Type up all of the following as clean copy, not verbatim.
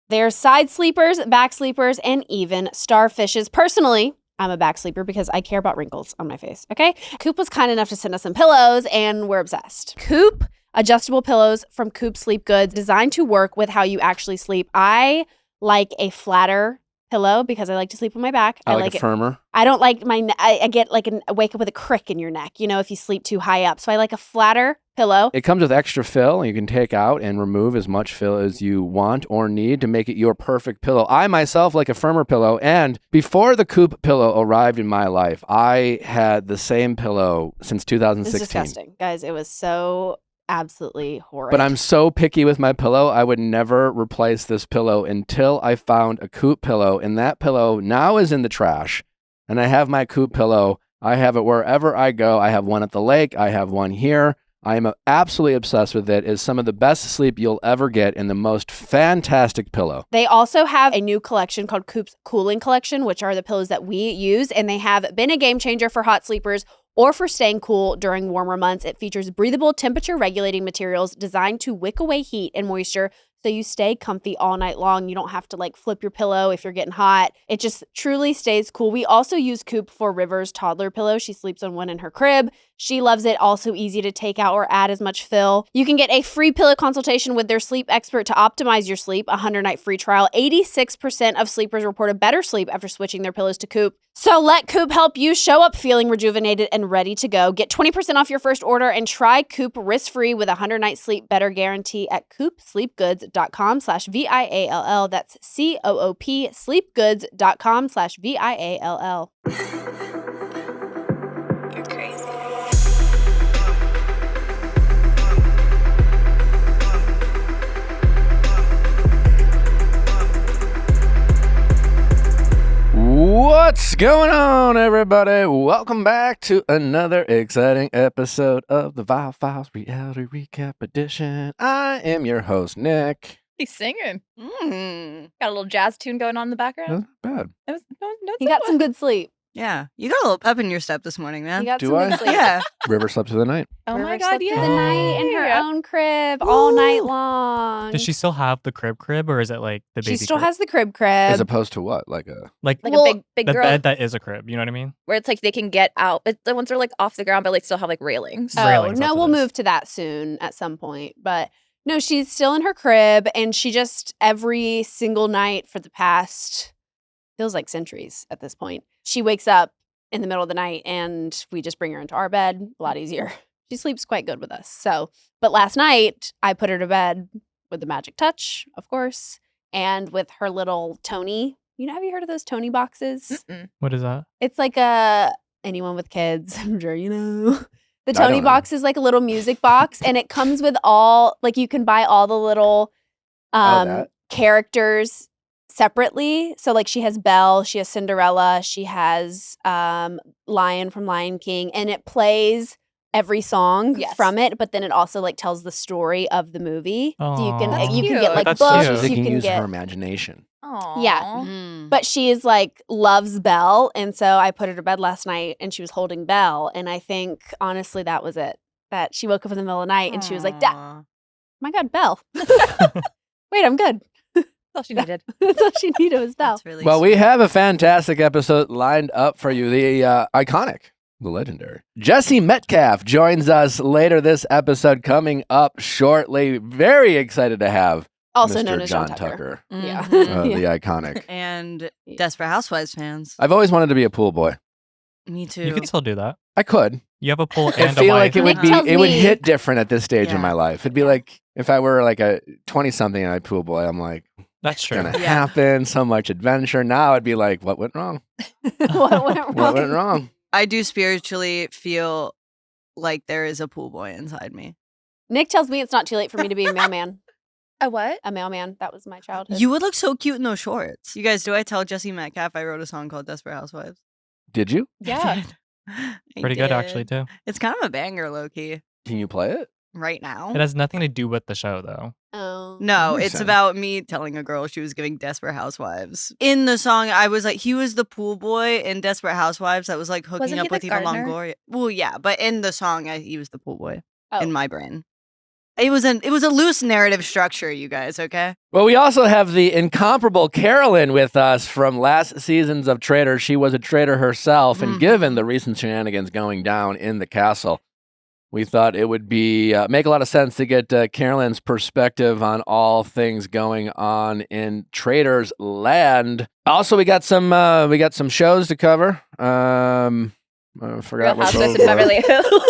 There's side sleepers, back sleepers, and even starfishes. Personally, I'm a back sleeper because I care about wrinkles on my face, okay? Coop was kind enough to send us some pillows, and we're obsessed. Coop adjustable pillows from Coop Sleep Goods, designed to work with how you actually sleep. I like a flatter pillow because I like to sleep on my back. I like it firmer. I don't like I get like I wake up with a crick in your neck, you know, if you sleep too high up. So I like a flatter pillow. It comes with extra fill. You can take out and remove as much fill as you want or need to make it your perfect pillow. I myself like a firmer pillow. And before the Coop pillow arrived in my life, I had the same pillow since 2016. It's disgusting. Guys, it was so absolutely horrid. But I'm so picky with my pillow, I would never replace this pillow until I found a Coop pillow. And that pillow now is in the trash. And I have my Coop pillow. I have it wherever I go. I have one at the lake. I have one here. I am absolutely obsessed with it. It's some of the best sleep you'll ever get and the most fantastic pillow. They also have a new collection called Coop's Cooling Collection, which are the pillows that we use. And they have been a game changer for hot sleepers or for staying cool during warmer months. It features breathable, temperature-regulating materials designed to wick away heat and moisture so you stay comfy all night long. You don't have to like flip your pillow if you're getting hot. It just truly stays cool. We also use Coop for River's toddler pillow. She sleeps on one in her crib. She loves it. Also easy to take out or add as much fill. You can get a free pillow consultation with their sleep expert to optimize your sleep. A 100-night free trial. 86% of sleepers reported better sleep after switching their pillows to Coop. So let Coop help you show up feeling rejuvenated and ready to go. Get 20% off your first order and try Coop risk-free with a 100-night sleep better guarantee at coopsleepgoods.com/VIALL. That's COOP sleepgoods.com/VIALL. You're crazy. What's going on, everybody? Welcome back to another exciting episode of the Viall Files Reality Recap Edition. I am your host, Nick. He's singing. Got a little jazz tune going on in the background. That's not bad. It was, no, He got some good sleep. Yeah, you got a little pep in your step this morning, man. He got Do some I? good sleep. Yeah. River slept through the night. Oh River my God, slept yeah. through the night in her own crib all night long. Does she still have the crib, or is it like the baby She still crib? has the crib. As opposed to what? Like a... like Well, a big the girl bed that is a crib, you know what I mean? where it's like they can get out. But the ones that are like off the ground, but like still have like railings. Oh, railings, no, that's we'll what it is. move to that soon at some point. But no, she's still in her crib, and she just every single night for the past, feels like centuries at this point, she wakes up in the middle of the night and we just bring her into our bed. A lot easier. She sleeps quite good with us. So, but last night I put her to bed with the magic touch, of course, and with her little Tony. You know, have you heard of those Tony boxes? Mm-mm. What is that? It's like anyone with kids, I'm sure you know. The I Tony don't know. box is like a little music box, and it comes with all, like you can buy all the little that. characters separately. So like she has Belle, she has Cinderella, she has Lion from Lion King, and it plays every song Yes. from it, but then it also like tells the story of the movie. So you can Aw. That's you can cute. get like That's books, cute. She you can can use get her imagination. Aw. Yeah. Mm. but she is like loves Belle, and so I put her to bed last night and she was holding Belle, and I think honestly that was it. That she woke up in the middle of the night and she was like, Aw. my God, Belle. Wait, I'm good. That's all she needed. That's all she needed was Belle. That's really Well, sweet. we have a fantastic episode lined up for you. The iconic, the legendary Jesse Metcalfe joins us later this episode, coming up shortly. Very excited to have Also Mr. known as John John Tucker. Yeah. Mhm. the iconic. And Yeah. Desperate Housewives fans. I've always wanted to be a pool boy. Me too. You could still do that. I could. You have a pool I and a feel wife. like it would Nick be. tells It would me- hit different at this stage in Yeah. my life. It'd be like if I were like a 20-something and I pool boy. I'm like, That's true. gonna Yeah. happen. So much adventure. Now I'd be like, what went wrong? What went wrong? What went wrong? I do spiritually feel like there is a pool boy inside me. Nick tells me it's not too late for me to be a mailman. A what? A mailman. That was my childhood. You would look so cute in those shorts. You guys, do I tell Jesse Metcalfe I wrote a song called Desperate Housewives? Did you? Yeah. I Pretty good, actually, did. too. It's kind of a banger, low key, Can you play it? right now. It has nothing to do with the show, though. Oh. No, Makes it's sense. about me telling a girl she was giving Desperate Housewives. In the song, I was like, he was the pool boy in Desperate Housewives that was like hooking Wasn't up he the with Eva gardener? Longoria. Well, yeah, but in the song, he was the pool boy Oh. in my brain. It was a loose narrative structure, you guys, okay? Well, we also have the incomparable Carolyn with us from last seasons of Traitors. She was a traitor herself, and given the recent shenanigans going down in the castle, we thought it would be make a lot of sense to get Carolyn's perspective on all things going on in Traitors land. Also, we got some shows to cover. I forgot Real what Housewives those of were. Beverly Hills.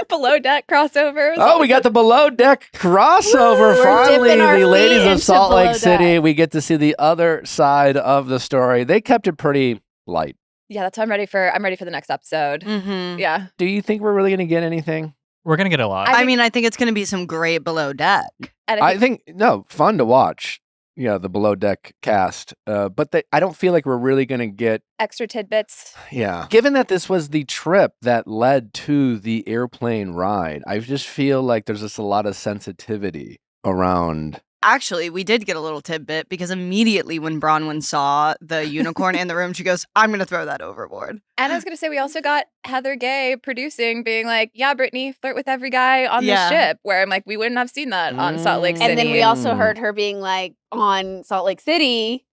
Below Deck crossovers. Oh, we got the Below Deck crossover. Woo! We're Finally, dipping our the ladies feet of into Salt Below Lake City. Deck. We get to see the other side of the story. They kept it pretty light. Yeah, that's why I'm ready for the next episode. Mm-hmm. Yeah. Do you think we're really going to get anything? We're gonna get a lot. I I think it's going to be some great Below Deck. And I think fun to watch. Yeah, the Below Deck cast. But I don't feel like we're really going to get. extra tidbits. Yeah. Given that this was the trip that led to the airplane ride, I just feel like there's just a lot of sensitivity around. Actually, we did get a little tidbit because immediately when Bronwyn saw the unicorn in the room, she goes, I'm going to throw that overboard. And I was gonna say we also got Heather Gay producing, being like, "Yeah, Brittany, flirt with every guy on Yeah. the ship." Where I'm like, we wouldn't have seen that on Salt Lake City. And then we also Mm. heard her being like on Salt Lake City,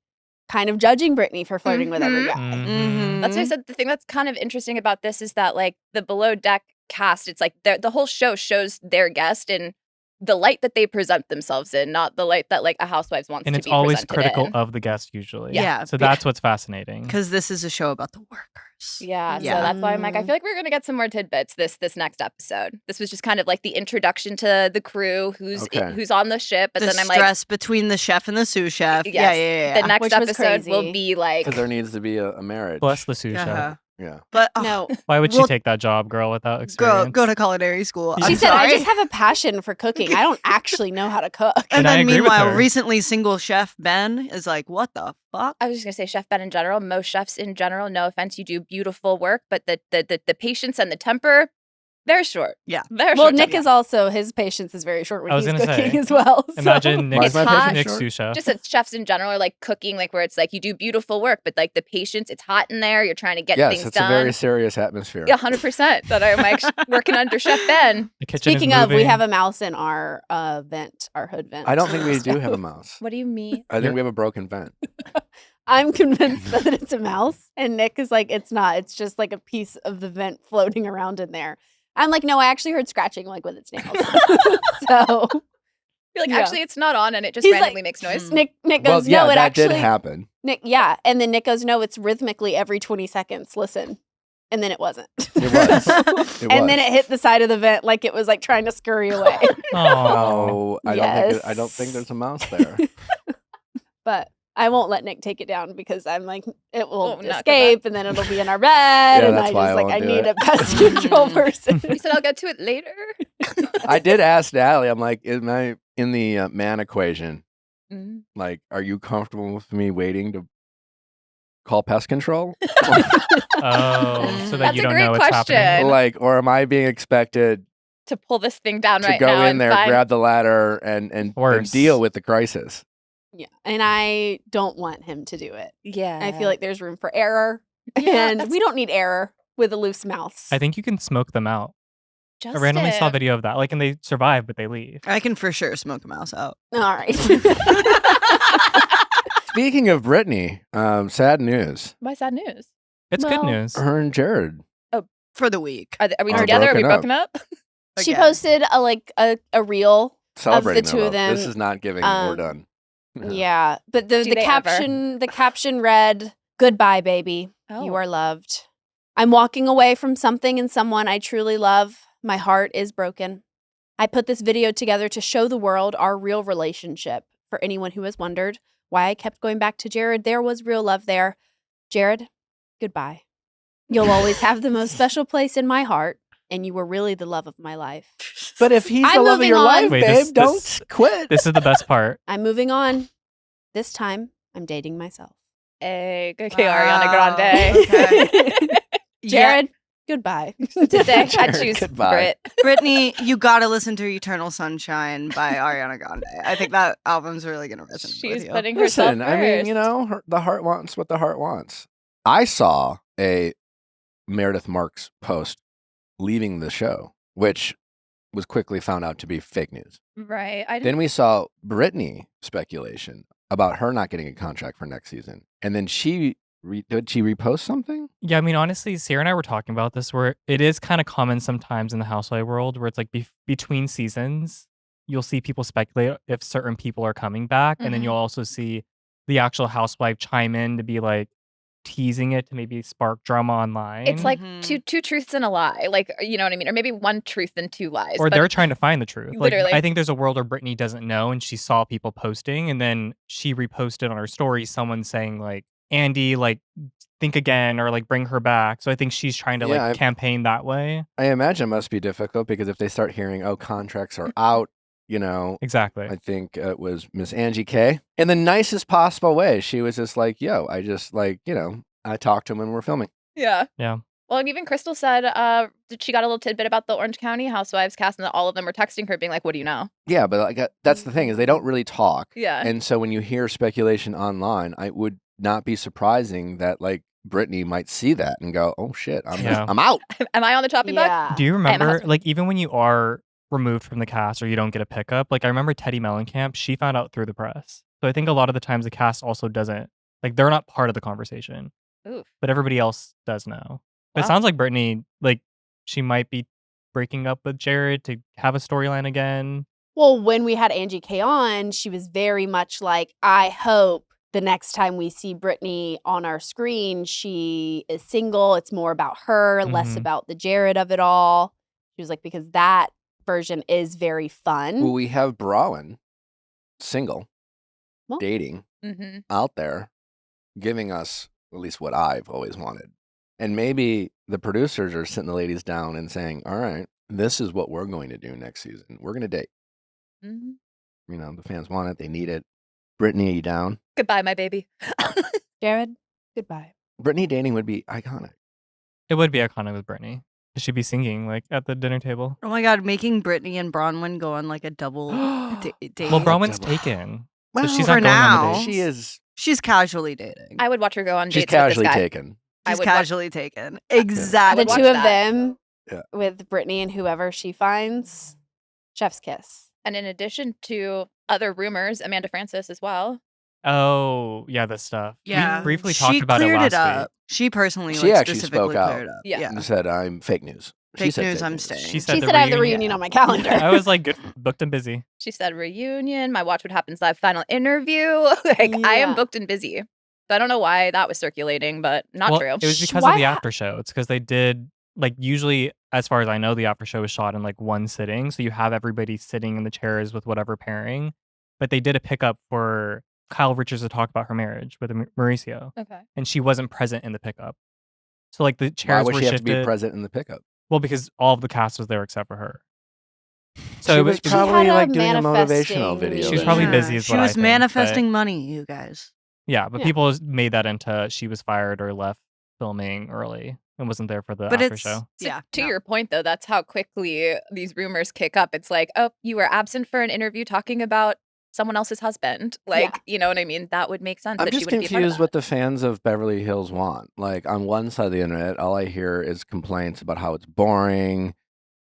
kind of judging Brittany for flirting with every guy. Mhm. That's why I said the thing that's kind of interesting about this is that like the Below Deck cast, it's like the whole show shows their guest in the light that they present themselves in, not the light that like a housewives wants And to it's be always presented critical in. of the guest usually. Yeah. So that's what's fascinating. Because this is a show about the workers. Yeah, so Yeah. that's why I'm like, I feel like we're gonna get some more tidbits this next episode. This was just kind of like the introduction to the crew who's Okay. who's on the ship, but The then I'm like, stress between the chef and the sous chef. Yes. Yeah. the next Which was episode will crazy. be like, Because there needs to be a marriage. Bless the sous chef. Uh-huh. Yeah. But No, Why would Well, she take that job, girl, without experience? go to culinary school. She she I'm said, "I sorry. just have a passion for cooking. I don't actually know how to cook." And And I then agree with meanwhile, her. recently single chef Ben is like, what the fuck? I was just gonna say Chef Ben in general, most chefs in general, no offense, you do beautiful work, but the patience and the temper, very short. Yeah. Very Well, short. Nick temper. is also his patience is very short when I was he's gonna cooking say, as well. so- Imagine Why is Nick's, my hot. patience Nick's short? sous chef. just as chefs in general are like cooking, like where it's like you do beautiful work, but like the patience, it's hot in there, you're trying to get Yes, things it's done. a very serious atmosphere. Yeah, 100%. That I'm like working under Chef Ben. The kitchen Speaking is of, we moving. have a mouse in our vent, our hood vent. I don't think we do have a mouse. What do you mean? I think we have a broken vent. I'm convinced that it's a mouse, and Nick is like, it's not. It's just like a piece of the vent floating around in there. I'm like, no, I actually heard scratching like with its nails. So You're like, Yeah. actually, it's not on, and it just He's like, randomly makes noise. Nick Well, goes, yeah, no, it that actually did happen. Nick, yeah, and then Nick goes, no, it's rhythmically every 20 seconds. Listen, and then it wasn't. It was. It and then was. it hit the side of the vent like it was like trying to scurry away. Oh, No, I don't think Yes. there's a mouse there. But I won't let Nick take it down because I'm like, it will Oh, not 'cause escape and then it'll be in our bed. and that's I why just I like, I won't do need it. a pest control person. You said I'll get to it later. I did ask Natalie. I'm like, am I in the man equation? Mm. Like, are you comfortable with me waiting to call pest control? oh, so that That's you a don't great know what's question. happening. Like, or am I being expected To pull this thing down to right go now in and there, find- grab the ladder, and Worse. deal with the crisis? Yeah. And I don't want him to do it. Yeah. I feel like there's room for error. Yeah, and that's- we don't need error with a loose mouse. I think you can smoke them out. Just I randomly saw a it. video of that. Like, and they survive, but they leave. I can for sure smoke a mouse out. All right. Speaking of Brittany, sad news. Why sad news? It's good Well, news. Her and Jared. For the week. Are we Are together? Are we broken broken up? She Again. posted a reel. Celebrating two their of love. This them, is not giving we're um, done. Yeah. But the Do they caption read, "Goodbye, baby. You Oh. are loved. I'm walking away from something and someone I truly love. My heart is broken. I put this video together to show the world our real relationship. For anyone who has wondered why I kept going back to Jared, there was real love there. Jared, goodbye. You'll always have the most special place in my heart, and you were really the love of my life. But if he's I'm the love of moving your on. life, Wait, babe, this- don't this- quit. This is the best part. I'm moving on. This time, I'm dating myself. Hey, okay, Wow. Ariana Grande. Okay. Jared, goodbye. Today, I Jared, choose goodbye. Brit. Brittany, you gotta listen to Eternal Sunshine by Ariana Grande. I think that album's really gonna resonate with She's you. putting herself Listen, I mean, you first. know, the heart wants what the heart wants. I saw a Meredith Marks post leaving the show, which was quickly found out to be fake news. Right. I Then didn't. we saw Brittany speculation about her not getting a contract for next season. And then did she repost something? Yeah, I mean, honestly, Sarah and I were talking about this where it is kind of common sometimes in the housewife world where it's like between seasons, you'll see people speculate if certain people are coming back. And then Mhm. you'll also see the actual housewife chime in to be like teasing it to maybe spark drama online. It's like Mhm. two truths and a lie. Like, you know what I mean? Or maybe one truth and two lies. or but they're trying to find the truth. Like, Literally. I think there's a world where Brittany doesn't know and she saw people posting and then she reposted on her story someone saying like, Andy, like, think again or like bring her back. So I think she's trying to Yeah, like campaign that way. I imagine it must be difficult because if they start hearing, oh, contracts are out, you know, Exactly. I think it was Miss Angie K. In the nicest possible way. She was just like, yo, I just like, you know, I talked to him when we're filming. Yeah. Yeah. Well, and even Crystal said she got a little tidbit about the Orange County Housewives cast and that all of them were texting her being like, what do you know? Yeah, but like that's the thing is they don't really talk. Yeah. And so when you hear speculation online, I would not be surprising that like Brittany might see that and go, oh shit, Yeah. I'm out. Am I on the chopping block? Yeah. Do you a remember, housewife. like, even when you are removed from the cast or you don't get a pickup, like, I remember Teddy Mellencamp, she found out through the press. So I think a lot of the times the cast also doesn't, like, they're not part of the conversation, Oof. but everybody else does know. But Wow. it sounds like Brittany, like, she might be breaking up with Jared to have a storyline again. Well, when we had Angie K on, she was very much like, I hope the next time we see Brittany on our screen, she is single. It's more about her, less Mhm. about the Jared of it all. She was like, because that version is very fun. Well, we have Brawin, single, Well- dating, Mm-hmm. out there, giving us at least what I've always wanted. And maybe the producers are sitting the ladies down and saying, all right, this is what we're going to do next season. We're going to date. Mm-hmm. You know, the fans want it. They need it. Brittany, are you down? Goodbye, my baby. Jared, goodbye. Brittany dating would be iconic. It would be iconic with Brittany. She'd be singing, like, at the dinner table. Oh my god, making Brittany and Bronwyn go on like a double date. Well, Bronwyn's double- taken. Well, so she's for not going on now. the date. She is. She's casually dating. I would watch her go on She's dates with casually this guy. taken. I She's would watch- casually taken. Exactly. The watch two of that. them Yeah. with Brittany and whoever she finds, chef's kiss. And in addition to other rumors, Amanda Francis as well. Oh, yeah, this stuff. Yeah. We briefly She talked about it cleared last up. week. She personally She like, actually specifically spoke out. cleared up. Yeah. And said, I'm fake news. She Fake said news, fake I'm news. staying. She said She the said I have the reunion- reunion on my calendar. I was like, good, booked and busy. She said reunion, my Watch What Happens Live final interview. Like I am Yeah. booked and busy. So I don't know why that was circulating, but not Well, true. It was because Why of the ha- after show. It's because they did, like, usually, as far as I know, the after show was shot in like one sitting. So you have everybody sitting in the chairs with whatever pairing. But they did a pickup for Kyle Richards to talk about her marriage with Mauricio. Okay. And she wasn't present in the pickup. So, like, the Why chairs would were she have to shifted. be present in the pickup? Well, because all of the cast was there except for her. So She it was was She probably had a like doing a motivational manifesting video. She was that probably day. busy is She what I was think, but- manifesting money, you guys. Yeah, but Yeah. people made that into she was fired or left filming early and wasn't there for the But after it's show. So to your point, though, that's how quickly these rumors kick up. It's like, oh, you were absent for an interview talking about someone else's husband. Like, you know what I mean? That would make sense I'm that she just wouldn't be a part of confused that. what the fans of Beverly Hills want. Like on one side of the internet, all I hear is complaints about how it's boring.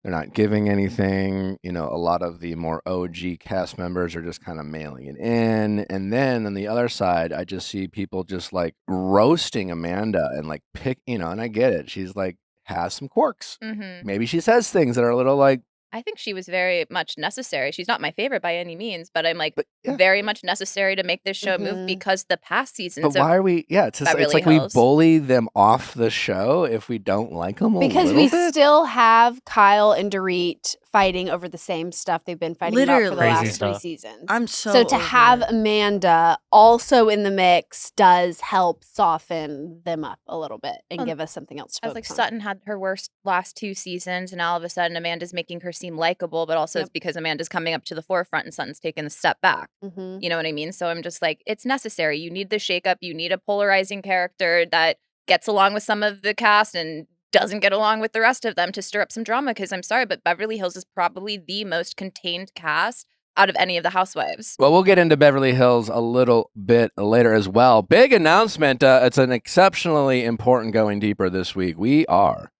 They're not giving anything. You know, a lot of the more OG cast members are just kind of mailing it in. And then on the other side, I just see people just like roasting Amanda and like and I get it. She's like, has some quirks. Mhm. Maybe she says things that are a little like, I think she was very much necessary. She's not my favorite by any means, but I'm like but yeah. very much necessary to make this show move Mhm. because the past seasons But of why are we? Yeah, it's just, it's Beverly like Hills. we bully them off the show if we don't like them a Because little we bit. still have Kyle and Dorit fighting over the same stuff they've been fighting about for the Literally. last Crazy 3 stuff. seasons. I'm so So to over have it. Amanda also in the mix does help soften them up a little bit and Well, give us something else to I was like, focus on. Sutton had her worst last 2 seasons, and all of a sudden Amanda's making her seem likable, but also it's because Amanda's coming up to the forefront and Sutton's taken a step back. Mhm. You know what I mean? So I'm just like, it's necessary. You need the shakeup. You need a polarizing character that gets along with some of the cast and doesn't get along with the rest of them to stir up some drama. Because I'm sorry, but Beverly Hills is probably the most contained cast out of any of the housewives. Well, we'll get into Beverly Hills a little bit later as well. Big announcement. It's an exceptionally important going deeper this week. We are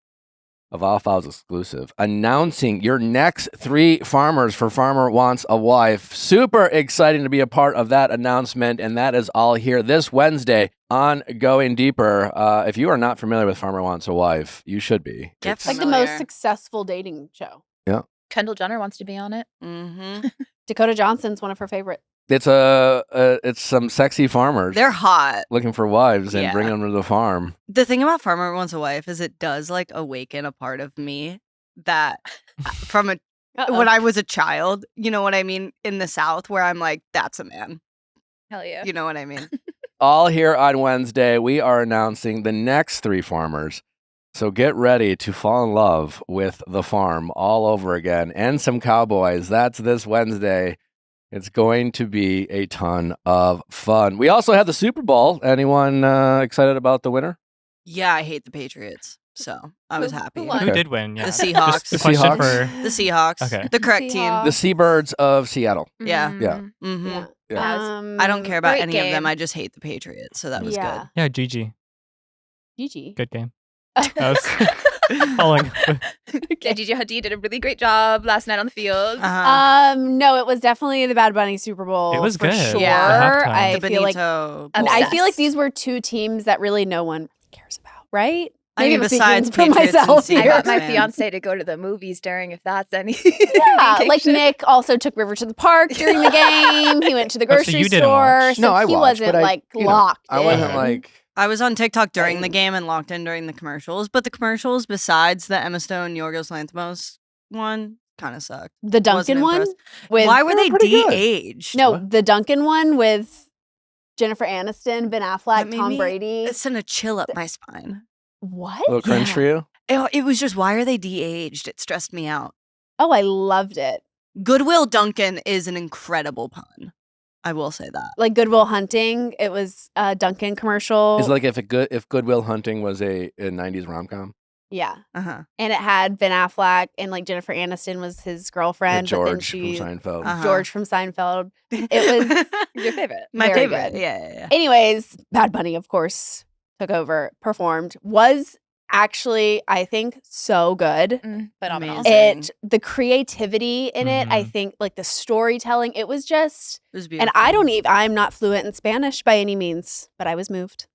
a Viall Files exclusive, announcing your next 3 farmers for Farmer Wants a Wife. Super exciting to be a part of that announcement, and that is all here this Wednesday on Going Deeper. If you are not familiar with Farmer Wants a Wife, you should be. Get It's- Like the familiar. most successful dating show. Kendall Jenner wants to be on it. Mm-hmm. Dakota Johnson's one of her favorite. it's some sexy farmers They're hot. looking for wives and Yeah. bringing them to the farm. The thing about Farmer Wants a Wife is it does like awaken a part of me that from when I was a child, you know what I mean, in the South, where I'm like, that's a man. Hell yeah. You know what I mean? All here on Wednesday, we are announcing the next 3 farmers. So get ready to fall in love with the farm all over again and some cowboys. That's this Wednesday. It's going to be a ton of fun. We also have the Super Bowl. Anyone excited about the winner? Yeah, I hate the Patriots. So I was Who happy. won? Who did win? Yeah. The Seahawks. Just the The question Seahawks? for The Seahawks. Okay. The correct team. Seahawks. The Seabirds of Seattle. Yeah. Yeah. Mm-hmm. Yeah. Yeah. I don't care about Great any of them. game. I just hate the Patriots. So that was yeah. yeah, GG. GG. Good game. That was following. Yeah, Gigi Hadid did a really great job last night on the field. good. Uh-huh. No, it was definitely the Bad Bunny Super Bowl. It was for good. Sure. Yeah. The halftime. I the feel like Benito. I'm Bowl. I feel like Obsessed. these were 2 teams that really no one cares about, right? I mean, I'm speaking besides for Patriots and myself I here. got Seahawks, my man. fiance to go to the movies during, if that's any. Yeah, like indication. Nick also took River to the park during the game. He went to the Oh, so grocery you didn't store. watch. So No, I he watched, wasn't but like I locked. I wasn't in. like... I was on TikTok during the Dang. game and locked in during the commercials, but the commercials, besides the Emma Stone Yorgos Lanthimos one, kind of sucked. The Duncan Wasn't one impressed. with Why were they pretty good. de-aged? no, What? the Duncan one with Jennifer Aniston, Ben That Affleck, made Tom me- Brady. It sent a chill up my spine. What? A little cringe Yeah. for you? It was just, why are they de-aged? It stressed me out. Oh, I loved it. Goodwill Duncan is an incredible pun. I will say that. Like Goodwill Hunting, it was a Duncan commercial. It's like if Goodwill Hunting was a 90s rom-com. yeah, Uh-huh. and it had Ben Affleck and like Jennifer Aniston was his girlfriend, but then George from she Seinfeld. Uh-huh. George from Seinfeld. It was Your favorite. my Very favorite. good. Yeah. Anyways, Bad Bunny, of course, took over, performed, was actually, I think, so good. Phenomenal. Amazing. The creativity in it, I Mhm. think, like the storytelling, it was just, It was and beautiful. I'm not fluent in Spanish by any means, but I was moved.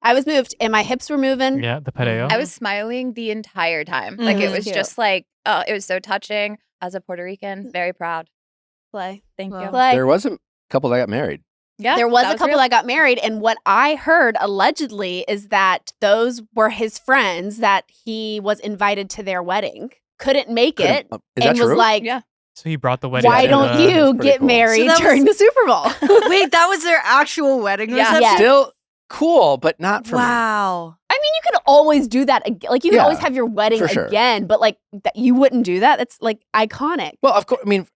I was moved and my hips were moving. Yeah, the Padeo. I was smiling the entire time. Like it Mhm. was Cute. just like, oh, it was so touching. As a Puerto Rican, very proud. Play. Thank you. Well, Play. There was a couple that got married. Yeah, There was a couple real. that got married, and what I heard allegedly is that those were his friends that he was invited to their wedding, couldn't make it, Is that and was true? like, Yeah. So he brought the wedding. "Why to don't the- you That's pretty get cool. married So that during the Super Bowl?" Wait, that was their actual wedding Yeah. reception? Yes. Still cool, but not for me. Wow. I mean, you could always do that. Like you could Yeah, always have your wedding for sure. again, but like that, you wouldn't do that. That's like iconic. Well, of course. I mean,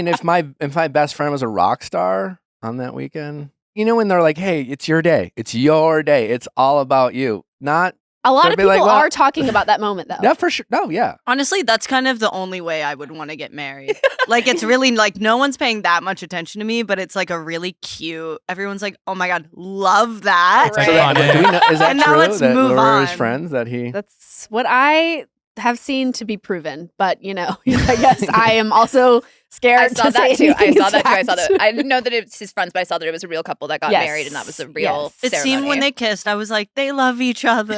if my best friend was a rock star on that weekend, you know, when they're like, "Hey, it's your day. It's your day. It's all about you." Not A lot They'd of be people like, well- are talking about that moment, though. that for sure. No, yeah. Honestly, that's kind of the only way I would want to get married. Like, it's really like no one's paying that much attention to me, but it's like a really cute. Everyone's like, "Oh my god, love that!" It's Right. So that, iconic. do we know, is that And now true? let's That move were his on. friends that he. That's what I have seen to be proven. But you know, I guess I am also scared. I saw to say that too. I anything saw is that too. I saw fact. that. I didn't know that it was his friends, but I saw that it was a real couple that got Yes. married, and that was a real. Yes. It seemed when ceremony. they kissed, I was like, they love each other.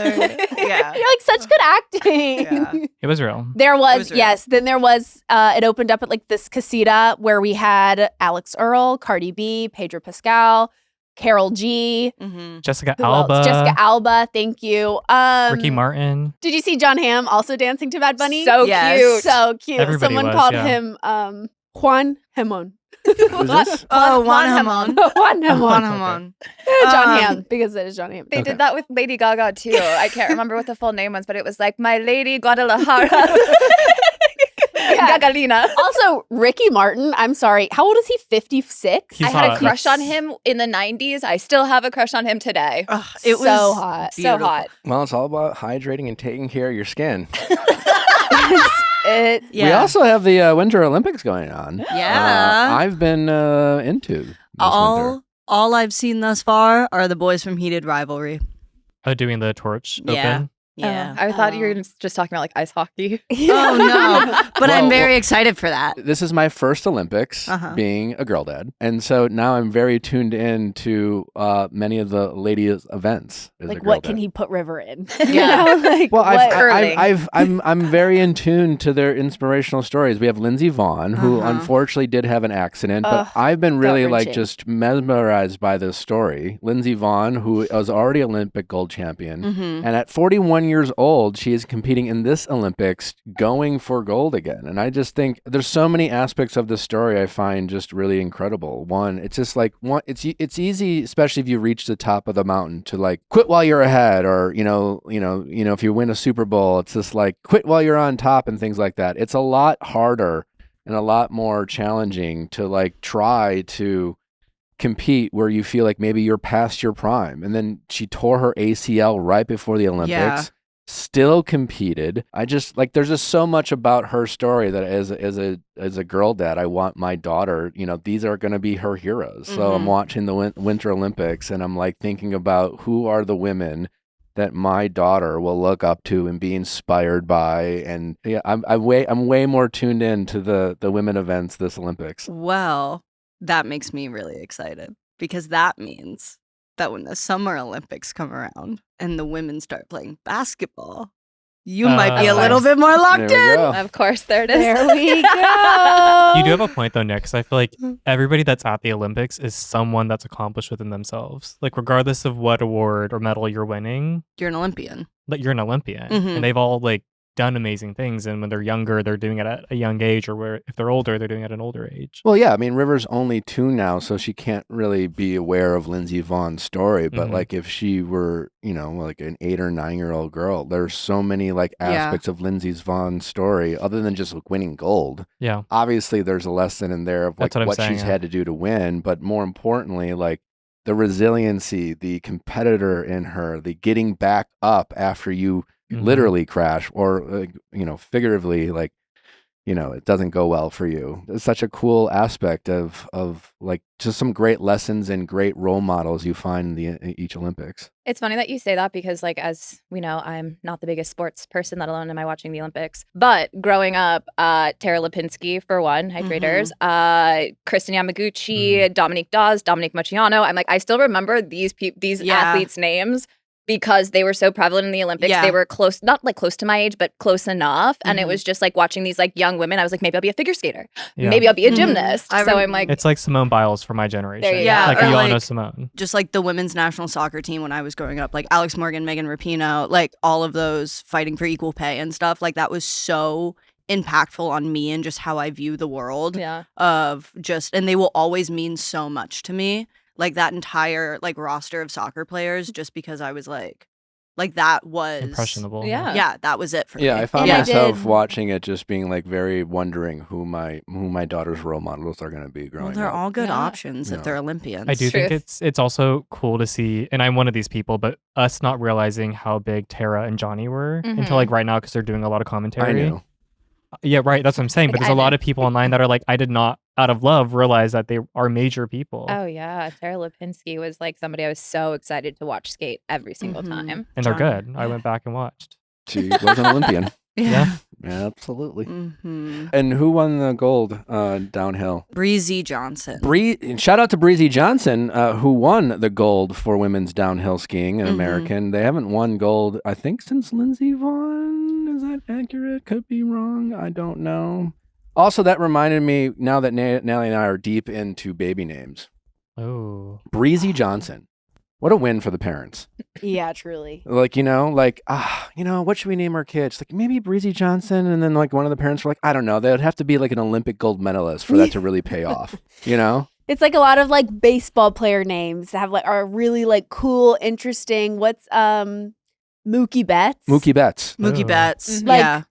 Yeah. You're like such good acting. Yeah. It was real. There was, was real. yes. Then there was, it opened up at like this casita where we had Alex Earl, Cardi B, Pedro Pascal, Carol G. Mm-hmm. Jessica Who else? Alba. Jessica Alba, thank you. Ricky Martin. Did you see John Hamm also dancing to Bad Bunny? So Yes. cute. So cute. Everybody Someone was, called yeah. him Juan Hamon. Who's this? Oh, Juan Juan Hamon. Hamon. Juan Hamon. Juan Okay. Hamon. John Um, Hamm, because it is John Hamm. They Okay. did that with Lady Gaga too. I can't remember what the full name was, but it was like My Lady Guadalajara. Yeah. Gagalina. Also, Ricky Martin, I'm sorry. How old is he? 56? He's I had a hot. crush on him in the 90s. I still have a crush on him today. Ugh, it was so hot. So beautiful. hot. Well, it's all about hydrating and taking care of your skin. It, Yeah. We also have the Winter Olympics going on. Yeah. I've been into this winter. all I've seen thus far are the boys from Heated Rivalry. Doing the torch Yeah. open. Yeah. I thought you were just talking about like ice hockey. Oh no! But I'm very excited for that. This is my first Olympics being a girl dad. And so now I'm very tuned in to many of the ladies' events. Like, what can he put River in? Yeah. Well, what? I'm very in tune to their inspirational stories. We have Lindsey Vonn, who unfortunately did have an accident, but I've been really like just mesmerized by this story. Lindsey Vonn, who was already Olympic gold champion, and at 41 years old, she is competing in this Olympics, going for gold again. And I just think there's so many aspects of this story I find just really incredible. One, it's just like it's easy, especially if you reach the top of the mountain, to like quit while you're ahead, or if you win a Super Bowl, it's just like quit while you're on top and things like that. It's a lot harder and a lot more challenging to like try to compete where you feel like maybe you're past your prime. And then she tore her ACL right before the Olympics, still competed. I just like, there's just so much about her story that as a girl dad, I want my daughter, these are going to be her heroes. So I'm watching the Winter Olympics and I'm like thinking about who are the women that my daughter will look up to and be inspired by. And yeah, I'm way more tuned in to the women events this Olympics. Well, that makes me really excited, because that means that when the Summer Olympics come around and the women start playing basketball, you might be a little bit more locked in. Of course, there it is. There we go. You do have a point though, Nick, because I feel like everybody that's at the Olympics is someone that's accomplished within themselves. Like regardless of what award or medal you're winning, You're an Olympian. like you're an Olympian, and they've all like done amazing things. And when they're younger, they're doing it at a young age, or if they're older, they're doing it at an older age. Well, yeah, I mean, River's only 2 now, so she can't really be aware of Lindsey Vonn's story. But like, if she were, like an 8 or 9-year-old girl, there's so many like aspects of Lindsey Vonn's story other than just like winning gold. Yeah, obviously, there's a lesson in there of like what she's had to do to win, but more importantly, like the resiliency, the competitor in her, the getting back up after you literally crash, or figuratively, like it doesn't go well for you. It's such a cool aspect of like just some great lessons and great role models you find in each Olympics. It's funny that you say that, because like, as we know, I'm not the biggest sports person, let alone am I watching the Olympics. But growing up, Tara Lipinski for one, hi Traitors, Kristen Yamaguchi, Dominique Dawes, Dominique Moceanu. I'm like, I still remember these athletes' names, because they were so prevalent in the Olympics. Yeah. They were close, not like close to my age, but close enough. And it was just like watching these like young women. I was like, maybe I'll be a figure skater. Yeah. Maybe I'll be a gymnast. So I'm like, it's like Simone Biles for my generation. There you go. Like Or we all like- know Simone. Just like the women's national soccer team when I was growing up, like Alex Morgan, Megan Rapinoe, like all of those fighting for equal pay and stuff. Like that was so impactful on me and just how I view the world. yeah. And they will always mean so much to me. Like that entire like roster of soccer players, just because I was like that was Impressionable. Yeah. that was it for me. Yeah, I found And I myself did- watching it just being like very wondering who my daughter's role models are going to be growing Well, they're up. all good Yeah. options if they're Olympians. I do think Truth. it's also cool to see, and I'm one of these people, but us not realizing how big Tara and Johnny were until like right now, because they're doing a lot of commentary. I knew. Yeah, right. That's what I'm saying. But Like, there's a I lot of people online that are like, I did not, out of love, realize that they are major people. Oh yeah, Tara Lipinski was like somebody I was so excited to watch skate every single time. And they're Johnny. good. I went back and watched. She was an Olympian. Yeah. Absolutely. Mm-hmm. And who won the gold downhill? Breezy Johnson. Shout out to Breezy Johnson, who won the gold for women's downhill skiing in American. They haven't won gold, I think, since Lindsey Vonn. Is that accurate? Could be wrong. I don't know. Also, that reminded me, now that Natalie and I are deep into baby names. Oh. Breezy Johnson. What a win for the parents. Yeah, truly. Like, what should we name our kids? Like, maybe Breezy Johnson. And then, like, one of the parents were like, I don't know. They would have to be, like, an Olympic gold medalist for that to really pay off, It's like a lot of like baseball player names that have like are really like cool, interesting. What's Mookie Betts? Mookie Betts. Mookie Oh. Betts. Like- Yeah.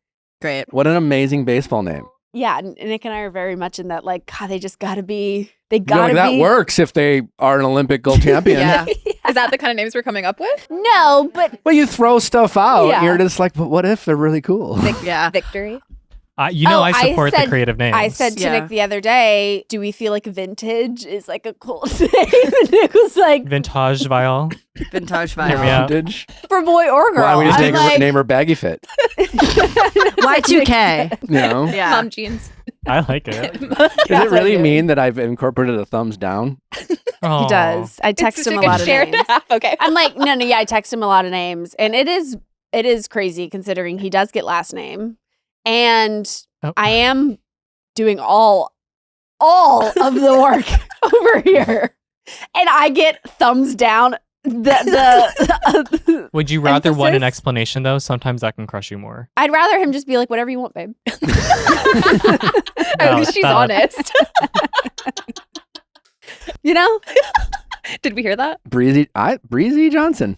Great. What an amazing baseball name. Yeah, and Nick and I are very much in that. Like, God, they just gotta be. They You're gotta like, be. that works if they are an Olympic gold champion. Yeah. Is that the kind of names we're coming up with? No, but Well, you throw stuff out. Yeah. And you're just like, but what if they're really cool? Yeah. Victory. I support the said- creative names. I said to Yeah. Nick the other day, do we feel like vintage is like a cool name? And Nick was like Vintage Viall. Vintage Hear me Viall. out. Vintage. for boy or girl. Why don't we just I'm name her Baggy Fit? Y2K. You know? Yeah. Mom jeans. I like it. Does it really mean that I've incorporated a thumbs down? Aw. He does. I text It's him a just lot of shared names. half. Okay. I'm like, no, yeah, I text him a lot of names. And it is crazy considering he does get last name. And Oh. I am doing all of the work over here. And I get thumbs down. The Would you rather want an emphasis? explanation though? Sometimes that can crush you more. I'd rather him just be like, whatever you want, babe. At least she's Valid. honest. You know? Did we hear that? Breezy Johnson.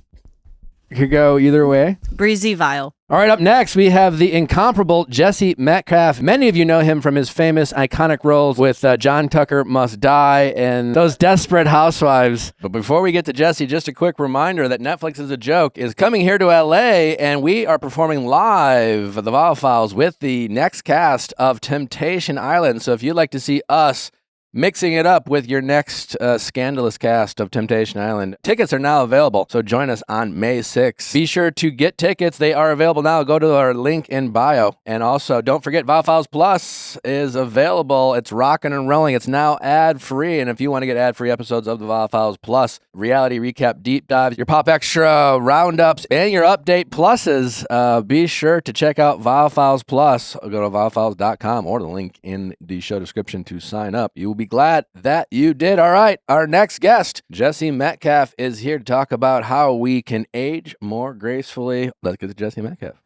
Could go either way. Breezy Viall. All right, up next, we have the incomparable Jesse Metcalfe. Many of you know him from his famous, iconic roles with John Tucker Must Die and those Desperate Housewives. But before we get to Jesse, just a quick reminder that Netflix is a Joke is coming here to LA, and we are performing live the Viall Files with the next cast of Temptation Island. So if you'd like to see us mixing it up with your next scandalous cast of Temptation Island, tickets are now available, so join us on May 6th. Be sure to get tickets. They are available now. Go to our link in bio. And also, don't forget, Viall Files Plus is available. It's rocking and rolling. It's now ad-free, and if you want to get ad-free episodes of the Viall Files Plus, reality recap, deep dives, your pop extra roundups, and your update pluses, be sure to check out Viall Files Plus. Go to viallfiles.com or the link in the show description to sign up. You will be glad that you did. All right, our next guest, Jesse Metcalfe, is here to talk about how we can age more gracefully. Let's get to Jesse Metcalfe.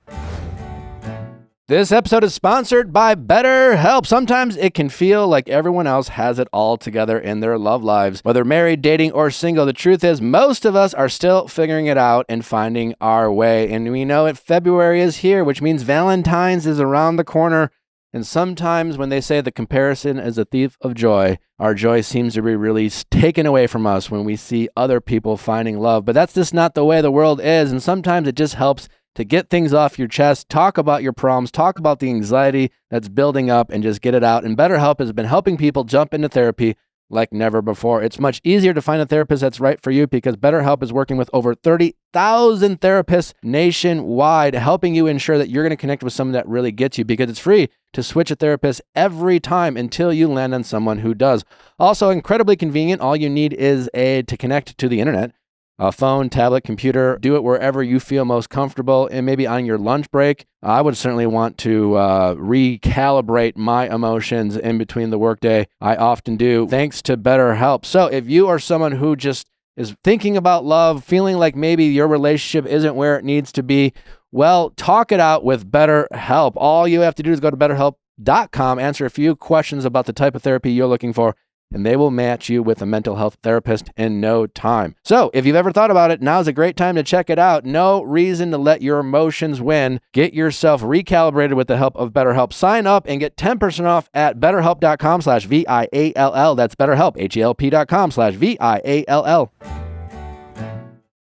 This episode is sponsored by BetterHelp. Sometimes it can feel like everyone else has it all together in their love lives. Whether married, dating, or single, the truth is most of us are still figuring it out and finding our way. And we know that February is here, which means Valentine's is around the corner. And sometimes when they say the comparison is a thief of joy, our joy seems to be really taken away from us when we see other people finding love. But that's just not the way the world is. And sometimes it just helps to get things off your chest, talk about your problems, talk about the anxiety that's building up, and just get it out. And BetterHelp has been helping people jump into therapy like never before. It's much easier to find a therapist that's right for you because BetterHelp is working with over 30,000 therapists nationwide, helping you ensure that you're going to connect with someone that really gets you, because it's free to switch a therapist every time until you land on someone who does. Also, incredibly convenient. All you need is to connect to the internet. A phone, tablet, computer, do it wherever you feel most comfortable, and maybe on your lunch break. I would certainly want to recalibrate my emotions in between the workday. I often do, thanks to BetterHelp. So if you are someone who just is thinking about love, feeling like maybe your relationship isn't where it needs to be, well, talk it out with BetterHelp. All you have to do is go to BetterHelp.com, answer a few questions about the type of therapy you're looking for, and they will match you with a mental health therapist in no time. So if you've ever thought about it, now's a great time to check it out. No reason to let your emotions win. Get yourself recalibrated with the help of BetterHelp. Sign up and get 10% off at BetterHelp.com/VIALL. That's BetterHelp, HELP.com/VIALL.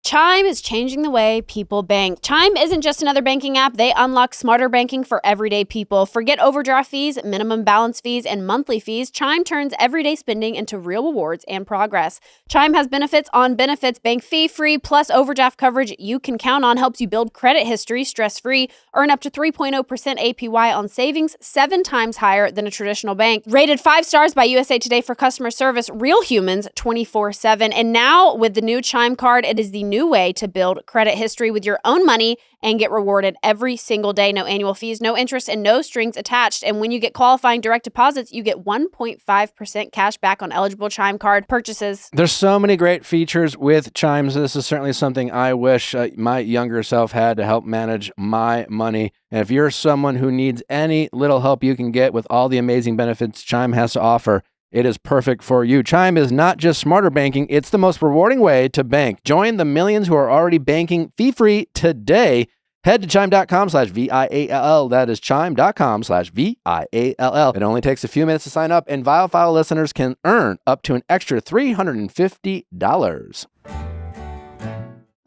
Chime is changing the way people bank. Chime isn't just another banking app. They unlock smarter banking for everyday people. Forget overdraft fees, minimum balance fees, and monthly fees. Chime turns everyday spending into real rewards and progress. Chime has benefits on benefits, bank fee-free, plus overdraft coverage you can count on, helps you build credit history stress-free, earn up to 3.0% APY on savings, 7 times higher than a traditional bank. Rated 5 stars by USA Today for customer service, real humans 24/7. And now with the new Chime card, it is the new way to build credit history with your own money and get rewarded every single day. No annual fees, no interest, and no strings attached. And when you get qualifying direct deposits, you get 1.5% cash back on eligible Chime card purchases. There's so many great features with Chimes. This is certainly something I wish my younger self had to help manage my money. And if you're someone who needs any little help you can get with all the amazing benefits Chime has to offer, it is perfect for you. Chime is not just smarter banking, it's the most rewarding way to bank. Join the millions who are already banking fee-free today. Head to chime.com/VIALL. That is chime.com/VIALL. It only takes a few minutes to sign up, and Viall File listeners can earn up to an extra $350.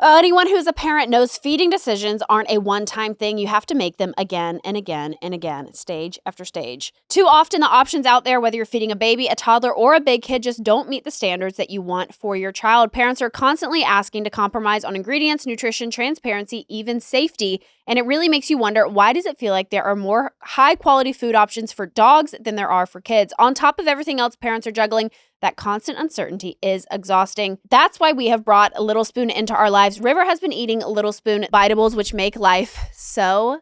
Anyone who's a parent knows feeding decisions aren't a one-time thing. You have to make them again and again and again, stage after stage. Too often, the options out there, whether you're feeding a baby, a toddler, or a big kid, just don't meet the standards that you want for your child. Parents are constantly asking to compromise on ingredients, nutrition, transparency, even safety. And it really makes you wonder, why does it feel like there are more high-quality food options for dogs than there are for kids? On top of everything else parents are juggling, that constant uncertainty is exhausting. That's why we have brought a Little Spoon into our lives. River has been eating Little Spoon Biteables, which make life so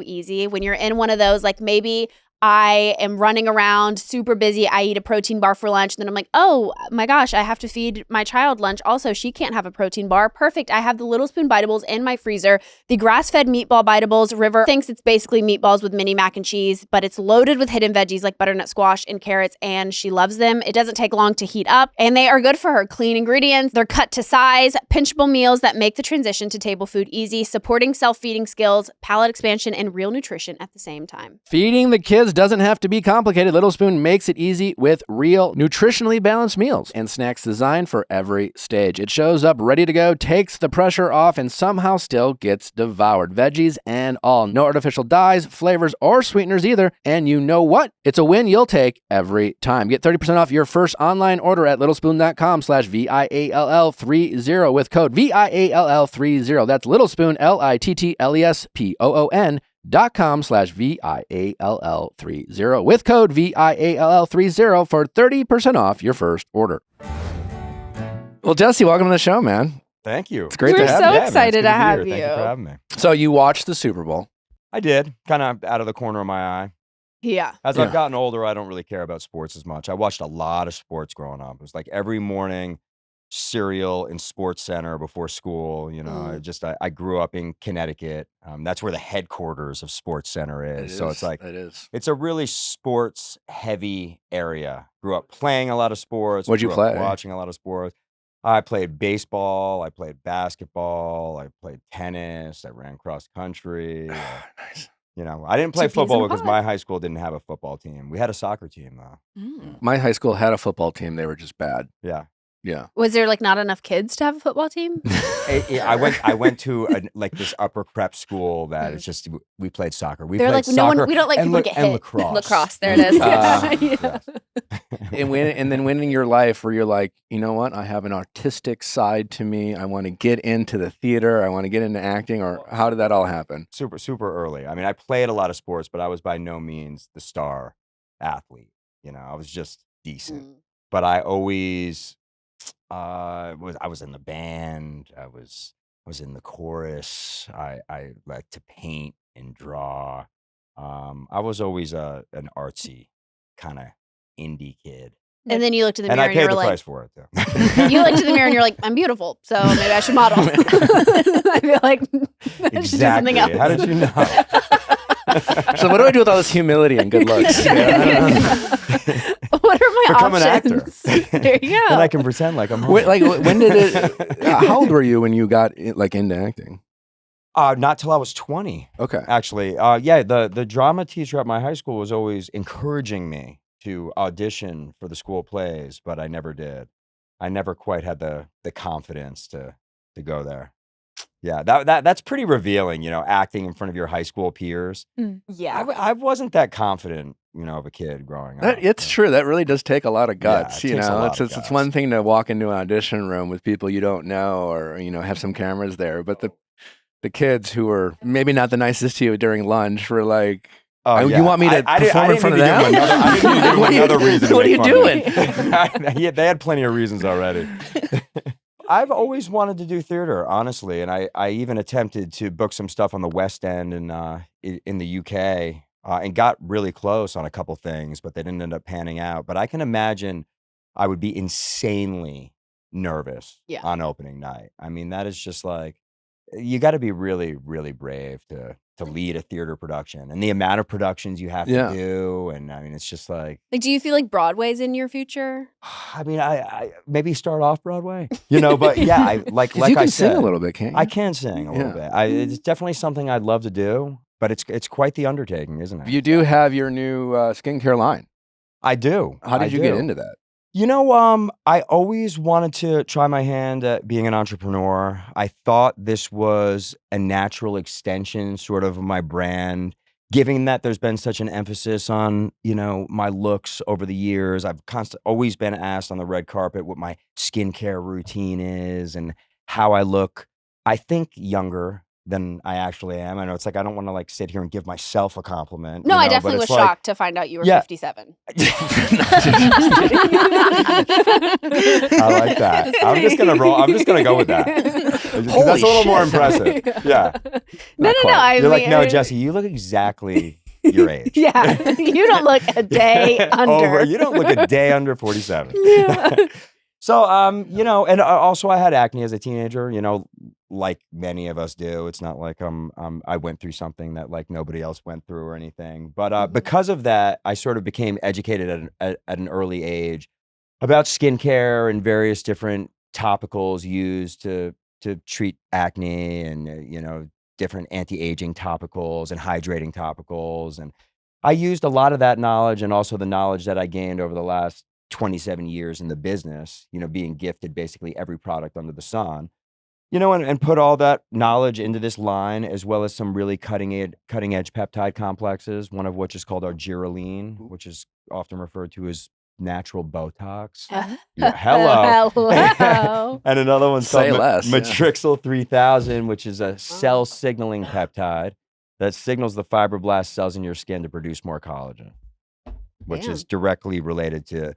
easy. When you're in one of those, like maybe I am running around super busy, I eat a protein bar for lunch, and then I'm like, oh my gosh, I have to feed my child lunch. Also, she can't have a protein bar. Perfect. I have the Little Spoon Biteables in my freezer. The grass-fed meatball Biteables. River thinks it's basically meatballs with mini mac and cheese, but it's loaded with hidden veggies like butternut squash and carrots, and she loves them. It doesn't take long to heat up, and they are good for her. Clean ingredients. They're cut to size, pinchable meals that make the transition to table food easy, supporting self-feeding skills, palate expansion, and real nutrition at the same time. Feeding the kids doesn't have to be complicated. Little Spoon makes it easy with real, nutritionally balanced meals and snacks designed for every stage. It shows up ready to go, takes the pressure off, and somehow still gets devoured. Veggies and all. No artificial dyes, flavors, or sweeteners either. And you know what? It's a win you'll take every time. Get 30% off your first online order at littlespoon.com/VIALL30 with code VIALL30. That's Little Spoon, LITTLESPOON.com/VIALL30 with code VIALL30 for 30% off your first order. Well, Jesse, welcome to the show, man. Thank you. It's great to We're have so you. excited to have Thank you for having me. So you watched the Super Bowl. I did, kind of out of the corner of my eye. Yeah. As Yeah. I've gotten older, I don't really care about sports as much. I watched a lot of sports growing up. It was like every morning, cereal in Sports Center before school. You know, I grew up in Connecticut. That's where the headquarters of Sports Center is. So it's like it's a really sports heavy area. Grew up playing a lot of sports. What'd you grew up play? Watching a lot of sports. I played baseball. I played basketball. I played tennis. I ran cross country. Nice. You know, I didn't play Two peas in a football because pod. my high school didn't have a football team. We had a soccer team though. My high school had a football team. They were just bad. Yeah. Yeah. Was there like not enough kids to have a football team? I went to like this upper prep school that it's just we played soccer. We They're played like, no soccer one, we don't like and people to get hit. Lacrosse, there it is. Yeah. And then winning your life where you're like, you know what? I have an artistic side to me. I want to get into the theater. I want to get into acting. Or how did that all happen? Super early. I mean, I played a lot of sports, but I was by no means the star athlete. You know, I was just decent. But I always I was in the band. I was in the chorus. I like to paint and draw. I was always an artsy kind of indie kid. And then you looked in the And mirror I and you paid were the like, price for it too. you looked in the mirror and you're like, I'm beautiful, so maybe I should model. I feel like I should do something else. How did you know? So what do I do with all this humility and good looks? What are my Become an actor. options? There you go. Then I can pretend like I'm home. When did it? How old were you when you got into acting? Not till I was 20. Okay. Actually, yeah, the drama teacher at my high school was always encouraging me to audition for the school plays, but I never did. I never quite had the confidence to go there. Yeah, that's pretty revealing, you know, acting in front of your high school peers. Yeah. I wasn't that confident, you know, of a kid growing up. It's true. That really does take a lot of guts. it You takes a know, lot of it's guts. one thing to walk into an audition room with people you don't know, or you know, have some cameras there, but the kids who were maybe not the nicest to you during lunch were like, Oh, you yeah. want me to perform in front of them? I didn't need to give them another reason. What are you doing? Yeah, they had plenty of reasons already. I've always wanted to do theater, honestly, and I even attempted to book some stuff on the West End and in the UK, and got really close on a couple things, but they didn't end up panning out. But I can imagine I would be insanely nervous on opening night. I mean, that is just like, you got to be really, really brave to lead a theater production, and the amount of productions you have to do. And I mean, it's just like do you feel like Broadway's in your future? I mean, I maybe start off Broadway, you know, but yeah, I like you I can said, sing a little bit, can't you? I can sing a little bit. It's definitely something I'd love to do, but it's quite the undertaking, isn't it? You do have your new skincare line. I do. How did you get into that? I always wanted to try my hand at being an entrepreneur. I thought this was a natural extension sort of my brand, given that there's been such an emphasis on, my looks over the years. I've always been asked on the red carpet what my skincare routine is and how I look. I think younger than I actually am. I know it's like I don't want to like sit here and give myself a compliment. No, I but definitely was it's like- shocked to find out you were Yeah. 57. I like that. I'm just gonna roll. I'm just gonna go with that. 'Cause that's a little more impressive. Yeah. No. You're like, no, Jesse, you look exactly your age. Yeah, you don't look a day under. You don't look a day under 47. Yeah. So, and also I had acne as a teenager, like many of us do. It's not like I went through something that like nobody else went through or anything. But because of that, I sort of became educated at an early age about skincare and various different topicals used to treat acne and, different anti-aging topicals and hydrating topicals. And I used a lot of that knowledge and also the knowledge that I gained over the last 27 years in the business, being gifted basically every product under the sun, and put all that knowledge into this line, as well as some really cutting edge peptide complexes, one of which is called our Giroline, which is often referred to as natural Botox. Yeah, hello. And another one's Say called less, yeah. Matrixyl 3000, which is a cell signaling peptide that signals the fibroblast cells in your skin to produce more collagen, which is directly related to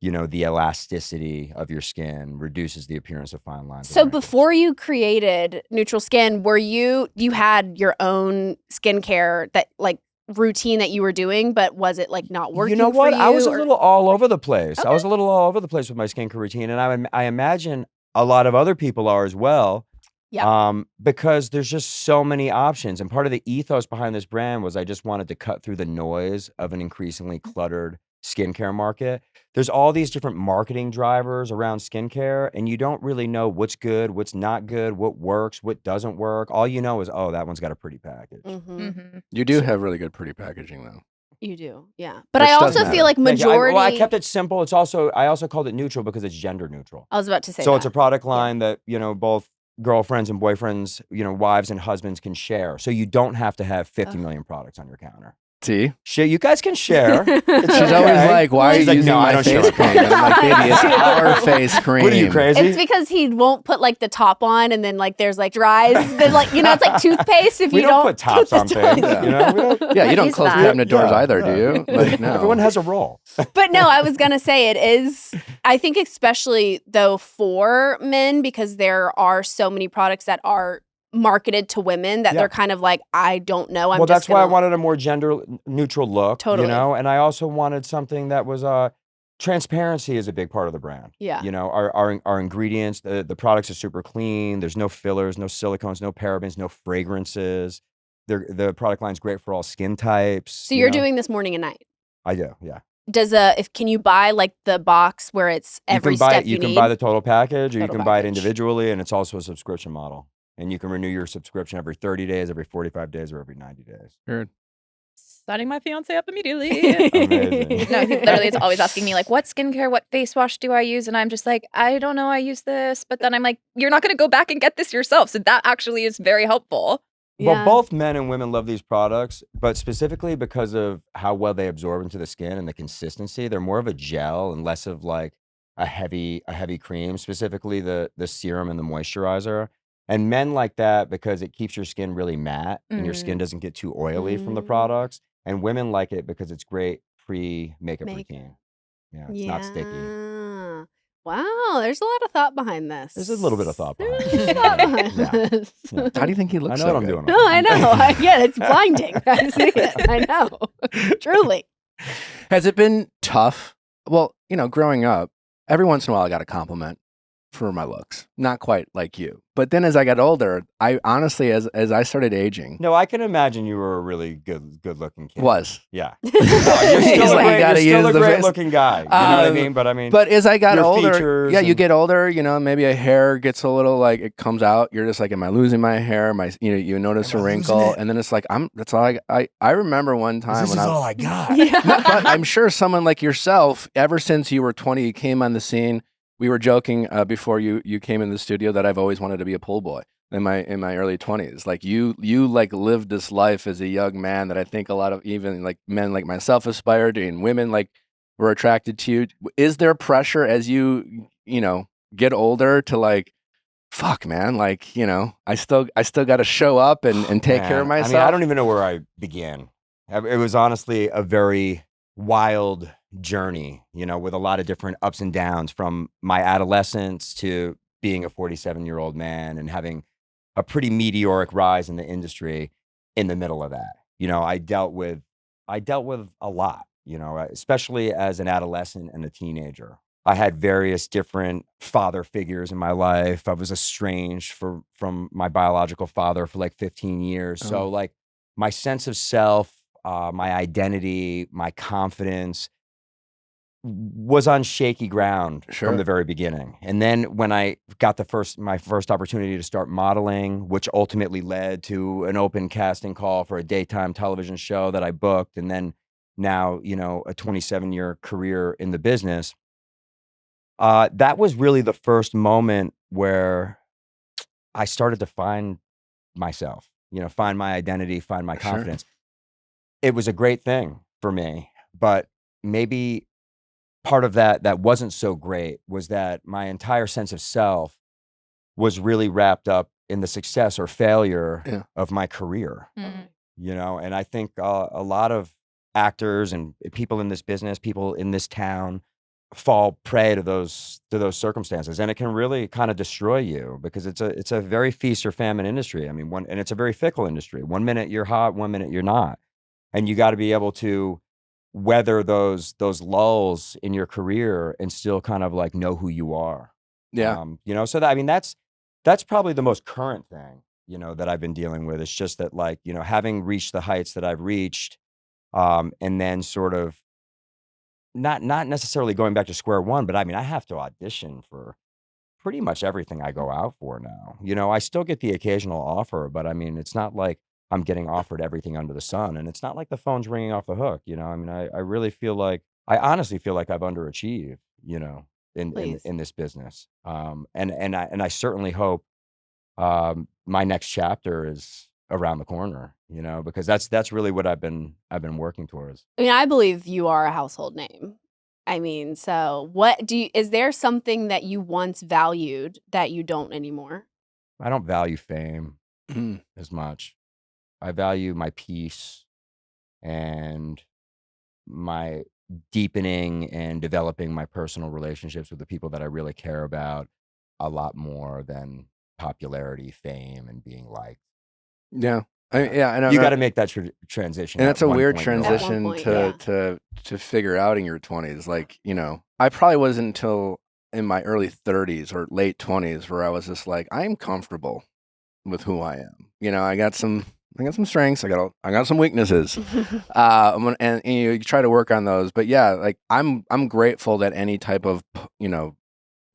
the elasticity of your skin, reduces the appearance of fine lines. So before you created Neutral Skin, you had your own skincare that like routine that you were doing, but was it like not working? You know what? For you, I was a or- little all over the place. Okay. I was a little all over the place with my skincare routine, and I imagine a lot of other people are as well. Yeah. Because there's just so many options, and part of the ethos behind this brand was I just wanted to cut through the noise of an increasingly cluttered skincare market. There's all these different marketing drivers around skincare, and you don't really know what's good, what's not good, what works, what doesn't work. All you know is, oh, that one's got a pretty package. Mhm. You do have really good pretty packaging though. You do, yeah. But Which I does also matter. feel like Thank you. majority. I kept it simple. I also called it neutral because it's gender neutral. I was about to say So that. it's a product line that, both girlfriends and boyfriends, wives and husbands can share. So you don't have to have 50 million products on your counter. See? You guys can share. It's She's okay. always like, why are you She's like, using no, I my don't share face my cream? And I'm like, baby, it's our face cream. What are you, crazy? It's because he won't put like the top on, and then like there's like dries. Then like it's like toothpaste if We you don't put tops on the things. top. We don't, Yeah, you don't He's close that. cabinet doors Yeah, either, do you? Like, no. Everyone has a role. But no, I was gonna say it is. I think especially though for men, because there are so many products that are marketed to women that Yeah. they're kind of like, I don't know. Well, that's why I wanted a more gender neutral look. Totally. And I also wanted something that was transparency is a big part of the brand. Yeah. Our ingredients, the products are super clean. There's no fillers, no silicones, no parabens, no fragrances. The product line's great for all skin types. So you're doing this morning and night. I do, yeah. Can you buy like the box where it's every step you need? You can buy the total package, or you Total can buy it package. individually, and it's also a subscription model. And you can renew your subscription every 30 days, every 45 days, or every 90 days. Weird. Signing my fiance up immediately. Amazing. No, he literally is always asking me like, what skincare, what face wash do I use? And I'm just like, I don't know, I use this. But then I'm like, you're not going to go back and get this yourself. So that actually is very helpful. Well, both men and women love these products, but specifically because of how well they absorb into the skin and the consistency, they're more of a gel and less of like a heavy cream, specifically the serum and the moisturizer. And men like that because it keeps your skin really matte and your skin doesn't get too oily from the products. And women like it because it's great pre-makeup routine. Yeah, it's not sticky. Wow, there's a lot of thought behind this. There's a little bit of thought behind There's it. a lot behind Yeah. this. Yeah. How do you think he I looks know so what I'm good? doing. No, I know. Yeah, it's blinding. I see it. I know. Truly. Has it been tough? Well, growing up, every once in a while I got a compliment. for my looks. Not quite like you. But then as I got older, I honestly, as I started aging, No, I can imagine you were a really good looking kid. was. Yeah. He's You're still like, you gotta a use the great face. looking guy. You know what I mean? But I mean, But as I got your older, features yeah, you and- get older, you know, maybe a hair gets a little like it comes out. You're just like, am I losing my hair? You notice Am a I losing wrinkle, it? and then it's like that's all I remember one time this when is I all I got. but I'm sure someone like yourself, ever since you were 20, you came on the scene. We were joking before you came in the studio that I've always wanted to be a pool boy in my early 20s. Like you like lived this life as a young man that I think a lot of even like men like myself aspired to, and women like were attracted to you. Is there pressure as you get older to like, fuck man, like, I still got to show up and take care of Man, myself? I mean, I don't even know where I began. It was honestly a very wild journey, with a lot of different ups and downs, from my adolescence to being a 47-year-old man and having a pretty meteoric rise in the industry in the middle of that. I dealt with a lot, especially as an adolescent and a teenager. I had various different father figures in my life. I was estranged from my biological father for like 15 years. So like my sense of self, my identity, my confidence was on shaky ground Sure. from the very beginning. And then when I got my first opportunity to start modeling, which ultimately led to an open casting call for a daytime television show that I booked, and then now, a 27-year career in the business, that was really the first moment where I started to find myself, find my identity, find my Sure. confidence. It was a great thing for me, but maybe part of that wasn't so great was that my entire sense of self was really wrapped up in the success or failure of my career, and I think a lot of actors and people in this business, people in this town, fall prey to those circumstances, and it can really kind of destroy you because it's a very feast or famine industry. I mean, and it's a very fickle industry. 1 minute you're hot, 1 minute you're not, and you got to be able to weather those lulls in your career and still kind of like know who you are. Yeah. So that, I mean, that's probably the most current thing, that I've been dealing with. It's just that, like, having reached the heights that I've reached, and then sort of not necessarily going back to square one, but I mean, I have to audition for pretty much everything I go out for now. I still get the occasional offer, but I mean, it's not like I'm getting offered everything under the sun, and it's not like the phone's ringing off the hook. I mean, I really feel like, I honestly feel like I've underachieved, in this business. And I certainly hope my next chapter is around the corner, because that's really what I've been working towards. I mean, I believe you are a household name. I mean, so is there something that you once valued that you don't anymore? I don't value fame as much. I value my peace and my deepening and developing my personal relationships with the people that I really care about a lot more than popularity, fame, and being liked. Yeah. And you got to make that transition. And it's a weird point in your life. transition point, to figure out in your 20s. Like, I probably wasn't until in my early 30s or late 20s where I was just like, I'm comfortable with who I am. I got some strengths. I got some weaknesses. And you try to work on those. But yeah, like I'm grateful that any type of,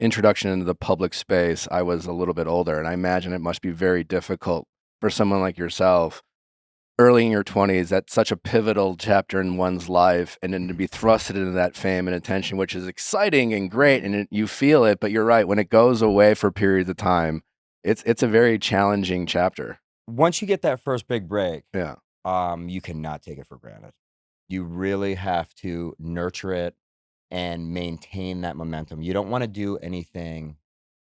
introduction into the public space, I was a little bit older, and I imagine it must be very difficult for someone like yourself early in your 20s. That's such a pivotal chapter in one's life, and then to be thrusted into that fame and attention, which is exciting and great, and you feel it. But you're right, when it goes away for periods of time, it's a very challenging chapter. Once you get that first big break, Yeah. You cannot take it for granted. You really have to nurture it and maintain that momentum. You don't want to do anything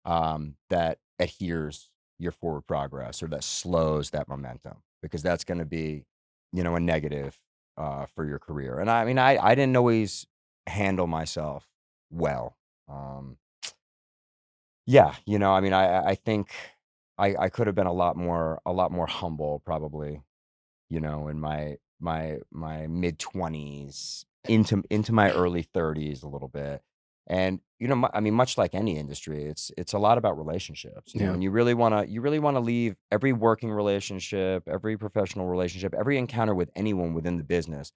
that adheres your forward progress or that slows that momentum, because that's going to be, a negative for your career. And I mean, I didn't always handle myself well. Yeah, I mean, I think I could have been a lot more humble, probably, in my mid 20s into my early 30s a little bit. And I mean, much like any industry, it's a lot about relationships. You know, Yeah. and you really want to leave every working relationship, every professional relationship, every encounter with anyone within the business,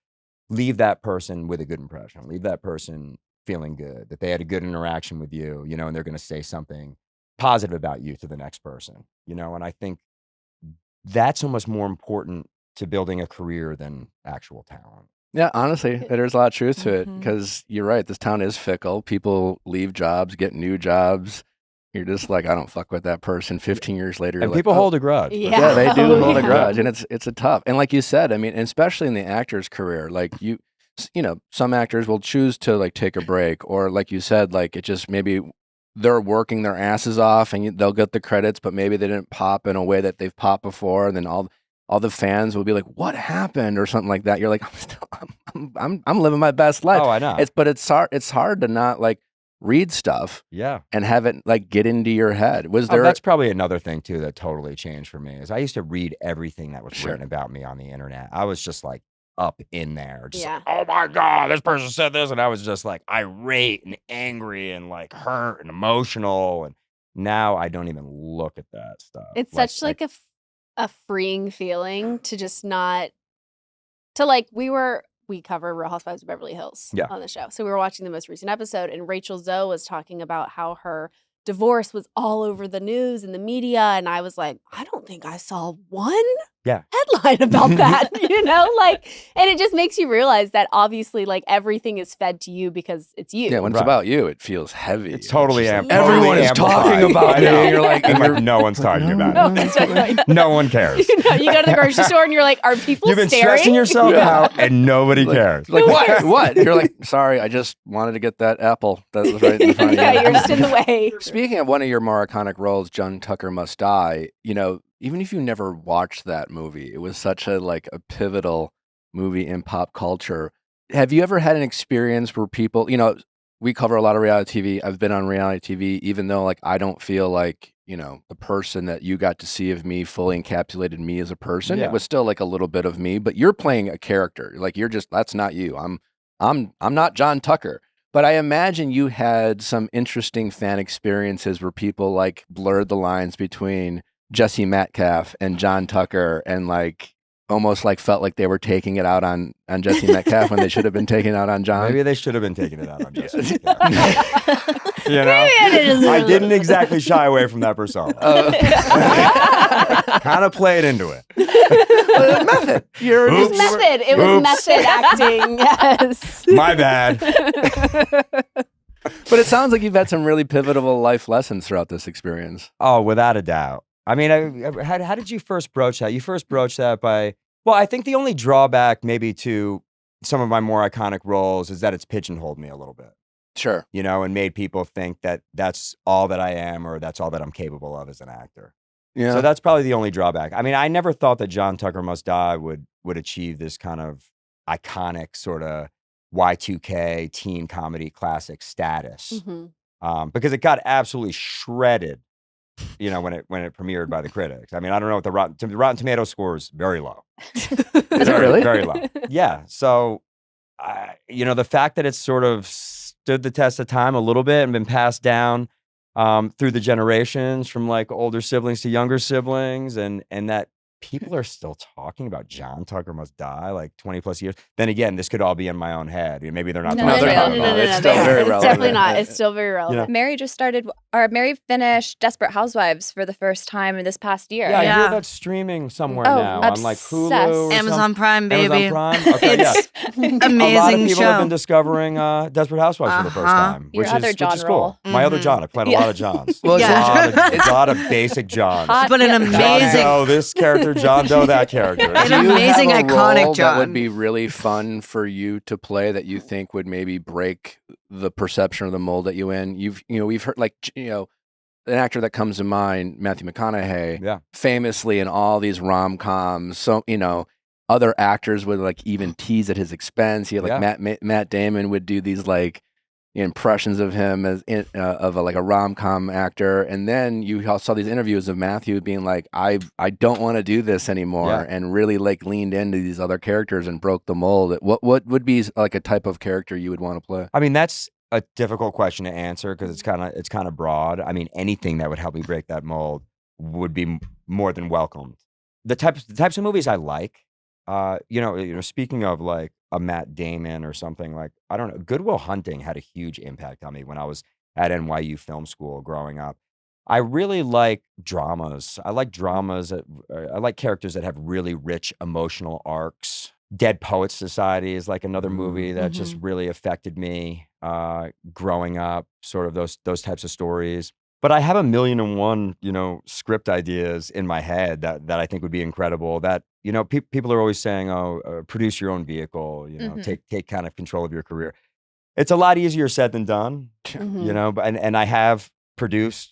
leave that person with a good impression. Leave that person feeling good, that they had a good interaction with you, and they're going to say something positive about you to the next person, and I think that's almost more important to building a career than actual talent. Yeah, honestly, there's a lot of truth to it Mhm. because you're right. This town is fickle. People leave jobs, get new jobs. You're just like, I don't fuck with that person. 15 years later, you're And like, people "Oh." hold a grudge. Yeah. Yeah, they do Oh, hold a yeah. grudge, and it's a tough. And like you said, I mean, especially in the actor's career, like some actors will choose to like take a break, or like you said, like it just maybe they're working their asses off, and they'll get the credits, but maybe they didn't pop in a way that they've popped before, and then all the fans will be like, "What happened?" or something like that. You're like, I'm living my best life. Oh, I know. It's hard to not like read stuff Yeah. and have it like get into your head. Was there? That's probably another thing too that totally changed for me is I used to read everything that was Sure. written about me on the internet. I was just like up in there, just Yeah. like, oh my God, this person said this. And I was just like irate and angry and like hurt and emotional. And now I don't even look at that stuff. It's such like a freeing feeling to just not to like we cover Real Housewives of Beverly Hills Yeah. on the show. So we were watching the most recent episode and Rachel Zoe was talking about how her divorce was all over the news and the media. And I was like, I don't think I saw one headline about that, and it just makes you realize that obviously like everything is fed to you because it's you. Yeah, when it's Right. about you, it feels heavy. It's totally just amp- like, everyone totally is talking amplified. about I me. know. And you're like, And like, no one's talking about No, it. it's like- No one cares. you go to the grocery store and you're like, are people You've been staring? stressing yourself Yeah. out and nobody cares. like what? You're like, sorry, I just wanted to get that apple that was right in front of you. Yeah, you're just in the way. Speaking of one of your more iconic roles, John Tucker Must Die, even if you never watched that movie, it was such a pivotal movie in pop culture. Have you ever had an experience where people, we cover a lot of reality TV. I've been on reality TV, even though I don't feel like, the person that you got to see of me fully encapsulated me as a person. Yeah. It was still a little bit of me, but you're playing a character. That's not you. I'm not John Tucker. But I imagine you had some interesting fan experiences where people blurred the lines between Jesse Metcalfe and John Tucker and almost felt like they were taking it out on Jesse Metcalfe when they should have been taking it out on John. Maybe they should have been taking it out on Jesse. Maybe I didn't exactly shy away from that persona. Kind of played into it. Method. You're It was Oops. method. It was Oops. method acting. Yes. My bad. But it sounds like you've had some really pivotal life lessons throughout this experience. Oh, without a doubt. I mean, how did you first broach that? You first broached that by, well, I think the only drawback maybe to some of my more iconic roles is that it's pigeonholed me a little bit, Sure. and made people think that that's all that I am or that's all that I'm capable of as an actor. Yeah. So that's probably the only drawback. I mean, I never thought that John Tucker Must Die would achieve this kind of iconic sort of Y2K teen comedy classic status. Mhm. Because it got absolutely shredded, when it premiered by the critics. I mean, I don't know what the Rotten Tomato score is very low. Is it really? Very low. Yeah. So, the fact that it's sort of stood the test of time a little bit and been passed down through the generations from older siblings to younger siblings, and that people are still talking about John Tucker Must Die 20 plus years. Then again, this could all be in my own head. Maybe they're not No, talking they're about not. it. No, It's still very It's relevant. definitely not. It's still very relevant. Mary Mary finished Desperate Housewives for the first time in this past year. Yeah, I Yeah. hear that's streaming somewhere Oh, now on obsessed. Hulu or Amazon Prime, something. baby. Amazon Prime? Okay, yeah. It's A amazing lot of people show. have been discovering Desperate Housewives for the first Uh-huh. time, Your which other is John cool. role. My other Mhm. John. I played a Yeah. lot of Johns. Well, Yeah. a lot of basic Johns. Hot- But an Yeah. John amazing, Doe, this character. John Doe, that character. An Do you amazing, have a iconic role that would John. be really fun for you to play that you think would maybe break the perception or the mold that you in? We've heard an actor that comes to mind, Matthew McConaughey, Yeah. famously in all these rom-coms. So, other actors would even tease at his expense. He had Yeah. Matt Damon would do these impressions of him as of a rom-com actor, and then you saw these interviews of Matthew being like, I don't want to do this anymore, Yeah. and really leaned into these other characters and broke the mold. What would be a type of character you would want to play? I mean, that's a difficult question to answer because it's kind of broad. I mean, anything that would help me break that mold would be more than welcomed. The types of movies I like, speaking of like a Matt Damon or something, like, I don't know, Good Will Hunting had a huge impact on me when I was at NYU Film School growing up. I really like dramas. I like I like characters that have really rich emotional arcs. Dead Poets Society is like another movie that just really affected me growing up, sort of those types of stories. But I have 1,000,001, script ideas in my head that I think would be incredible. That, people are always saying, produce your own vehicle, take kind of control of your career. It's a lot easier said than done, and I have produced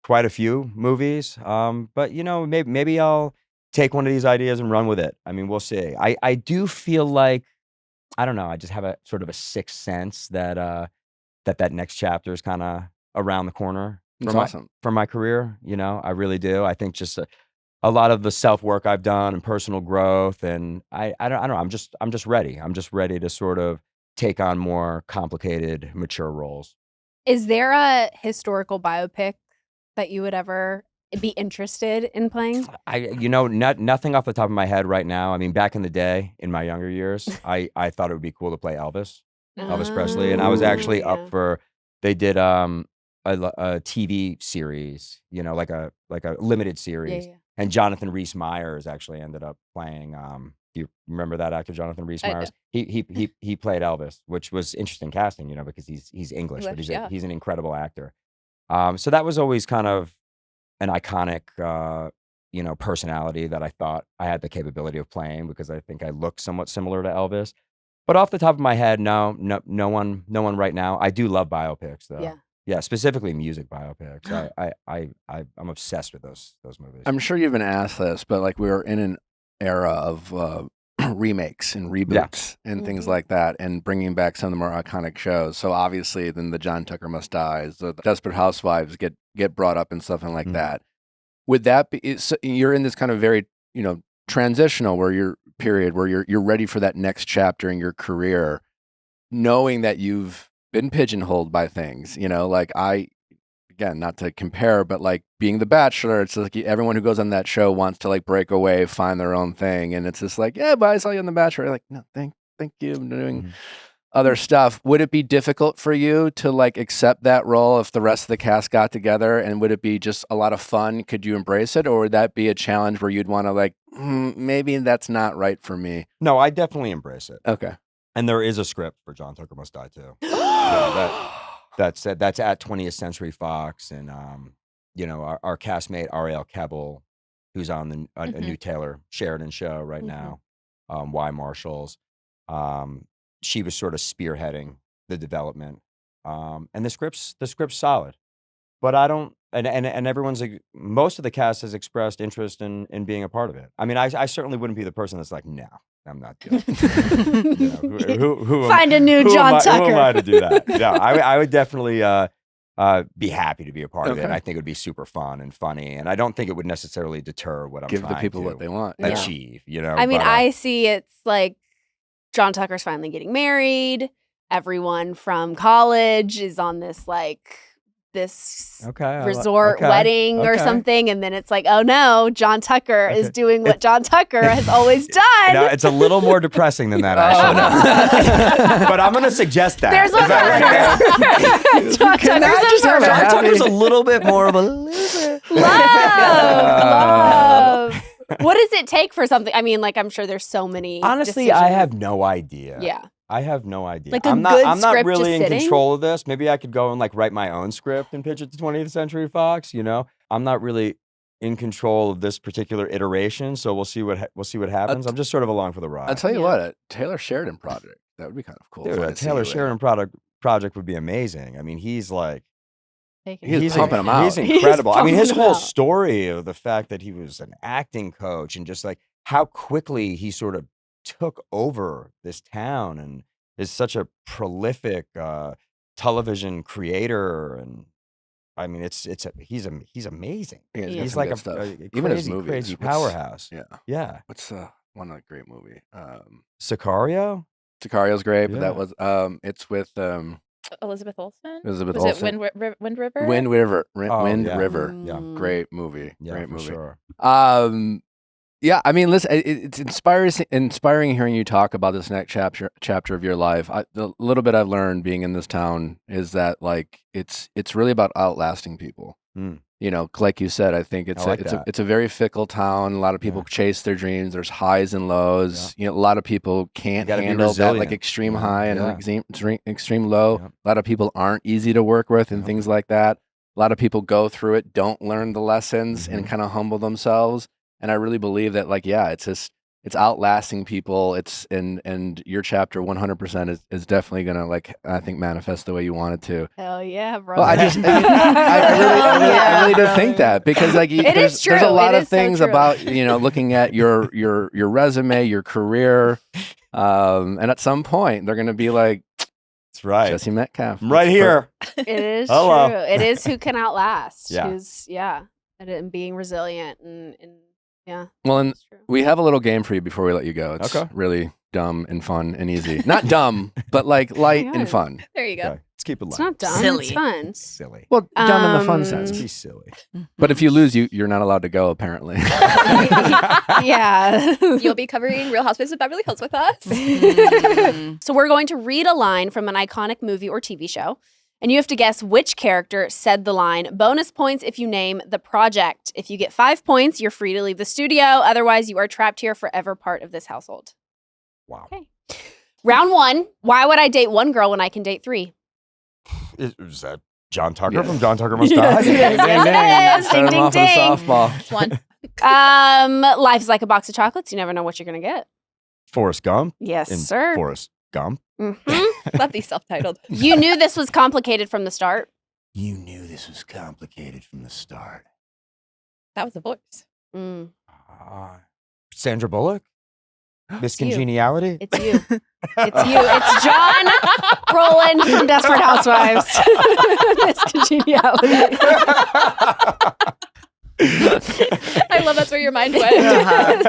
quite a few movies. But maybe I'll take one of these ideas and run with it. I mean, we'll see. I do feel like, I don't know, I just have a sort of a sixth sense that that next chapter is kind of around the corner for my career. I really do. I think just a lot of the self-work I've done and personal growth, and I don't know, I'm just ready. I'm just ready to sort of take on more complicated, mature roles. Is there a historical biopic that you would ever be interested in playing? Nothing off the top of my head right now. I mean, back in the day, in my younger years, I thought it would be cool to play Elvis Presley, and I was actually up for. They did a TV series, like a limited series, and Jonathan Rhys Meyers actually ended up playing. Do you remember that actor, Jonathan Rhys Meyers? He played Elvis, which was interesting casting, because he's English, but he's an incredible actor. So that was always kind of an iconic, personality that I thought I had the capability of playing because I think I look somewhat similar to Elvis. But off the top of my head, no one right now. I do love biopics though. Yeah, specifically music biopics. I'm obsessed with those movies. I'm sure you've been asked this, but like we're in an era of remakes and reboots and things like that, and bringing back some of the more iconic shows. So obviously, then the John Tucker Must Die, the Desperate Housewives get brought up and something like that. Would that be? You're in this kind of very transitional where you're ready for that next chapter in your career, knowing that you've been pigeonholed by things. Again, not to compare, but like being The Bachelor, it's like everyone who goes on that show wants to like break away, find their own thing. And it's just like, yeah, but I saw you on The Bachelor. Like, no, thank you. I'm doing other stuff. Would it be difficult for you to like accept that role if the rest of the cast got together? And would it be just a lot of fun? Could you embrace it? Or would that be a challenge where you'd want to like, maybe that's not right for me? No, I definitely embrace it. Okay. And there is a script for John Tucker Must Die too. That's at 20th Century Fox, and our castmate Ariel Kebbel, who's on a new Taylor Sheridan show right now, Y Marshalls. She was sort of spearheading the development, and the script's solid, but I don't. And everyone's most of the cast has expressed interest in being a part of it. I mean, I certainly wouldn't be the person that's like, no, I'm not doing it. Find a new John Tucker. Who am I to do that? No, I would definitely be happy to be a part of it. And I think it would be super fun and funny, and I don't think it would necessarily deter what I'm Give trying the people to what they want, achieve. I mean, I see it's like John Tucker's finally getting married. Everyone from college is on this resort wedding or something, and then it's like, oh no, John Tucker is doing what John Tucker has always done. No, it's a little more depressing than that, actually. But I'm going to suggest that. There's a John Tucker's a little bit more of a loser. Love. What does it take for something? I mean, like, I'm sure there's so many. Honestly, I have no idea. Yeah. I have no idea. Like I'm not script really just in sitting? control of this. Maybe I could go and like write my own script and pitch it to 20th Century Fox. I'm not really in control of this particular iteration, so we'll see what happens. I'm just sort of along for the ride. I'll tell you what, a Taylor Sheridan project, that would be kind of cool. Dude, a Taylor Sheridan project would be amazing. I mean, he's pumping him out. He's incredible. I mean, his whole story of the fact that he was an acting coach and just like how quickly he sort of took over this town and is such a prolific television creator, and I mean, he's amazing. Yeah, he's like a crazy powerhouse. Yeah. What's one other great movie? Sicario. Sicario's great, but that was it's with Elizabeth Olsen. Elizabeth Was Olsen. it Wind River? Wind River. Oh, Wind yeah. River. Yeah. Great movie. Yeah, Great for movie. sure. Yeah, I mean, listen, it's inspiring hearing you talk about this next chapter of your life. The little bit I've learned being in this town is that like it's really about outlasting people. Mm. You know, like you said, I think it's a very fickle town. A lot of people chase their dreams. There's highs and lows. You know, a lot of people can't handle that like extreme high and extreme low. Yeah. A lot of people aren't easy to work with and things like that. A lot of people go through it, don't learn the lessons, and kind of humble themselves. And I really believe that, like, yeah, it's outlasting people. It's and your chapter 100% is definitely gonna, like, I think, manifest the way you want it to. Hell yeah, bro. Well, I really do think that because, like, there's a lot of things about looking at your resume, your career, and at some point they're gonna be like, that's right, Jesse Metcalfe, I'm right here. It is Hello. true. It is who can outlast. Yeah. Who's and being resilient and yeah. Well, and that's true. we have a little game for you before we let you go. It's really dumb and fun and easy. Not dumb, but like light and fun. There you go. Okay. Let's keep it light. It's not dumb. Silly. It's fun. Silly. Well, dumb in the fun sense. Be silly. But if you lose, you're not allowed to go, apparently. Yeah. You'll be covering Real Housewives of Beverly Hills with us. So we're going to read a line from an iconic movie or TV show, and you have to guess which character said the line. Bonus points if you name the project. If you get 5 points, you're free to leave the studio. Otherwise, you are trapped here forever, part of this household. Wow. Okay. Round 1. Why would I date one girl when I can date 3? Is that John Tucker Yes. from John Tucker Must Die? Yes, Start ding, him off ding, with a ding. softball. It's one. Life is like a box of chocolates. You never know what you're going to get. Forrest Gump. Yes, in sir. Forrest Gump. Love these self-titled. You knew this was complicated from the start. You knew this was complicated from the start. That was a voice. Mm, Sandra Bullock? Miss Congeniality? it's you. It's you. It's John Brolin from Desperate Housewives. Miss Congeniality. I love that's where your mind went.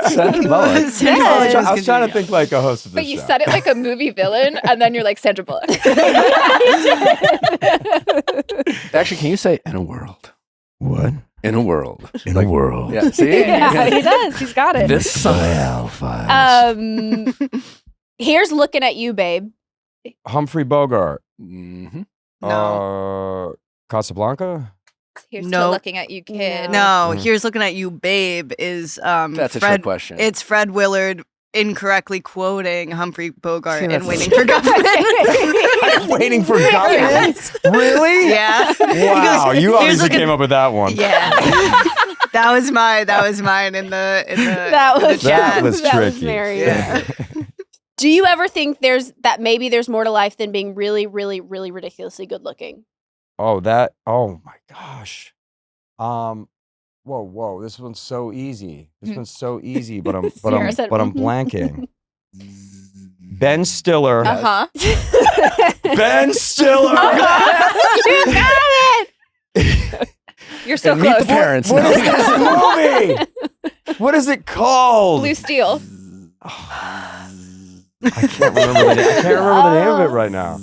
Sandra Bullock. I was trying to think like a host of this But you show. said it like a movie villain, and then you're like Sandra Bullock. Actually, can you say in a world? What? In a world. In a world. Yeah, see? Yeah, he does. He's got it. This summer. Viall Files. Here's looking at you, babe. Humphrey Bogart. Mm-hmm. Casablanca? Here's No. still looking at you, kid. No, Mm. here's looking at you, babe. Is That's a trick Fred? question. It's Fred Willard incorrectly quoting Humphrey Bogart See, and that's- Waiting for Guffman. Waiting for Guffman? Really? Yeah. Wow, you Here's obviously looking- came up with that one. Yeah. That was mine in the That was the chat. That was tricky. very Yeah. Do you ever think maybe there's more to life than being really, really, really ridiculously good looking? Oh my gosh. Whoa, this one's so easy. This one's so easy, but I'm Sierra said, blanking. Ben Stiller. Uh-huh. Ben Stiller. You got it! You're so And meet close. the parents. What No. is this movie? What is it called? Blue Steel. I can't remember the name of it right now.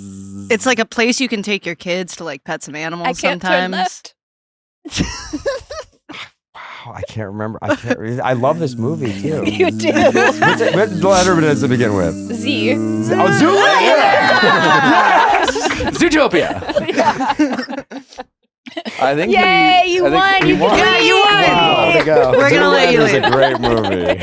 It's like a place you can take your kids to like pet some animals I can't turn sometimes. left. Wow, I can't remember. I love this movie too. You do. What letter does it begin with? Z. Oh, Zoolander! Zootopia. I think Yay, you won. I think You he won. can you won. Wow, way to go. We're gonna let you Zoolander's in. a great movie.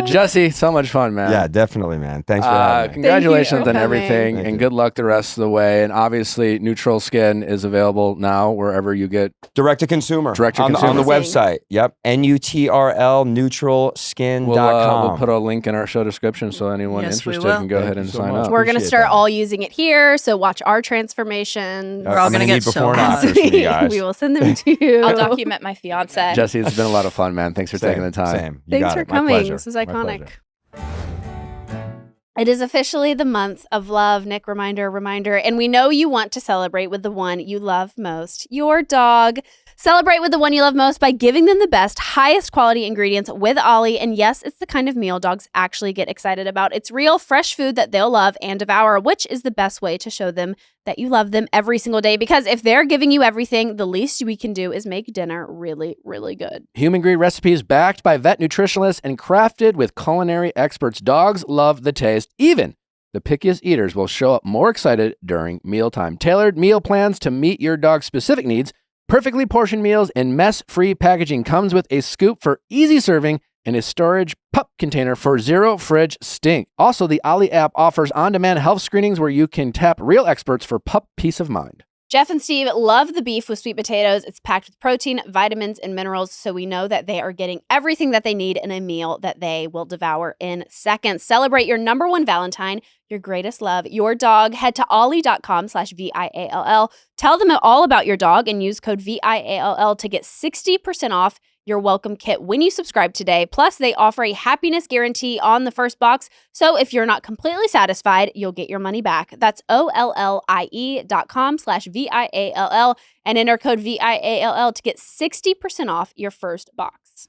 Jesse, so much fun, man. Yeah, definitely, man. Thanks for having me. Congratulations for on coming. everything, Thank and you. good luck the rest of the way. And obviously, NUTRL Skin is available now wherever you get. Direct to consumer. Direct to on consumer. the website. Yep. NUTRL neutralskin.com. We'll put a link in our show description so anyone Yes, we interested will. can go Thank ahead you and so sign much. up. We're going to Appreciate start that. all using it here, so watch our transformations. We're all I'm gonna need get so before and hot. afters from you guys. We will send them to you. I'll document my fiance. Jesse, it's been a lot of fun, man. Thanks for taking the time. Same. You Thanks got for it. My coming. pleasure. This was My iconic. pleasure. It is officially the month of love, Nick. Reminder. And we know you want to celebrate with the one you love most, your dog. Celebrate with the one you love most by giving them the best, highest quality ingredients with Ollie. And yes, it's the kind of meal dogs actually get excited about. It's real, fresh food that they'll love and devour, which is the best way to show them that you love them every single day. Because if they're giving you everything, the least we can do is make dinner really, really good. Human-grade recipes backed by vet nutritionists and crafted with culinary experts. Dogs love the taste. Even the pickiest eaters will show up more excited during mealtime. Tailored meal plans to meet your dog's specific needs. Perfectly portioned meals and mess-free packaging comes with a scoop for easy serving and a storage pup container for zero fridge stink. Also, the Ollie app offers on-demand health screenings where you can tap real experts for pup peace of mind. Jeff and Steve love the beef with sweet potatoes. It's packed with protein, vitamins, and minerals, so we know that they are getting everything that they need in a meal that they will devour in seconds. Celebrate your number one Valentine, your greatest love, your dog. Head to ollie.com/VIALL. Tell them all about your dog and use code VIALL to get 60% off your welcome kit when you subscribe today. Plus, they offer a happiness guarantee on the first box. So if you're not completely satisfied, you'll get your money back. That's OLLIE.com/VIALL and enter code VIALL to get 60% off your first box.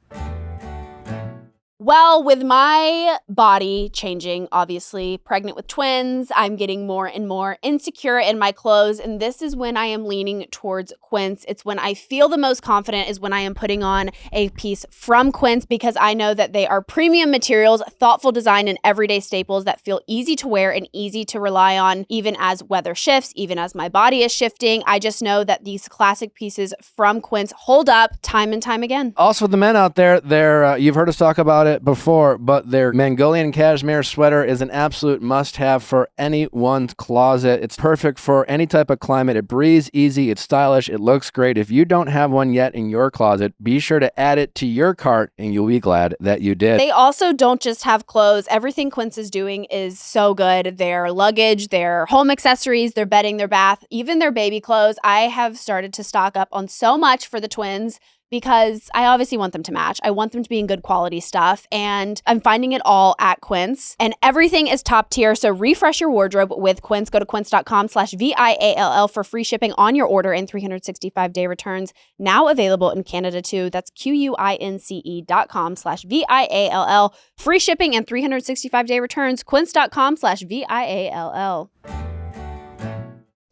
Well, with my body changing, obviously, pregnant with twins, I'm getting more and more insecure in my clothes. And this is when I am leaning towards Quince. It's when I feel the most confident is when I am putting on a piece from Quince, because I know that they are premium materials, thoughtful design, and everyday staples that feel easy to wear and easy to rely on, even as weather shifts, even as my body is shifting. I just know that these classic pieces from Quince hold up time and time again. Also, the men out there, you've heard us talk about it before, but their Mongolian cashmere sweater is an absolute must-have for anyone's closet. It's perfect for any type of climate. It breathes easy, it's stylish, it looks great. If you don't have one yet in your closet, be sure to add it to your cart and you'll be glad that you did. They also don't just have clothes. Everything Quince is doing is so good. Their luggage, their home accessories, their bedding, their bath, even their baby clothes. I have started to stock up on so much for the twins, because I obviously want them to match. I want them to be in good quality stuff, and I'm finding it all at Quince, and everything is top tier. So refresh your wardrobe with Quince. Go to quince.com/VIALL for free shipping on your order and 365-day returns. Now available in Canada too. That's QUINCE.com/VIALL. Free shipping and 365-day returns. Quince.com/VIALL.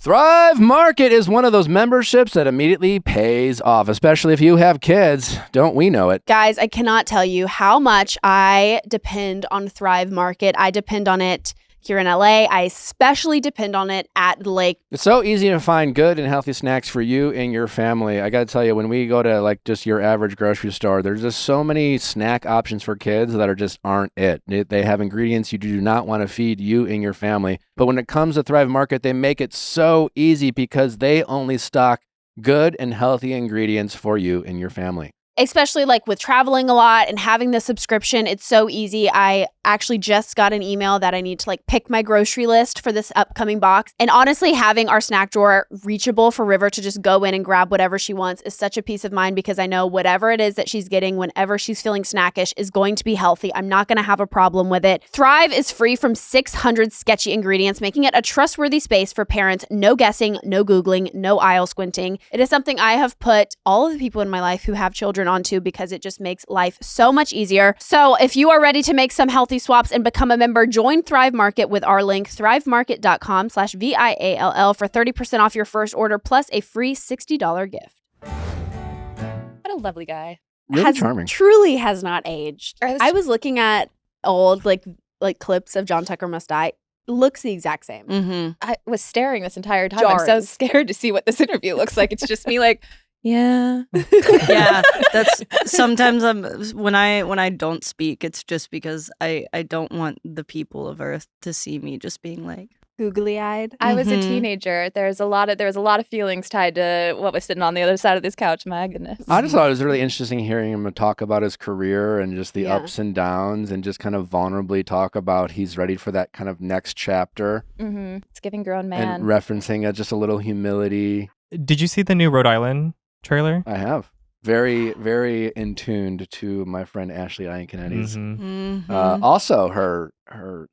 Thrive Market is one of those memberships that immediately pays off, especially if you have kids. Don't we know it? Guys, I cannot tell you how much I depend on Thrive Market. I depend on it here in LA. I especially depend on it at the lake. It's so easy to find good and healthy snacks for you and your family. I got to tell you, when we go to like just your average grocery store, there's just so many snack options for kids that aren't it. They have ingredients you do not want to feed you and your family. But when it comes to Thrive Market, they make it so easy because they only stock good and healthy ingredients for you and your family. Especially like with traveling a lot and having the subscription, it's so easy. I actually just got an email that I need to like pick my grocery list for this upcoming box. And honestly, having our snack drawer reachable for River to just go in and grab whatever she wants is such a peace of mind, because I know whatever it is that she's getting whenever she's feeling snackish is going to be healthy. I'm not going to have a problem with it. Thrive is free from 600 sketchy ingredients, making it a trustworthy space for parents. No guessing, no Googling, no aisle squinting. It is something I have put all of the people in my life who have children onto, because it just makes life so much easier. So if you are ready to make some healthy swaps and become a member, join Thrive Market with our link, thrivemarket.com/VIALL for 30% off your first order plus a free $60 gift. What a lovely guy. Really charming. Truly has not aged. I was- I was looking at old like clips of John Tucker Must Die. Looks the exact same. Mm-hmm. I was staring this entire time. I'm so Jarring. scared to see what this interview looks like. It's just me like, yeah. Yeah, that's sometimes when I don't speak, it's just because I don't want the people of Earth to see me just being like Googly eyed. I was a Mhm. teenager. There was a lot of feelings tied to what was sitting on the other side of this couch. My goodness. I just thought it was really interesting hearing him talk about his career and just the Yeah. ups and downs, and just kind of vulnerably talk about he's ready for that kind of next chapter, It's giving grown man. and referencing just a little humility. Did you see the new Rhode Island trailer? I have. Very, very in tuned to my friend Ashley Ianconetti's. Mhm. Also, her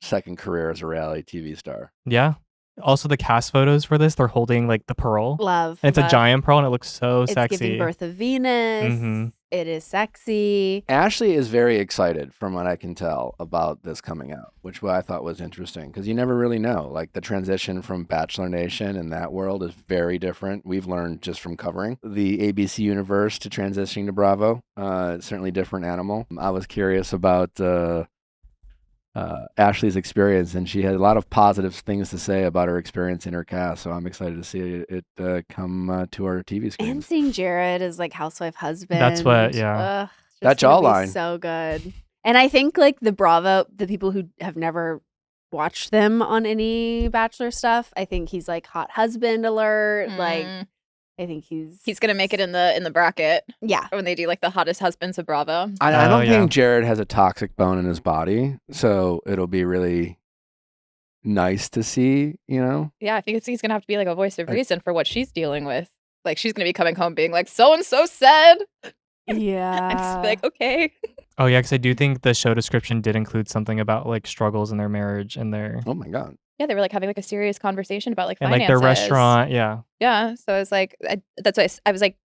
second career as a reality TV star. Yeah. Also, the cast photos for this, they're holding like the pearl. Love. And it's a love. giant pearl and it looks so It's sexy. giving birth of Venus. Mhm. It is sexy. Ashley is very excited, from what I can tell, about this coming out, which I thought was interesting because you never really know. Like the transition from Bachelor Nation and that world is very different. We've learned just from covering the ABC universe to transitioning to Bravo. Certainly different animal. I was curious about Ashley's experience, and she had a lot of positive things to say about her experience in her cast. So I'm excited to see it come to our TV screen. And seeing Jared as like housewife husband. That's what- yeah. Ugh, it's That just gonna be jawline. so good. And I think like the people who have never watched them on any Bachelor stuff, I think he's like hot husband alert. Like I think he's gonna make it in the bracket yeah. when they do like the hottest husbands of Bravo. I don't Oh, yeah. think Jared has a toxic bone in his body, so it'll be really nice to see, Yeah, I think he's gonna have to be like a voice of reason for what she's dealing with. Like she's gonna be coming home being like, so and so said. Yeah. And just be like, okay. Oh, yeah, because I do think the show description did include something about like struggles in their marriage and their Oh my God. Yeah, they were like having like a serious conversation about like and finances. like their restaurant. Yeah. Yeah, so I was like, that's why I was like,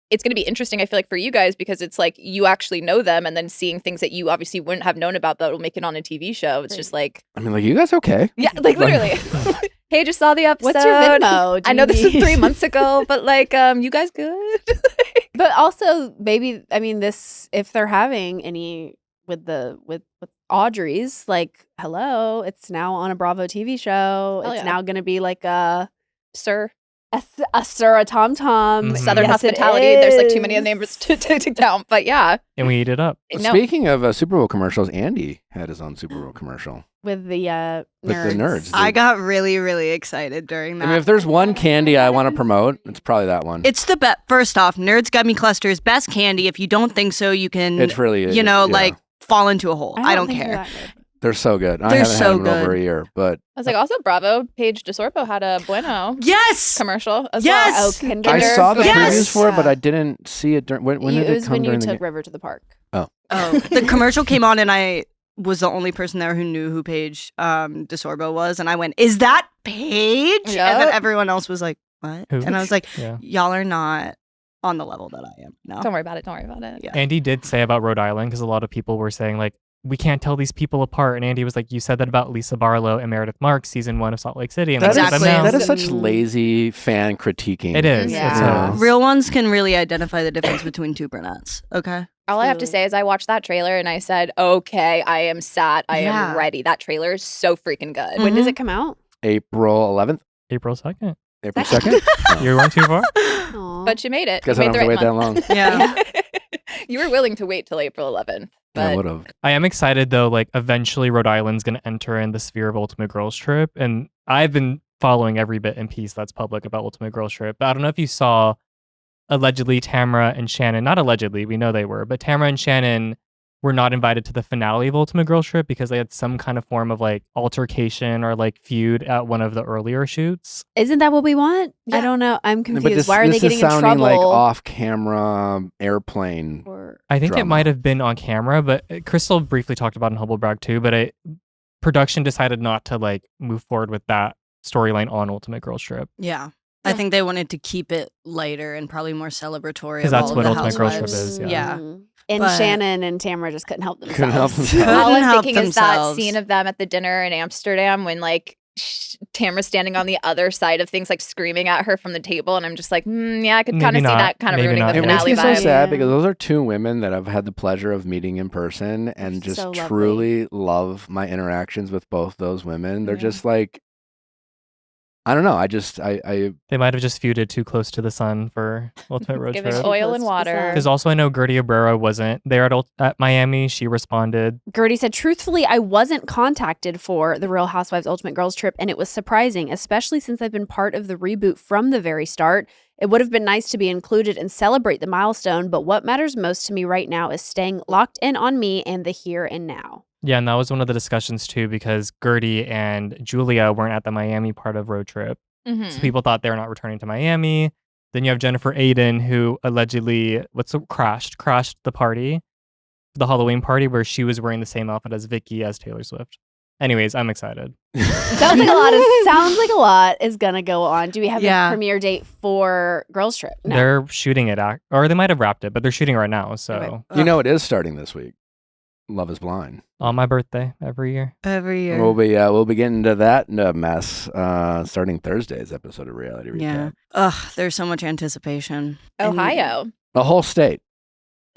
it's going to be interesting. I feel like for you guys because it's like you actually know them, and then seeing things that you obviously wouldn't have known about that will make it on a TV show. It's just like, I mean, like, you guys okay? yeah, like literally. Hey, just saw the episode. What's your Venmo? I know this was 3 DD? months ago, but like, you guys good? But also maybe this if they're having any with Audrey's, like, hello, it's now on a Bravo TV show. Hell it's yeah. now gonna be like a Sir, Sir, a Tom Tom. Mhm. Southern Yes, it hospitality. There's like too many is. names to count, but yeah. And we eat it up. No. Speaking of Super Bowl commercials, Andy had his own Super Bowl commercial with the nerds. with the nerds. I got really, really excited during that. I mean, if there's one candy I want to promote, it's probably that one. It's the best. First off, Nerds Gummy Clusters, best candy. If you don't think so, you can, It's really, like fall into a hole. I don't think they're care. that good. they're so good. I They're haven't so had them in over good. a year, but I was like, also Bravo, Paige DeSorbo had a Bueno Yes. commercial as Yes! well. Oh, Kinder. I saw the Yes! previews for it, but I didn't see it during. When did it it was come when you during the took game? River to the park. Oh, the commercial came on, and I was the only person there who knew who Paige DeSorbo was, and I went, "Is that Paige?" And then Yep. everyone else was like, "What?" Who? And I was like, Yeah. "Y'all are not on the level that I am." No. Don't worry about it. Don't worry about it. Yeah. Andy did say about Rhode Island because a lot of people were saying like we can't tell these people apart, and Andy was like, "You said that about Lisa Barlow and Meredith Marks, season 1 of Salt Lake City." And That is- look at them now. that is such lazy fan critiquing. It is. Yeah. It's Real ones can really identify the difference between two brunettes. Okay. All I have to Truly. say is I watched that trailer and I said, okay, I am sat. I Yeah. am ready. That trailer is so freaking good. When does Mhm. it come out? April 11th, April 2nd. April 2nd. You weren't too far. Aw. But you made it. Guess you I made don't have to the wait that right long. Yeah. You were willing to wait till April 11th. I But would have. I am excited though. Like eventually, Rhode Island's going to enter in the sphere of Ultimate Girls Trip, and I've been following every bit and piece that's public about Ultimate Girls Trip. But I don't know if you saw, allegedly Tamara and Shannon. Not allegedly, we know they were, but Tamara and Shannon were not invited to the finale of Ultimate Girls Trip because they had some kind of form of like altercation or like feud at one of the earlier shoots. Isn't that what we want? I Yeah. don't know. I'm But confused. this, Why are they this getting is in sounding trouble? like off-camera airplane. Or- I think it Drama. might have been on camera, but Crystal briefly talked about it in Humble Brag too. But production decided not to like move forward with that storyline on Ultimate Girls Trip. Yeah. I think they wanted to keep it lighter and probably more celebratory. 'Cause of that's all what of the Ultimate Girls Trip housewives. is, yeah. Yeah. Mhm. And But- Shannon and Tamara just couldn't help themselves. Couldn't help themselves. Couldn't all I'm help thinking is that themselves. scene of them at the dinner in Amsterdam when like Tamara's standing on the other side of things, like screaming at her from the table. And I'm just like, yeah, I could kind Maybe of see not. that kind of Maybe ruining not. the It makes finale me so vibe. sad Yeah. because those are two women that I've had the pleasure of meeting in person and just So lovely. truly love my interactions with both those women. They're Yeah. just like, I don't know. I They might have just feuded too close to the sun for Ultimate Road Giving Trip. oil and Close to the water. sun. Because also I know Gertie Abrera wasn't there at Miami. She responded. Gertie said, truthfully, I wasn't contacted for the Real Housewives Ultimate Girls Trip, and it was surprising, especially since I've been part of the reboot from the very start. It would have been nice to be included and celebrate the milestone, but what matters most to me right now is staying locked in on me and the here and now. Yeah, and that was one of the discussions too, because Gertie and Julia weren't at the Miami part of Road Trip. Mhm. So people thought they were not returning to Miami. Then you have Jennifer Aiden, who allegedly crashed the party, the Halloween party, where she was wearing the same outfit as Vicky as Taylor Swift. Anyways, I'm excited. Sounds like a lot is gonna go on. Do we have a premiere date for Girls Trip? No. They're shooting it, or they might have wrapped it, but they're shooting right now. So you know it is starting this week. Love is Blind. On my birthday every year. We'll be getting to that mess starting Thursday's episode of Reality Recap. Yeah. Ugh, there's so much anticipation. Ohio. A whole state.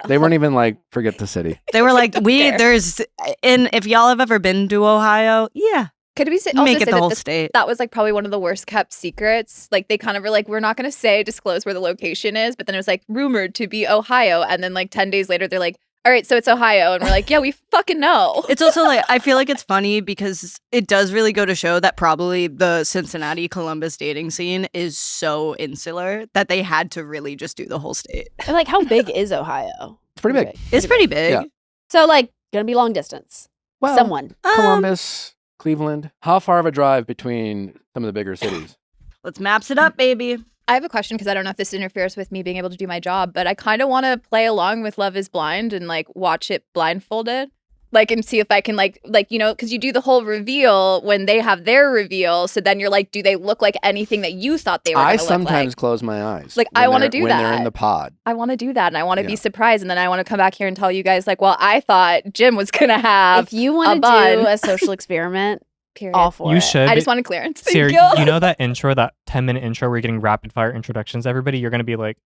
They weren't even like, forget the city. They were like, if y'all have ever been to Ohio, yeah. Could we say, make it the whole state? That was like probably one of the worst kept secrets. Like they kind of were like, we're not going to disclose where the location is, but then it was like rumored to be Ohio. And then like 10 days later, they're like, all right, so it's Ohio. And we're like, yeah, we fucking know. It's also like, I feel like it's funny because it does really go to show that probably the Cincinnati Columbus dating scene is so insular that they had to really just do the whole state. And like, how big is Ohio? It's pretty big. It's pretty big. Yeah. So like, gonna be long distance. Well, someone. Columbus, Cleveland. How far of a drive between some of the bigger cities? Let's maps it up, baby. I have a question because I don't know if this interferes with me being able to do my job, but I kind of want to play along with Love is Blind and like watch it blindfolded. Like, and see if I can like, you know, because you do the whole reveal when they have their reveal. So then you're like, do they look like anything that you thought they were going to look like? I sometimes close my eyes. Like, I want to do that. When they're in the pod. I want to do that. And I want to be surprised. And then I want to come back here and tell you guys like, well, I thought Jim was going to have If you want to do a social experiment, period. All for you it. should. I just want clearance. Thank Sierra, you. you know that intro, that 10-minute intro where you're getting rapid fire introductions to everybody? You're going to be like,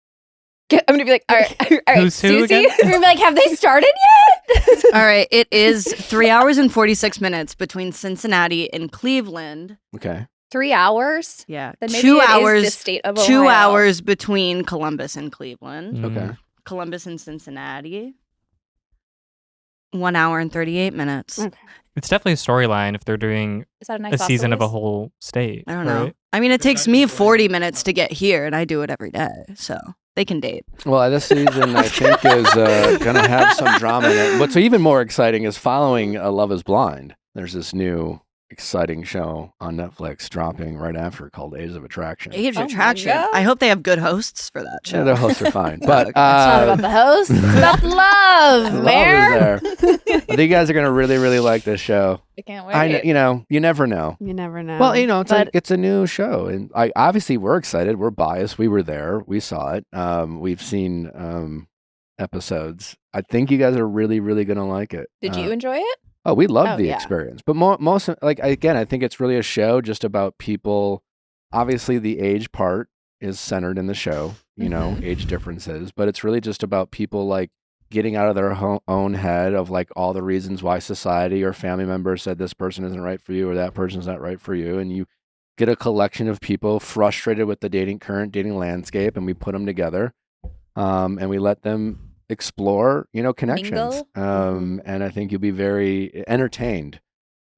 I'm going to be like, all right, Who's who Susie? again? You're gonna be like, have they started yet? All right, it is 3 hours and 46 minutes between Cincinnati and Cleveland. Okay. 3 hours? Yeah. Then maybe 2 it hours. is the state of 2 Ohio. hours between Columbus and Cleveland. Okay. Columbus and Cincinnati. 1 hour and 38 minutes. Okay. it's definitely a storyline if they're doing Is that a nice a season of a Louise? whole state. I don't know. right? I mean, it takes me 40 minutes to get here, and I do it every day. So they can date. Well, this season, I think, is going to have some drama in it. What's even more exciting is following Love is Blind. There's this new exciting show on Netflix dropping right after called Age of Attraction. Age Oh of my Attraction. God. I hope they have good hosts for that Yeah, show. the hosts are fine. But Okay. It's not about the host. It's about the love, love Mare. is there. I think you guys are going to really, really like this show. I can't wait. I know, you never know. You never know. Well, it's But it's a new show, and obviously we're excited. We're biased. We were there. We saw it. We've seen episodes. I think you guys are really, really going to like it. Did you enjoy it? Oh, we loved Oh, the yeah. experience. But most, like, again, I think it's really a show just about people. Obviously, the age part is centered in the show, age differences. But it's really just about people, like, getting out of their own head of, like, all the reasons why society or family members said this person isn't right for you or that person's not right for you. And you get a collection of people frustrated with the current dating landscape, and we put them together and we let them explore, connections. Mingle. And I think you'll be very entertained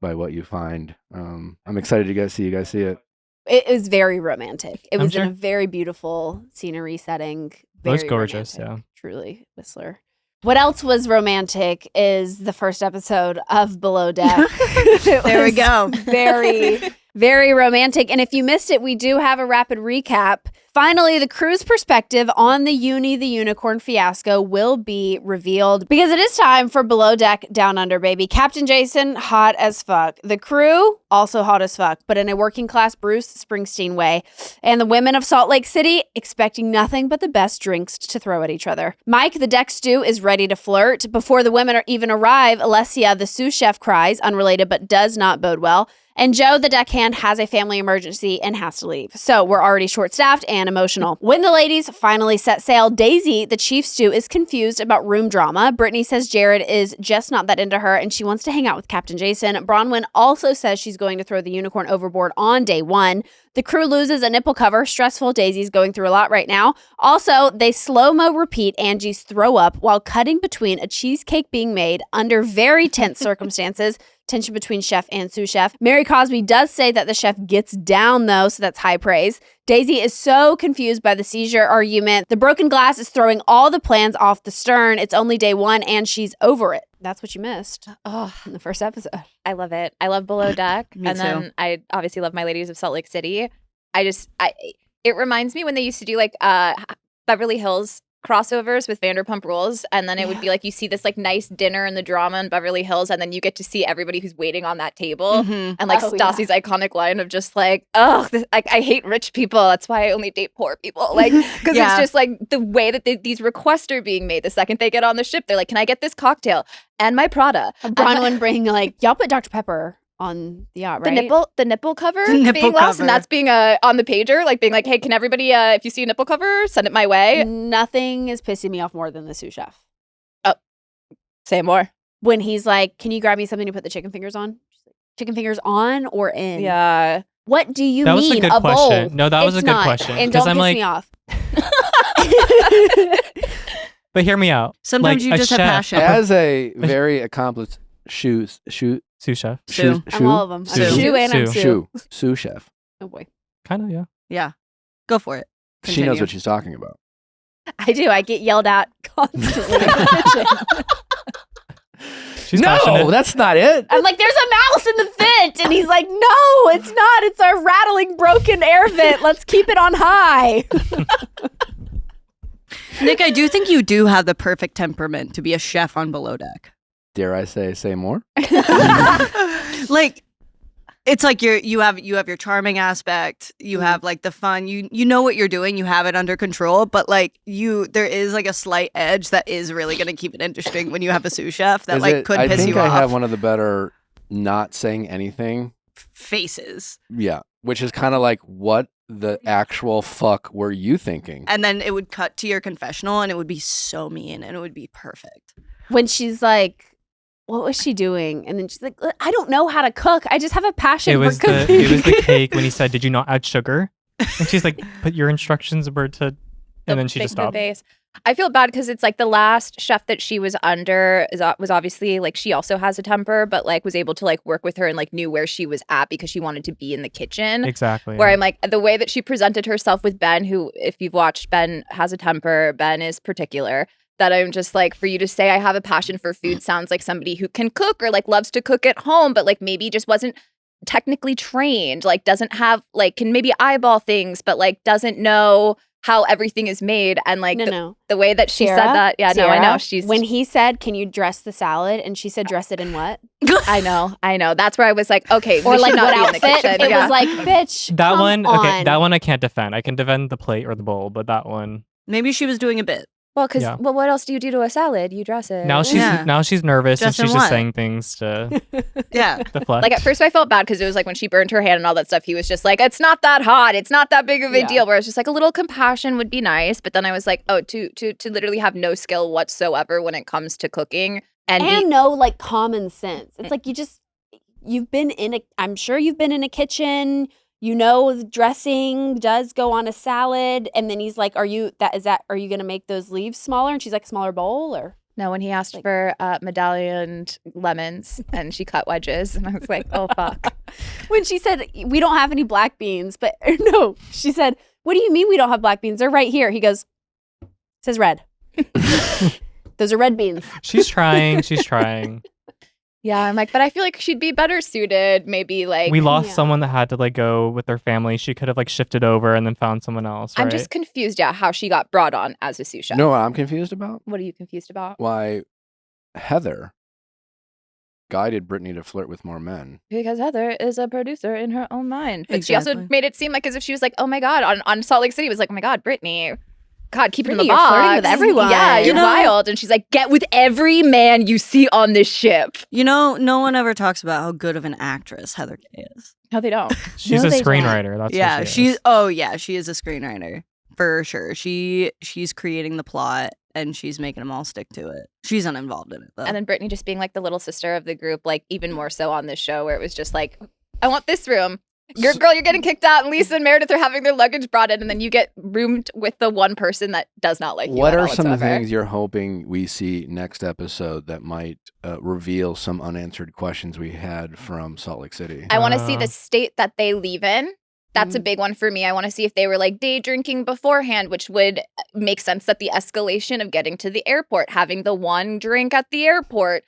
by what you find. I'm excited to see you guys see it. it was very romantic. It I'm was in sure. a very beautiful scenery setting. It was Very gorgeous, romantic. Truly, Whistler. What else was romantic is the first episode of Below Deck. It There we was go. Very, very romantic. And if you missed it, we do have a rapid recap. Finally, the crew's perspective on the Uni the Unicorn fiasco will be revealed because it is time for Below Deck Down Under, baby. Captain Jason, hot as fuck. The crew, also hot as fuck, but in a working class Bruce Springsteen way. And the women of Salt Lake City expecting nothing but the best drinks to throw at each other. Mike, the deck stew, is ready to flirt. Before the women even arrive, Alessia, the sous chef, cries, unrelated but does not bode well. And Joe, the deckhand, has a family emergency and has to leave. So we're already short-staffed and emotional. When the ladies finally set sail, Daisy, the chief stew, is confused about room drama. Brittany says Jared is just not that into her and she wants to hang out with Captain Jason. Bronwyn also says she's going to throw the unicorn overboard on day one. The crew loses a nipple cover. Stressful. Daisy's going through a lot right now. Also, they slow-mo repeat Angie's throw up while cutting between a cheesecake being made under very tense circumstances. Tension between chef and sous chef. Mary Cosby does say that the chef gets down though, so that's high praise. Daisy is so confused by the seizure argument. The broken glass is throwing all the plans off the stern. It's only day one and she's over it. That's what you missed in the first episode. I love it. I love Below Deck. Me And too. then I obviously love My Ladies of Salt Lake City. It reminds me when they used to do like Beverly Hills crossovers with Vanderpump Rules, and then it would be like you see this like nice dinner and the drama in Beverly Hills, and then you get to see everybody who's waiting on that table, and like Stassi's iconic line of just like, oh, like I hate rich people, that's why I only date poor people, like because it's just like the way that these requests are being made. The second they get on the ship, they're like, can I get this cocktail and my Prada? Bronwyn bring like, y'all put Dr. Pepper on the yacht, right? The nipple cover nipple being lost, cover. and that's being on the pager, like being like, hey, can everybody, if you see a nipple cover, send it my way. Nothing is pissing me off more than the sous chef. Oh, say more. When he's like, can you grab me something to put the chicken fingers on? She's like, chicken fingers on or in? Yeah. What do you That mean? was a good bowl? question. No, that was It's a good not. question. And 'Cause don't I'm piss like- me off. But hear me out. Sometimes Like, you a just have chef- passion. As a very accomplished sous Sous chef. Sue. I'm all of them. I'm Sue. Sue and I'm Sue. Sue. sous chef. Oh boy. Kind of, yeah. Yeah. Go for it. She knows Continue. what she's talking about. I do. I get yelled at constantly in the kitchen. She's No, passionate. that's not it. I'm like, there's a mouse in the vent. And he's like, no, it's not. It's our rattling, broken air vent. Let's keep it on high. Nick, I do think you do have the perfect temperament to be a chef on Below Deck. Dare I say more? Like, it's like you have your charming aspect, you have like the fun, you know what you're doing, you have it under control, but like there is like a slight edge that is really going to keep it interesting when you have a sous chef that could I piss think you I off. have one of the better not saying anything. Faces. Yeah, which is kind of like, what the actual fuck were you thinking? And then it would cut to your confessional and it would be so mean and it would be perfect. When she's like, what was she doing? And then she's like, I don't know how to cook. I just have a passion It was for cooking. it was the cake when he said, "Did you not add sugar?" And she's like, "But your instructions were to," and then she just stopped. Base. I feel bad because it's like the last chef that she was under was obviously like she also has a temper, but like was able to like work with her and like knew where she was at because she wanted to be in the kitchen. Exactly. Where I'm like, the way that she presented herself with Ben, who, if you've watched, Ben has a temper, Ben is particular, that I'm just like, for you to say I have a passion for food sounds like somebody who can cook or like loves to cook at home, but like maybe just wasn't technically trained, like doesn't have, like can maybe eyeball things, but like doesn't know how everything is made. And like the way that she said that, yeah, no, I know. She's when he said, can you dress the salad? And she said, dress it in what? I know. That's where I was like, okay, or we like should not what be in the outfit? kitchen. It Yeah. was like, bitch, that come one, on. okay, that one I can't defend. I can defend the plate or the bowl, but that one. Maybe she was doing a bit. Well, because Yeah. well, what else do you do to a salad? You dress it. Now she's Yeah. nervous and Just in she's just what? saying things to Yeah. deflect. Like at first I felt bad because it was like when she burned her hand and all that stuff, he was just like, it's not that hot. It's not that big of a Yeah. deal. Where it's just like a little compassion would be nice. But then I was like, oh, to literally have no skill whatsoever when it comes to cooking. And no like common sense. It's like I'm sure you've been in a kitchen. You know, the dressing does go on a salad. And then he's like, are you going to make those leaves smaller? And she's like, a smaller bowl or? No, when he asked for medallioned lemons and she cut wedges. And I was like, oh, fuck. When she said, we don't have any black beans, but no, she said, what do you mean we don't have black beans? They're right here. He goes, it says red. Those are red beans. she's trying. She's trying. Yeah, I'm like, but I feel like she'd be better suited. Maybe like We lost Yeah. someone that had to like go with their family. She could have like shifted over and then found someone else. Right? I'm just confused, how she got brought on as a sous chef. You know what I'm confused about? What are you confused about? Why Heather guided Brittany to flirt with more men. Because Heather is a producer in her own mind. But she also Exactly. made it seem like as if she was like, oh my God, on Salt Lake City, it was like, oh my God, Brittany, God, keep it in the Brittany, you're box. flirting with everyone. Yeah, you're You know- wild. And she's like, get with every man you see on this ship. You know, no one ever talks about how good of an actress Heather Gay is. No, they don't. she's No, a they don't. screenwriter. That's Yeah, what she is. she is a screenwriter for sure. She's creating the plot and she's making them all stick to it. She's uninvolved in it though. And then Brittany just being like the little sister of the group, like even more so on this show where it was just like, I want this room. You're getting kicked out, and Lisa and Meredith are having their luggage brought in, and then you get roomed with the one person that does not like you. What at are all some of the whatsoever. things you're hoping we see next episode that might reveal some unanswered questions we had from Salt Lake City? I want to see the state that they leave in. That's a big one for me. I want to see if they were like day drinking beforehand, which would make sense that the escalation of getting to the airport, having the one drink at the airport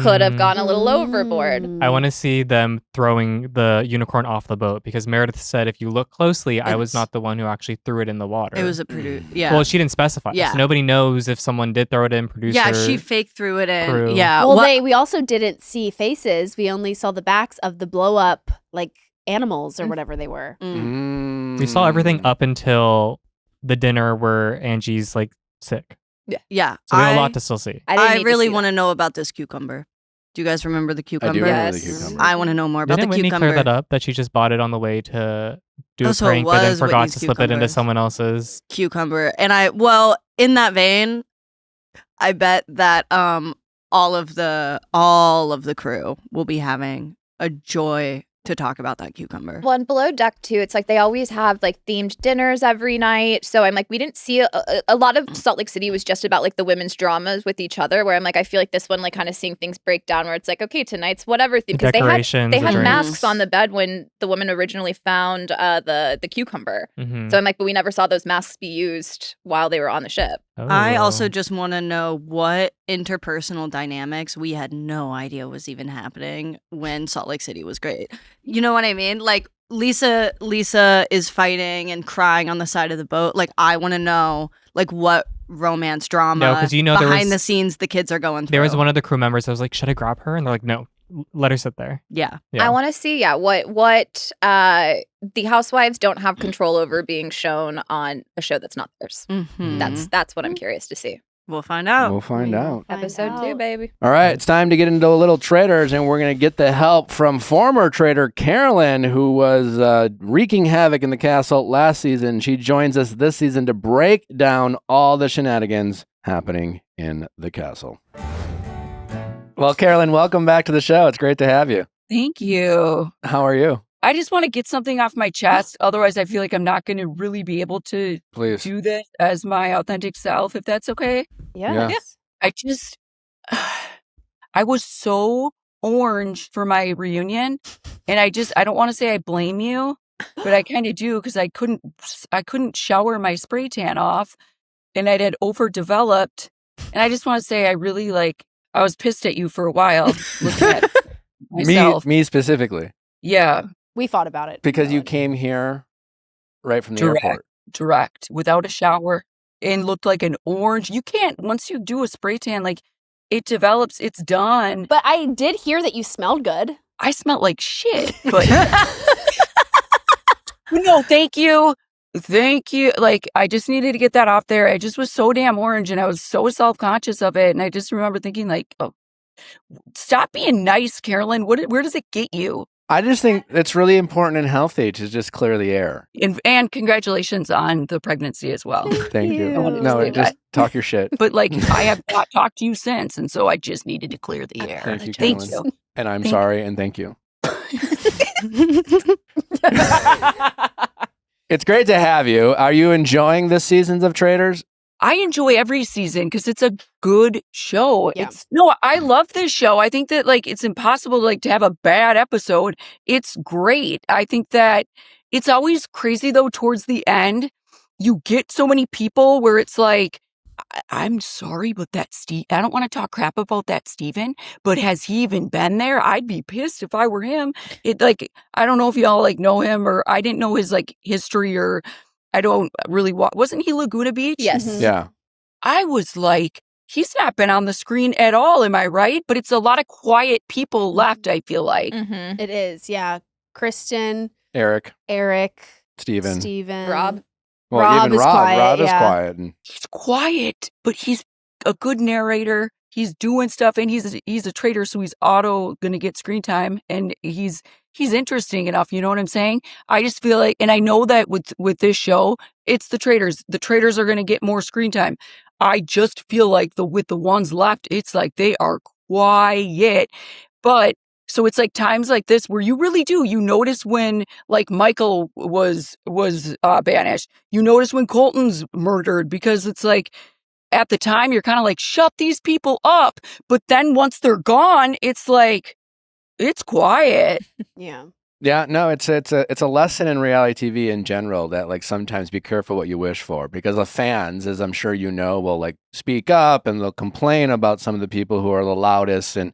could have gone a little overboard. I want to see them throwing the unicorn off the boat because Meredith said if you look closely, I was not the one who actually threw it in the water. It was a producer. Yeah. Well, she didn't specify. Yeah. So nobody knows if someone did throw it in. Producer. Yeah, she fake threw it in. crew. Yeah. Well, we also didn't see faces. We only saw the backs of the blow up like animals or whatever they were. We saw everything up until the dinner where Angie's like sick. Yeah. So we have a lot to still see. I really want to know about this cucumber. Do you guys remember the cucumber? I do remember the Yes. cucumber. I want to know more about Didn't the Whitney cucumber. clear that up that she just bought it on the way to do Oh, a so it prank, but then was forgot Whitney's to slip it into cucumber. someone else's? Cucumber. And in that vein, I bet that all of the crew will be having a joy to talk about that cucumber. Well, and Below Deck too, it's like they always have like themed dinners every night. So I'm like, we didn't see a lot of Salt Lake City was just about like the women's dramas with each other. Where I'm like, I feel like this one like kind of seeing things break down. Where it's like, okay, tonight's whatever theme because Decorations, they had drinks. masks on the bed when the woman originally found the cucumber. Mhm. So I'm like, but we never saw those masks be used while they were on the ship. I Oh. also just want to know what interpersonal dynamics we had no idea was even happening when Salt Lake City was great. You know what I mean? Like Lisa is fighting and crying on the side of the boat. Like I want to know like what romance drama No, 'cause you know there behind was- the scenes the kids are going through. There was one of the crew members that was like, should I grab her? And they're like, no, let her sit there. Yeah. Yeah. I want to see, what the housewives don't have control over being shown on a show that's not theirs. Mhm. That's what I'm curious to see. We'll find out. We'll find out. Episode 2, baby. All right, it's time to get into a little Traitors, and we're going to get the help from former Traitor Carolyn, who was wreaking havoc in the castle last season. She joins us this season to break down all the shenanigans happening in the castle. Well, Carolyn, welcome back to the show. It's great to have you. Thank you. How are you? I just want to get something off my chest. Otherwise, I feel like I'm not going to really be able to Please. do this as my authentic self, if that's okay. Yes. I just, I was so orange for my reunion. And I don't want to say I blame you, but I kind of do because I couldn't shower my spray tan off and it had overdeveloped. And I just want to say I really I was pissed at you for a while looking at myself. Me specifically. Yeah. We fought about it. Because you came here right from the airport. Direct, without a shower, and looked like an orange. You can't, once you do a spray tan, it develops, it's done. But I did hear that you smelled good. I smelled like shit, but no, thank you. Thank you. I just needed to get that off there. I just was so damn orange and I was so self-conscious of it. And I just remember thinking oh, stop being nice, Carolyn. Where does it get you? I just think it's really important and healthy to just clear the air. And congratulations on the pregnancy as well. Thank you. I wanted to No, say just that. talk your shit. But I have not talked to you since, and so I just needed to clear the air. Thank you, Thank Carolyn. you. And I'm Thank- sorry, and thank you. It's great to have you. Are you enjoying this seasons of Traitors? I enjoy every season because it's a good show. Yeah. I love this show. I think that it's impossible to have a bad episode. It's great. I think that it's always crazy though towards the end. You get so many people where it's I'm sorry, but that Steve, I don't want to talk crap about that Steven, but has he even been there? I'd be pissed if I were him. I don't know if y'all know him, or I didn't know his history, or I don't really wasn't he Laguna Beach? Yes. Mhm. Yeah. I was he's not been on the screen at all, am I right? But it's a lot of quiet people left, I feel like. Mm-hmm. It is, yeah. Kristen, Eric, Eric, Steven. Rob. Well, Rob even is Rob. quiet, Rob is yeah. quiet. And He's quiet, but he's a good narrator. He's doing stuff, and he's a traitor, so he's gonna get screen time, and he's interesting enough. You know what I'm saying? I just feel and I know that with this show, it's the traitors. The traitors are gonna get more screen time. I just feel with the ones left, it's they are quiet, but. So it's times like this where you really do. You notice when Michael was banished. You notice when Colton's murdered, because it's at the time you're kind of shut these people up. But then once they're gone, it's it's quiet. Yeah. yeah, no, it's a lesson in reality TV in general that sometimes be careful what you wish for, because the fans, as I'm sure you know, will speak up and they'll complain about some of the people who are the loudest, and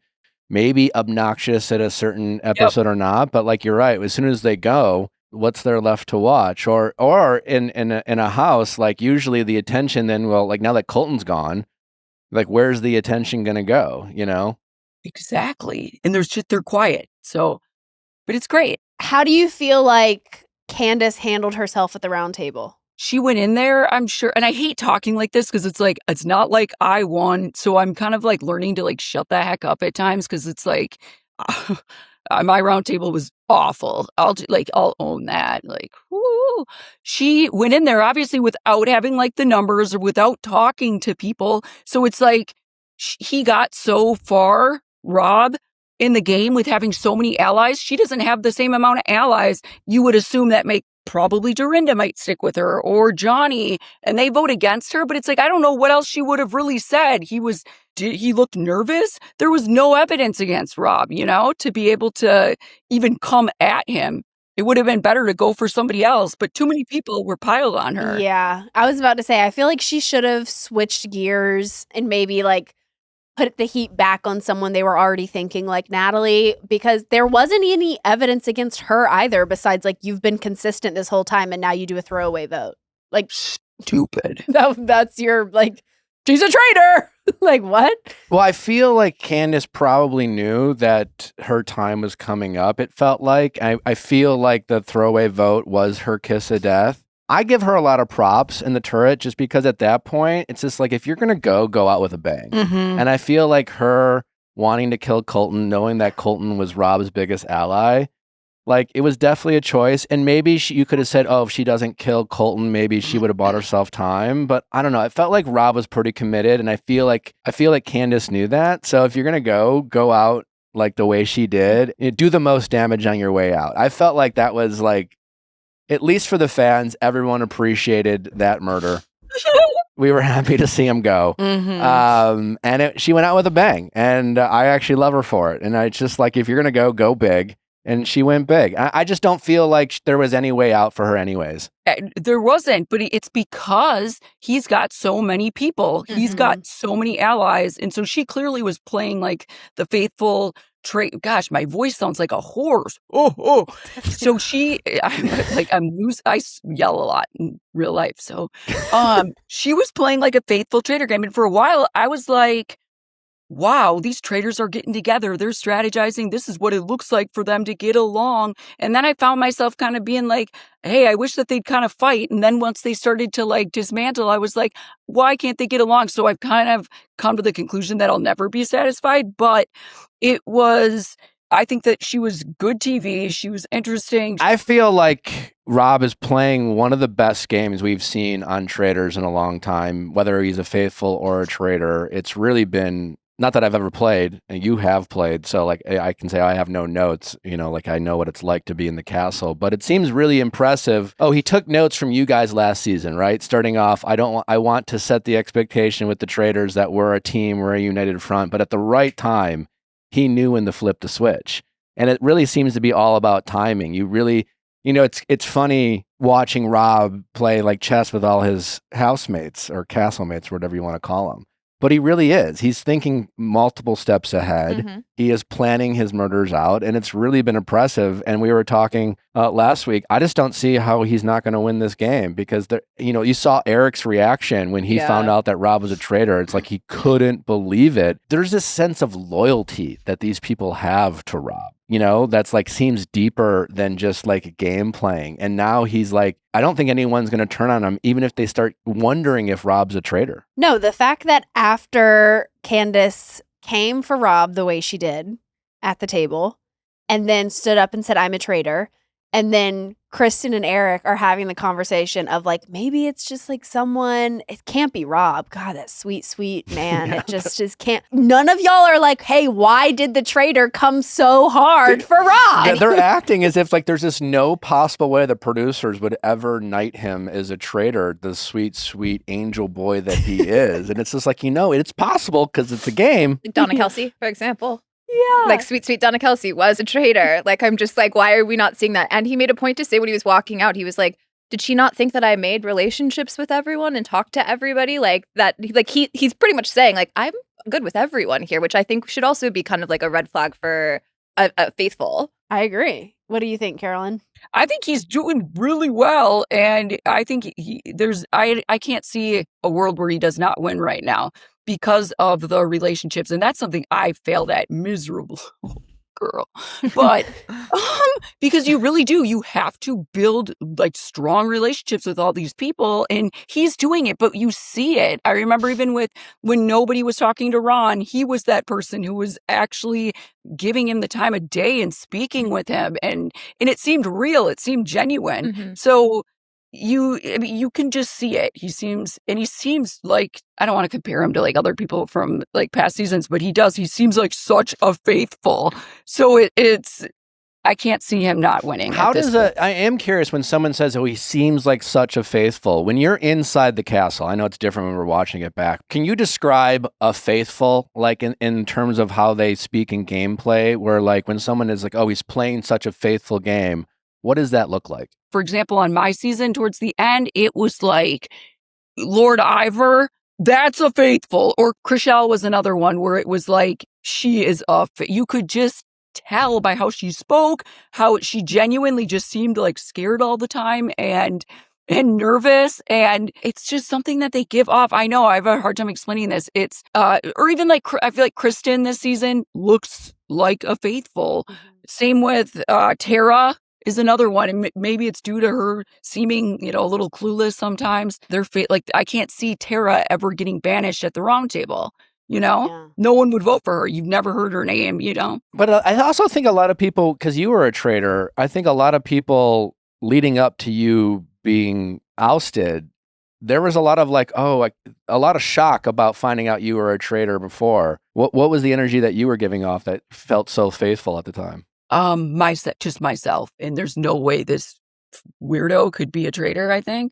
maybe obnoxious at a certain episode or not. But like you're right, as soon as they go, what's there left to watch? Or in a house, like usually the attention then will, like now that Colton's gone, like where's the attention gonna go? You know? Exactly. And they're quiet. So, but it's great. How do you feel like Candace handled herself at the round table? She went in there, I'm sure, and I hate talking like this because it's like, it's not like I won. So I'm kind of like learning to like shut the heck up at times because it's like, my round table was awful. I'll own that. Like, whoo. She went in there obviously without having like the numbers or without talking to people. So it's like he got so far, Rob, in the game with having so many allies. She doesn't have the same amount of allies. You would assume that probably Dorinda might stick with her or Johnny, and they vote against her. But it's like, I don't know what else she would have really said. He looked nervous. There was no evidence against Rob, to be able to even come at him. It would have been better to go for somebody else, but too many people were piled on her. Yeah, I was about to say, I feel like she should have switched gears and maybe like put the heat back on someone they were already thinking, like Natalie, because there wasn't any evidence against her either, besides like, you've been consistent this whole time and now you do a throwaway vote. Like, stupid. That's your, like, she's a traitor. Like, what? Well, I feel like Candace probably knew that her time was coming up. It felt like, I feel like the throwaway vote was her kiss of death. I give her a lot of props in the turret just because at that point, it's just like, if you're going to go out with a bang. Mm-hmm. And I feel like her wanting to kill Colton, knowing that Colton was Rob's biggest ally, like it was definitely a choice. And maybe you could have said, oh, if she doesn't kill Colton, maybe she would have bought herself time. But I don't know. It felt like Rob was pretty committed. And I feel like Candace knew that. So if you're going to go out like the way she did, do the most damage on your way out. I felt like that was like, at least for the fans, everyone appreciated that murder. We were happy to see him go. Mm-hmm. And she went out with a bang. And I actually love her for it. And it's just like, if you're going to go big. And she went big. I just don't feel like there was any way out for her anyways. There wasn't, but it's because he's got so many people. Mm-hmm. He's got so many allies. And so she clearly was playing like the faithful gosh, my voice sounds like a horse. Oh. So I yell a lot in real life. So she was playing like a faithful traitor game. And for a while, I was like, wow, these traitors are getting together. They're strategizing. This is what it looks like for them to get along. And then I found myself kind of being like, hey, I wish that they'd kind of fight. And then once they started to like dismantle, I was like, why can't they get along? So I've kind of come to the conclusion that I'll never be satisfied. But I think that she was good TV. She was interesting. I feel like Rob is playing one of the best games we've seen on Traitors in a long time, whether he's a faithful or a traitor. It's really been, not that I've ever played, and you have played, so like I can say I have no notes, like I know what it's like to be in the castle, but it seems really impressive. Oh, he took notes from you guys last season, right? Starting off, I want to set the expectation with the Traitors that we're a team, we're a united front, but at the right time, he knew when to flip the switch. And it really seems to be all about timing. You really, it's funny watching Rob play like chess with all his housemates or castmates, whatever you want to call them. But he really is. He's thinking multiple steps ahead. Mm-hmm. He is planning his murders out, and it's really been impressive. And we were talking last week. I just don't see how he's not going to win this game because you saw Eric's reaction when he found out that Rob was a traitor. It's like he couldn't believe it. There's this sense of loyalty that these people have to Rob. That's like seems deeper than just like game playing. And now he's like, I don't think anyone's going to turn on him, even if they start wondering if Rob's a traitor. No, the fact that after Candace came for Rob the way she did at the table and then stood up and said, I'm a traitor. And then Kristen and Eric are having the conversation of like, maybe it's just like someone, it can't be Rob. God, that sweet, sweet man. It just can't. None of y'all are like, hey, why did the traitor come so hard for Rob? They're acting as if like there's just no possible way the producers would ever knight him as a traitor, the sweet, sweet angel boy that he is. And it's just like, it's possible because it's a game. Donna Kelsey, for example. Yeah. Like sweet, sweet Donna Kelsey was a traitor. Like, I'm just like, why are we not seeing that? And he made a point to say when he was walking out, he was like, did she not think that I made relationships with everyone and talked to everybody? Like that, like he's pretty much saying like, I'm good with everyone here, which I think should also be kind of like a red flag for a faithful. I agree. What do you think, Carolyn? I think he's doing really well, and I think I can't see a world where he does not win right now because of the relationships, and that's something I failed at miserable. Girl, but because you really do, you have to build like strong relationships with all these people, and he's doing it, but you see it. I remember even when nobody was talking to Ron, he was that person who was actually giving him the time of day and speaking with him, and it seemed real, it seemed genuine. So you can just see it. He seems like, I don't want to compare him to like other people from like past seasons, but he seems like such a faithful. So it's I can't see him not winning. I am curious when someone says, oh, he seems like such a faithful. When you're inside the castle, I know it's different when we're watching it back. Can you describe a faithful, like in terms of how they speak in gameplay, where like when someone is like, oh, he's playing such a faithful game, what does that look like? For example, on my season, towards the end, it was like Lord Ivor, that's a faithful. Or Chrishell was another one where it was like, she is you could just tell by how she spoke, how she genuinely just seemed like scared all the time and nervous. And it's just something that they give off. I know I have a hard time explaining this. It's, or even like, I feel like Kristen this season looks like a faithful. Same with Tara is another one, and maybe it's due to her seeming, a little clueless sometimes. Like I can't see Tara ever getting banished at the round table. No one would vote for her. You've never heard her name, But I also think a lot of people, because you were a traitor, I think a lot of people leading up to you being ousted, there was a lot of like, a lot of shock about finding out you were a traitor before. What was the energy that you were giving off that felt so faithful at the time? Just myself, and there's no way this weirdo could be a traitor, I think.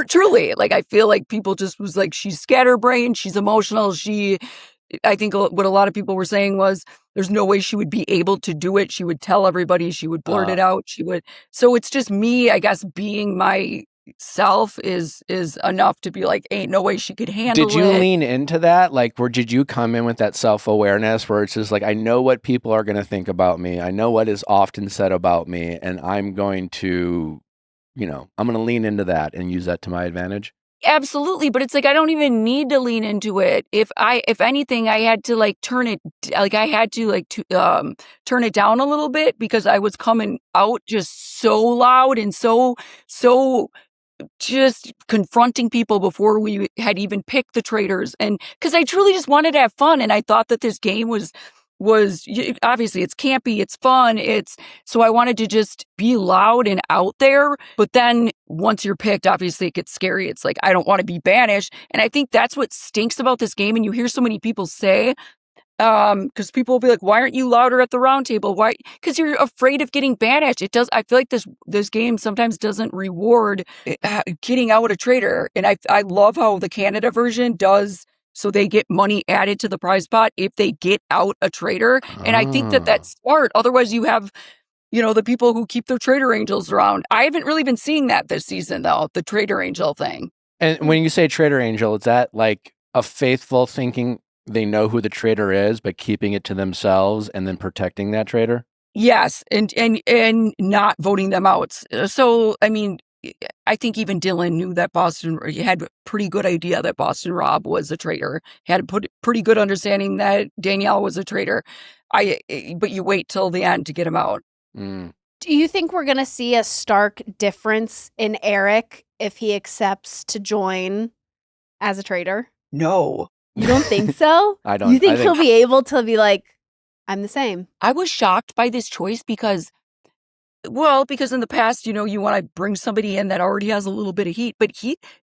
Truly, like I feel like people just was like, she's scatterbrained, she's emotional, I think what a lot of people were saying was there's no way she would be able to do it. She would tell everybody, she would blurt it out, so it's just me, I guess, being myself is enough to be like, ain't no way she could handle it. Did you lean into that? Like, did you come in with that self-awareness where it's just like, I know what people are going to think about me. I know what is often said about me, and I'm going to, I'm going to lean into that and use that to my advantage? Absolutely, but it's like I don't even need to lean into it. If anything, I had to like turn it down a little bit because I was coming out just so loud and so just confronting people before we had even picked the traitors, and because I truly just wanted to have fun, and I thought that this game was obviously it's campy, it's fun, so I wanted to just be loud and out there. But then once you're picked, obviously it gets scary. It's like, I don't want to be banished. And I think that's what stinks about this game. And you hear so many people say, because people will be like, why aren't you louder at the round table? Why? Because you're afraid of getting banished. I feel like this game sometimes doesn't reward getting out a traitor. And I love how the Canada version does. So they get money added to the prize pot if they get out a traitor. And I think that that's smart. Otherwise you have, the people who keep their traitor angels around. I haven't really been seeing that this season though, the traitor angel thing. And when you say traitor angel, is that like a faithful thinking they know who the traitor is, but keeping it to themselves and then protecting that traitor? Yes. And not voting them out. So, I mean, I think even Dylan knew that he had a pretty good idea that Boston Rob was a traitor. He had a pretty good understanding that Danielle was a traitor. But you wait till the end to get him out. Do you think we're going to see a stark difference in Eric if he accepts to join as a traitor? No. You don't think so? I don't. You think he'll be able to be like, I'm the same? I was shocked by this choice because in the past, you want to bring somebody in that already has a little bit of heat, but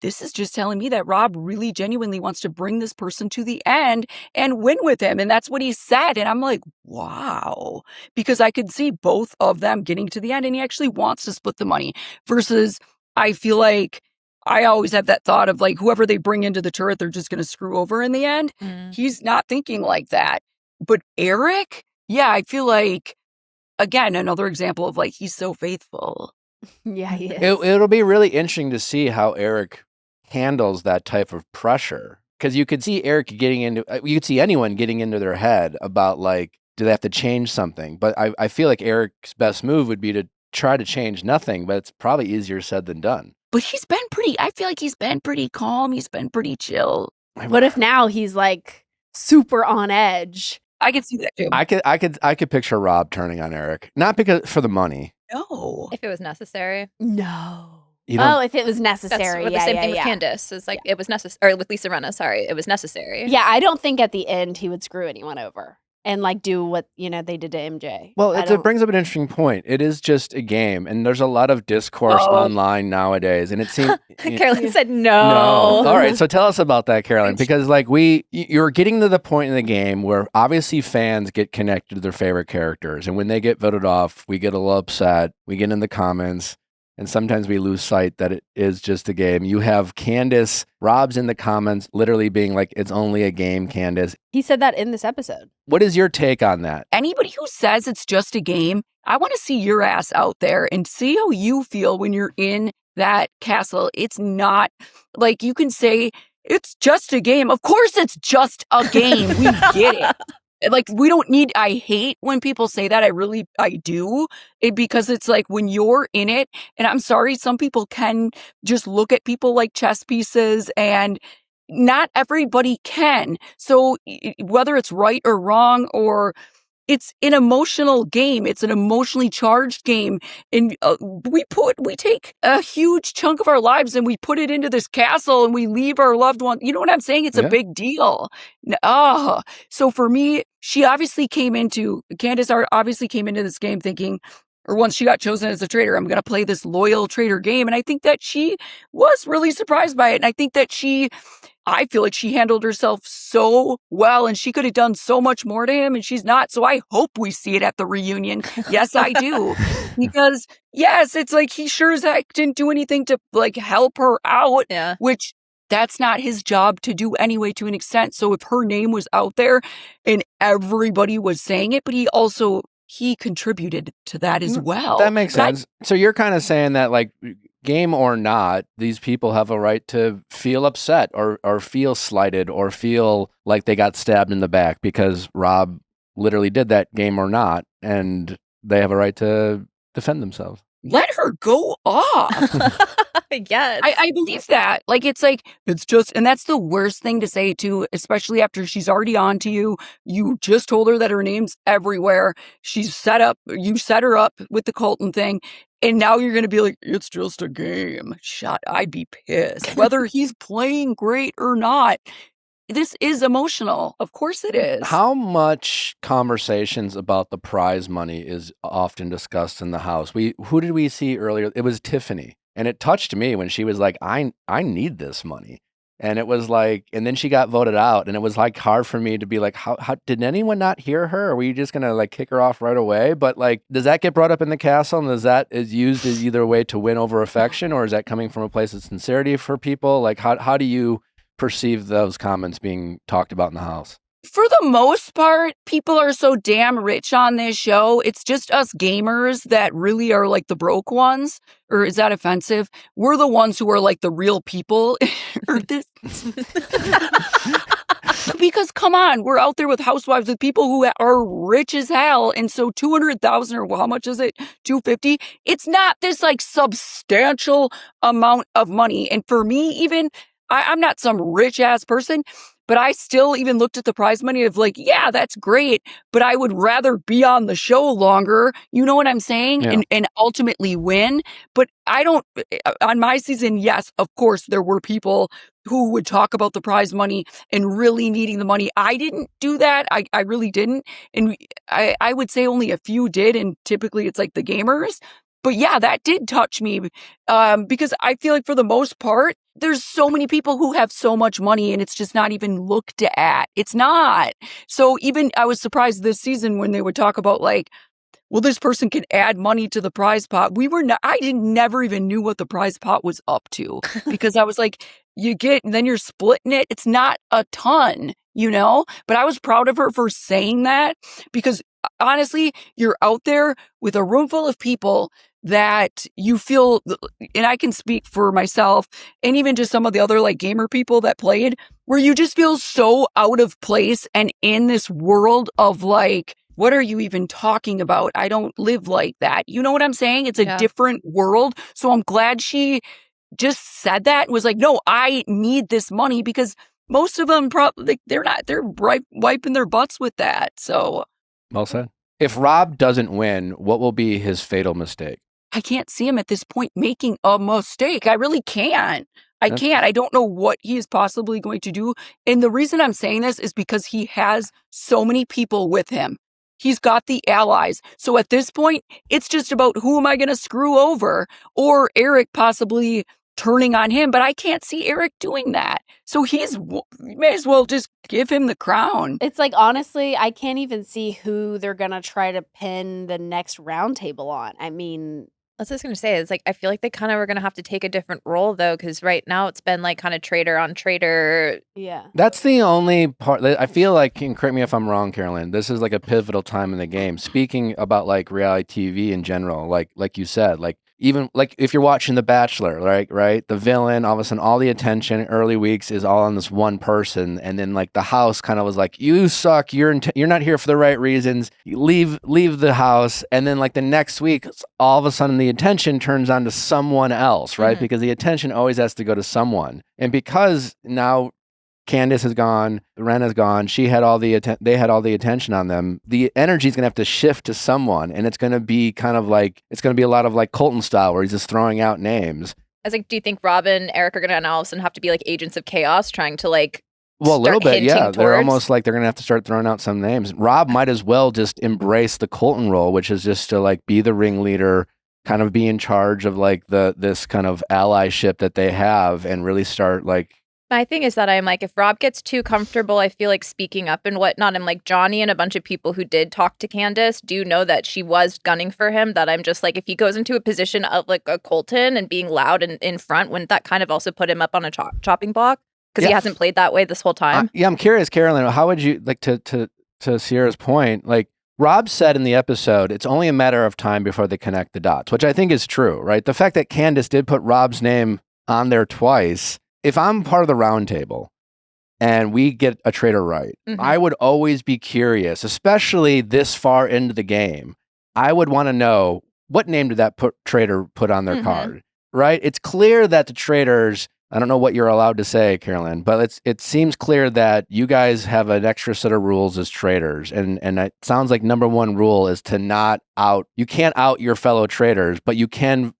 this is just telling me that Rob really genuinely wants to bring this person to the end and win with him. And that's what he said. And I'm like, wow, because I could see both of them getting to the end and he actually wants to split the money versus I feel like I always have that thought of like, whoever they bring into the turret, they're just going to screw over in the end. He's not thinking like that. But Eric, yeah, I feel like, again, another example of like, he's so faithful. Yeah, he is. It'll be really interesting to see how Eric handles that type of pressure. Because you could see Eric getting into, you could see anyone getting into their head about like, do they have to change something? But I feel like Eric's best move would be to try to change nothing, but it's probably easier said than done. But I feel like he's been pretty calm. He's been pretty chill. What if now he's like super on edge? I could see that too. I could picture Rob turning on Eric, not because for the money. No. If it was necessary. No. You don't- Oh, if it was That's necessary. what Yeah, the same yeah, thing with yeah. Candace. It's like it was necessary, or with Lisa Rinna, sorry. It was necessary. Yeah, I don't think at the end he would screw anyone over and like do what, they did to MJ. Well, I it don't- brings up an interesting point. It is just a game, and there's a lot of discourse online nowadays, and it seems. Carolyn said no. All right, so tell us about that, Carolyn, because like you're getting to the point in the game where obviously fans get connected to their favorite characters, and when they get voted off, we get a little upset. We get in the comments, and sometimes we lose sight that it is just a game. You have Candace, Rob's in the comments, literally being like, "It's only a game, Candace." He said that in this episode. What is your take on that? Anybody who says it's just a game, I want to see your ass out there and see how you feel when you're in that castle. It's not like you can say it's just a game. Of course it's just a game. We get it. Like, we don't need, I hate when people say that. I do. Because it's like when you're in it, and I'm sorry, some people can just look at people like chess pieces, and not everybody can. So whether it's right or wrong, or it's an emotional game, it's an emotionally charged game, and we take a huge chunk of our lives and we put it into this castle and we leave our loved one. You know what I'm saying? It's a big deal. So for me, Candace obviously came into this game thinking, or once she got chosen as a traitor, I'm going to play this loyal traitor game. And I think that she was really surprised by it. And I think that I feel like she handled herself so well, and she could have done so much more to him, and she's not. So I hope we see it at the reunion. Yes, I do. Because yes, it's like he sure as heck didn't do anything to like help her out. Yeah. Which that's not his job to do anyway, to an extent. So if her name was out there and everybody was saying it, but he contributed to that as well. That makes sense. So you're kind of saying that, like, game or not, these people have a right to feel upset or feel slighted or feel like they got stabbed in the back because Rob literally did that, game or not, and they have a right to defend themselves. Let her go off. Yes. I believe that. Like, it's just, and that's the worst thing to say too, especially after she's already on to you. You just told her that her name's everywhere. You set her up with the Colton thing. And now you're going to be like, it's just a game. I'd be pissed. Whether he's playing great or not, this is emotional. Of course it is. How much conversations about the prize money is often discussed in the house? Who did we see earlier? It was Tiffany. And it touched me when she was like, I need this money. And it was like, and then she got voted out. And it was like hard for me to be like, how did anyone not hear her? Or were you just going to like kick her off right away? But like, does that get brought up in the castle? And is used as either a way to win over affection? Or is that coming from a place of sincerity for people? Like, how do you perceive those comments being talked about in the house? For the most part, people are so damn rich on this show. It's just us gamers that really are like the broke ones. Or is that offensive? We're the ones who are like the real people. Because come on, we're out there with housewives, with people who are rich as hell. And so 200,000 or how much is it? 250. It's not this like substantial amount of money. And for me, even I'm not some rich ass person, but I still even looked at the prize money of like, yeah, that's great, but I would rather be on the show longer. You know what I'm saying? Yeah. And ultimately win. But I don't, on my season, yes, of course, there were people who would talk about the prize money and really needing the money. I didn't do that. I really didn't. And I would say only a few did. And typically it's like the gamers. But yeah, that did touch me because I feel like for the most part, there's so many people who have so much money and it's just not even looked at. It's not. So even I was surprised this season when they would talk about like, well, this person can add money to the prize pot. Never even knew what the prize pot was up to because I was like, then you're splitting it. It's not a ton, you know, but I was proud of her for saying that because honestly, you're out there with a room full of people that you feel, and I can speak for myself and even just some of the other like gamer people that played, where you just feel so out of place and in this world of like, what are you even talking about? I don't live like that. You know what I'm saying? It's a different world. So I'm glad she just said that and was like, no, I need this money, because most of them probably they're wiping their butts with that. So well said. If Rob doesn't win, what will be his fatal mistake? I can't see him at this point making a mistake. I really can't. I can't. I don't know what he is possibly going to do. And the reason I'm saying this is because he has so many people with him. He's got the allies. So at this point, it's just about who am I going to screw over, or Eric possibly turning on him. But I can't see Eric doing that. So you may as well just give him the crown. It's like, honestly, I can't even see who they're going to try to pin the next round table on. I mean, that's what I was going to say. It's like, I feel like they kind of are going to have to take a different role, though, because right now it's been like kind of traitor on traitor. Yeah. That's the only part that I feel like, and correct me if I'm wrong, Carolyn, this is like a pivotal time in the game. Speaking about like reality TV in general, like you said, like even like if you're watching The Bachelor, right? The villain, all of a sudden, all the attention early weeks is all on this one person. And then like the house kind of was like, you suck. You're not here for the right reasons. You leave the house. And then like the next week, all of a sudden the attention turns on to someone else, right? Because the attention always has to go to someone. And because now Candace is gone, Ren is gone, they had all the attention on them. The energy is going to have to shift to someone, and it's going to be kind of like, it's going to be a lot of like Colton style where he's just throwing out names. I was like, do you think Rob and Eric are going to now all of a sudden have to be like agents of chaos trying to like Well, a little bit, yeah. towards... They're almost like they're going to have to start throwing out some names. Rob might as well just embrace the Colton role, which is just to like be the ringleader, kind of be in charge of like this kind of allyship that they have, and really start like. My thing is that I'm like, if Rob gets too comfortable, I feel like speaking up and whatnot, I'm like, Johnny and a bunch of people who did talk to Candace do know that she was gunning for him, that I'm just like, if he goes into a position of like a Colton and being loud and in front, wouldn't that kind of also put him up on a chopping block? Because he hasn't played that way this whole time. I'm curious, Carolyn, how would you, like to Sierra's point, like Rob said in the episode, it's only a matter of time before they connect the dots, which I think is true, right? The fact that Candace did put Rob's name on there twice, if I'm part of the round table and we get a traitor right, I would always be curious, especially this far into the game. I would want to know, what name did that traitor put on their card, right? It's clear that the traitors, I don't know what you're allowed to say, Carolyn, but it seems clear that you guys have an extra set of rules as traitors. And it sounds like number one rule is to not out. You can't out your fellow traitors, but you can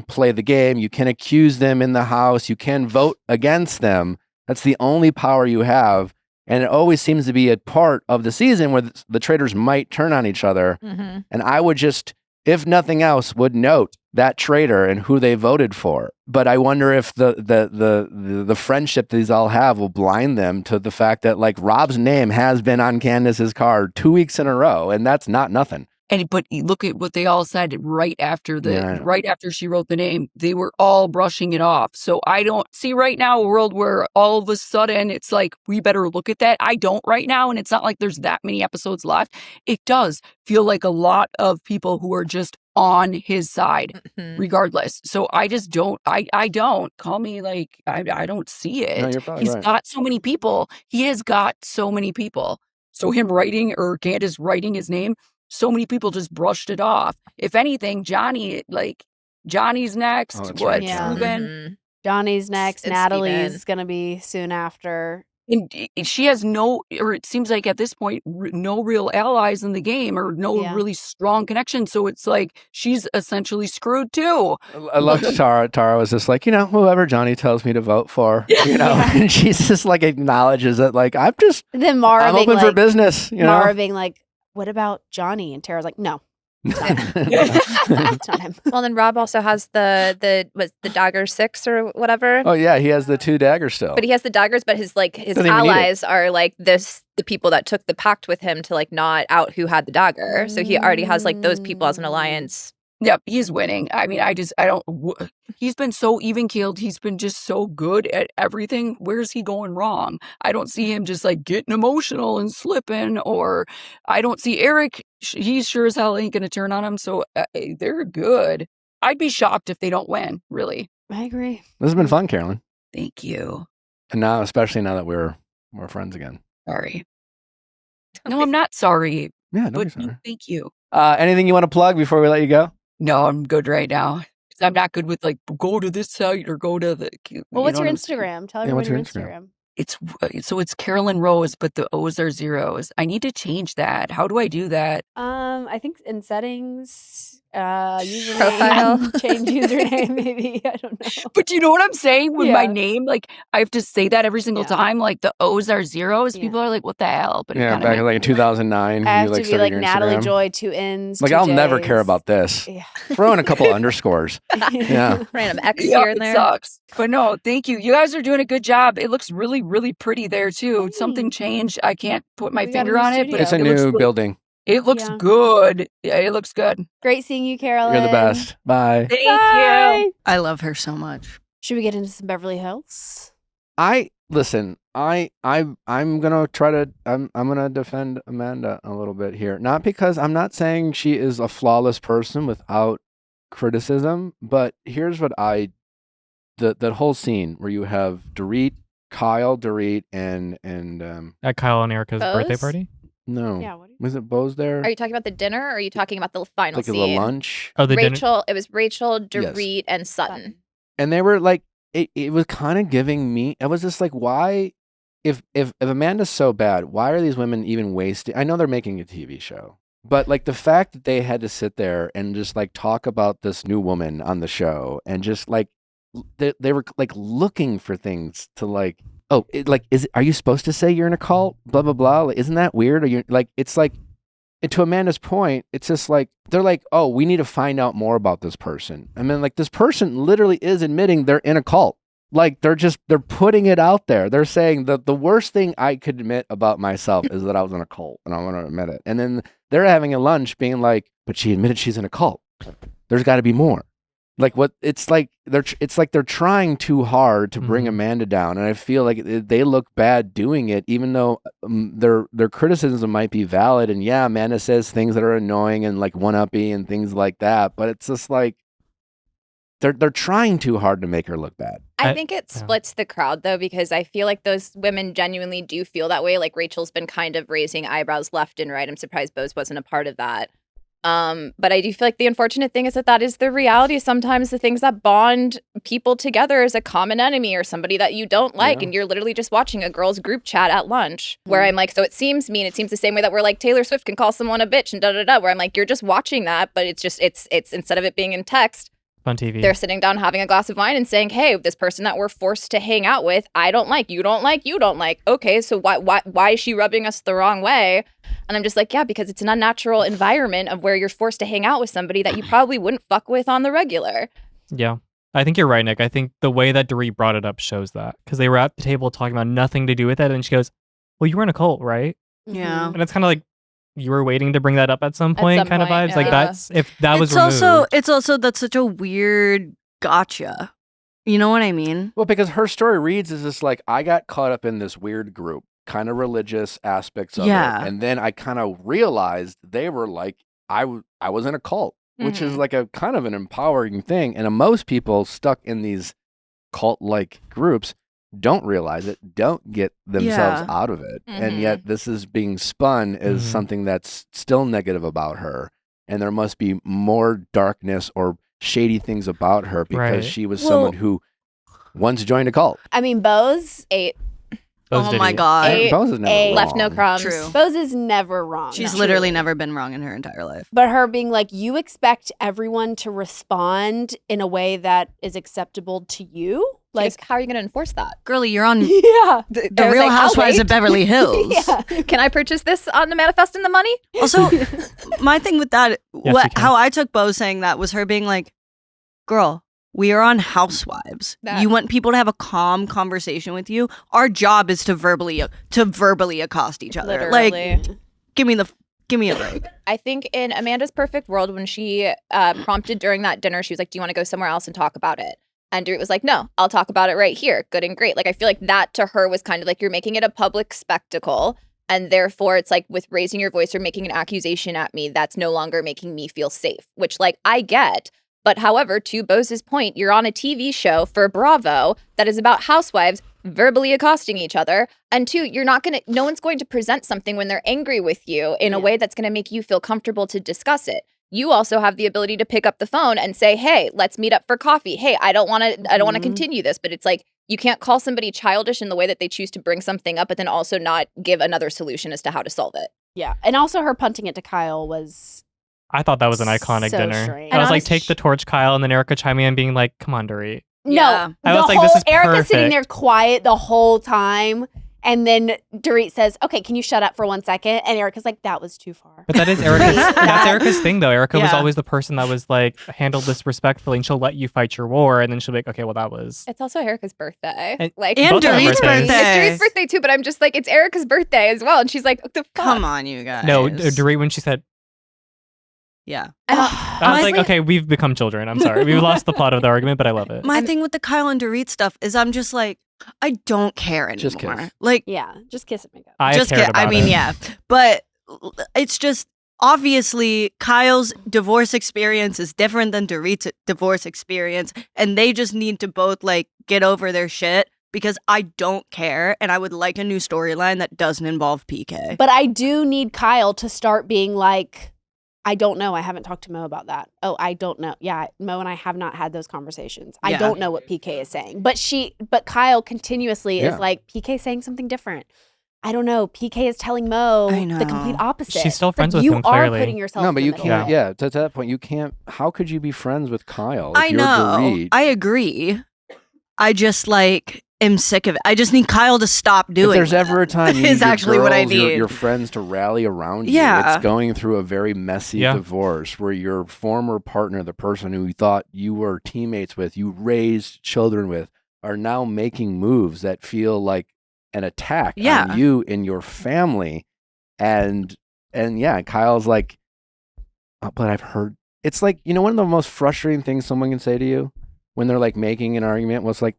play the game. You can accuse them in the house. You can vote against them. That's the only power you have. And it always seems to be a part of the season where the traitors might turn on each other. And I would just, if nothing else, would note that traitor and who they voted for. But I wonder if the friendship these all have will blind them to the fact that like Rob's name has been on Candace's card 2 weeks in a row, and that's not nothing. But look at what they all said right after she wrote the name. They were all brushing it off. So I don't see right now a world where all of a sudden it's like, we better look at that. I don't right now. And it's not like there's that many episodes left. It does feel like a lot of people who are just on his side regardless. So I just don't, I don't call me like, I don't see it. No, you're probably He's right. got so many people. He has got so many people. So him writing or Candace writing his name, so many people just brushed it off. If anything, Johnny's next. Oh, that's What? right, Yeah. Ruben? Johnny's next. It's Natalie's Steven. going to be soon after. And she has it seems like at this point, no real allies in the game or no really strong connection. So it's like she's essentially screwed too. I love Tara. Tara was just like, whoever Johnny tells me to vote for, and she's just like acknowledges that, like, I'm Then open for business, Mara being like, what about Johnny? And Tara's like, no. It's not him. Well, then Rob also has the dagger 6 or whatever. Oh yeah, he has the 2 daggers still. But he has the daggers, but his Doesn't even need allies are like the people that took the pact with him to like not out who had the dagger. So he already has like those people as an alliance Yep, he's winning. I mean, he's been so even keeled. He's been just so good at everything. Where's he going wrong? I don't see him just like getting emotional and slipping, or I don't see Eric. He sure as hell ain't going to turn on him. So they're good. I'd be shocked if they don't win, really. I agree. This has been fun, Carolyn. Thank you. And now, especially now that we're friends again. Sorry. No, I'm not sorry. Yeah, don't be But sorry. thank you. Anything you want to plug before we let you go? No, I'm good right now. 'Cause I'm not good with like go to this site or go to the. Well, what's your what I'm- Instagram? Tell Yeah, everyone what's your your Instagram. It's Carolyn Rose, but the O's are zeros. I need to change that. How do I do that? I think in settings, username, Profile. change username, maybe. I don't know. But you know what I'm saying with my Yeah. name? Like I have to say that every single Yeah. time. Like the O's are zeros. Yeah. People are like, "What the hell?" But it Yeah, kinda back in makes like in 2009, I you have like to be started like your Natalie Instagram. Joy, 2 N's. Like 2 I'll never J's. care about this. Yeah. Throw in a couple underscores. Yeah. Random X Yeah, here and it there. sucks. But no, thank you. You guys are doing a good job. It looks really, really pretty there too. Something changed. I can't put my We got a finger new on it, but studio. It's a it looks new good. building. It looks Yeah. good. Yeah, it looks good. Great seeing you, Carolyn. You're the best. Bye. Thank Bye. you. I love her so much. Should we get into some Beverly Hills? I'm gonna try to I'm gonna defend Amanda a little bit here. Not because I'm not saying she is a flawless person without criticism, but here's what that whole scene where you have Dorit, and At Kyle and Erica's birthday Bose? party. no, Yeah. What? was it Bose there? Are you talking about the dinner or are you talking about the final like the scene? lunch? Oh, the dinner. Rachel, it was Rachel, Dorit, and Sutton. And they were like, it was kind of giving me. I was just like, why? If Amanda's so bad, why are these women even wasting? I know they're making a TV show, but like the fact that they had to sit there and just like talk about this new woman on the show and just like they were like looking for things to like. Oh, are you supposed to say you're in a cult? Blah blah blah. Like, isn't that weird? Or you like? It's like. And to Amanda's point, it's just like, they're like, oh, we need to find out more about this person. I mean, like, this person literally is admitting they're in a cult. Like, they're putting it out there. They're saying that the worst thing I could admit about myself is that I was in a cult, and I want to admit it. And then they're having a lunch being like, but she admitted she's in a cult. There's got to be more. Like, what? It's like they're trying too hard to bring Amanda down, and I feel like they look bad doing it, even though their criticism might be valid. And yeah, Amanda says things that are annoying and like one-uppy and things like that, but it's just like they're trying too hard to make her look bad. I think it splits the crowd though, because I feel like those women genuinely do feel that way. Like Rachel's been kind of raising eyebrows left and right. I'm surprised Bose wasn't a part of that. But I do feel like the unfortunate thing is that is the reality. Sometimes the things that bond people together is a common enemy or somebody that you don't like. Yeah. And you're literally just watching a girls group chat at lunch where I'm like, so it seems mean. It seems the same way that we're like Taylor Swift can call someone a bitch and where I'm like, you're just watching that. But it's just, it's instead of it being in text, On TV. they're sitting down having a glass of wine and saying, hey, this person that we're forced to hang out with, I don't like, you don't like, you don't like. Okay, so why is she rubbing us the wrong way? And I'm just like, yeah, because it's an unnatural environment of where you're forced to hang out with somebody that you probably wouldn't fuck with on the regular. Yeah. I think you're right, Nick. I think the way that Dorit brought it up shows that. Because they were at the table talking about nothing to do with it. And she goes, well, you were in a cult, right? Yeah. And it's kind of like, you were waiting to bring that up at some point, some kind of point, vibes. Like yeah. that's, if that was It's removed. also that's such a weird gotcha. You know what I mean? Well, because her story reads as this like, I got caught up in this weird group, kind of religious aspects of Yeah. it. And then I kind of realized they were like, I was in a cult, which is like a kind of an empowering thing. And most people stuck in these cult-like groups don't realize it, don't get themselves out of it. And yet this is being spun as something that's still negative about her. And there must be more darkness or shady things about her because she was someone who once joined a cult. I mean, Bose Those Oh did my it. god. Bose is never Left no wrong. crumbs. True. Bose is never wrong. She's No. literally never been wrong in her entire life. But her being like, you expect everyone to respond in a way that is acceptable to you? Like, how are you going to enforce that? Girlie, you're on Yeah. the I was Real like, I'll Housewives wait. of Beverly Hills. Yeah. Can I purchase this on the Manifest in the Money? Also, my thing with that, you can. how I took Bo saying that was her being like, girl, we are on Housewives. That- You want people to have a calm conversation with you. Our job is to verbally accost each other. Literally. Like, give me the Give me a break. I think in Amanda's perfect world, when she prompted during that dinner, she was like, do you want to go somewhere else and talk about it? And Dorit was like, no, I'll talk about it right here. Good and great. Like, I feel like that to her was kind of like, you're making it a public spectacle. And therefore, it's like with raising your voice or making an accusation at me, that's no longer making me feel safe, which like I get. But however, to Bose's point, you're on a TV show for Bravo that is about housewives verbally accosting each other. And two, no one's going to present something when they're angry with you in a way that's going to make you feel comfortable to discuss it. You also have the ability to pick up the phone and say, hey, let's meet up for coffee. Hey, I don't want to continue this. But it's like, you can't call somebody childish in the way that they choose to bring something up, but then also not give another solution as to how to solve it. Yeah. And also her punting it to Kyle was... I thought that was an iconic so dinner. strange. I was And like, take the torch, Kyle, and then Erica chiming in being like, come on, Dorit. Yeah. No. I was like, this is Erica's sitting perfect. there quiet the whole time. And then Dorit says, okay, can you shut up for 1 second? And Erica's like, that was too far. But that is Erica's, that's Erica's thing, though. Erica was Yeah. always the person that was like, handled this respectfully, and she'll let you fight your war, and then she'll be like, okay, well, that was... It's also Erica's birthday. And Like, And both of our Dorit's birthdays. birthday. It's Dorit's birthday too, but I'm just like, it's Erica's birthday as well. And she's like, what the fuck? Come on, you guys. No, Dorit, when she said, Yeah. I was like, Honestly- okay, we've become children. I'm sorry. We've lost the plot of the argument, but I love it. My thing with the Kyle and Dorit stuff is I'm just like, I don't care anymore. Just kiss. Like, Yeah. Just kiss it, make up. I just cared about I mean, it. yeah. But it's just obviously Kyle's divorce experience is different than Dorit's divorce experience. And they just need to both like get over their shit because I don't care. And I would like a new storyline that doesn't involve PK. But I do need Kyle to start being like, I don't know. I haven't talked to Mo about that. Oh, I don't know. Yeah, Mo and I have not had those conversations. I Yeah. don't know what PK is saying. But Kyle continuously Yeah. is like, PK saying something different. I don't know. PK is telling Mo I the complete know. opposite. She's still It's like, friends with you him, are clearly. putting yourself No, but in you the middle. can't. Yeah, to that point, you can't. How could you be friends with Kyle? If I you're know. Dorit? I agree. I just like am sick of it. I just need Kyle to stop doing If there's that. ever a time you Is need your actually what I girls, your- need. your friends to rally around you, Yeah. it's going through a very messy Yeah. divorce where your former partner, the person who you thought you were teammates with, you raised children with, are now making moves that feel like an attack Yeah. on you and your family. And yeah, Kyle's like, "Oh, but I've heard." It's like, one of the most frustrating things someone can say to you when they're like making an argument was like,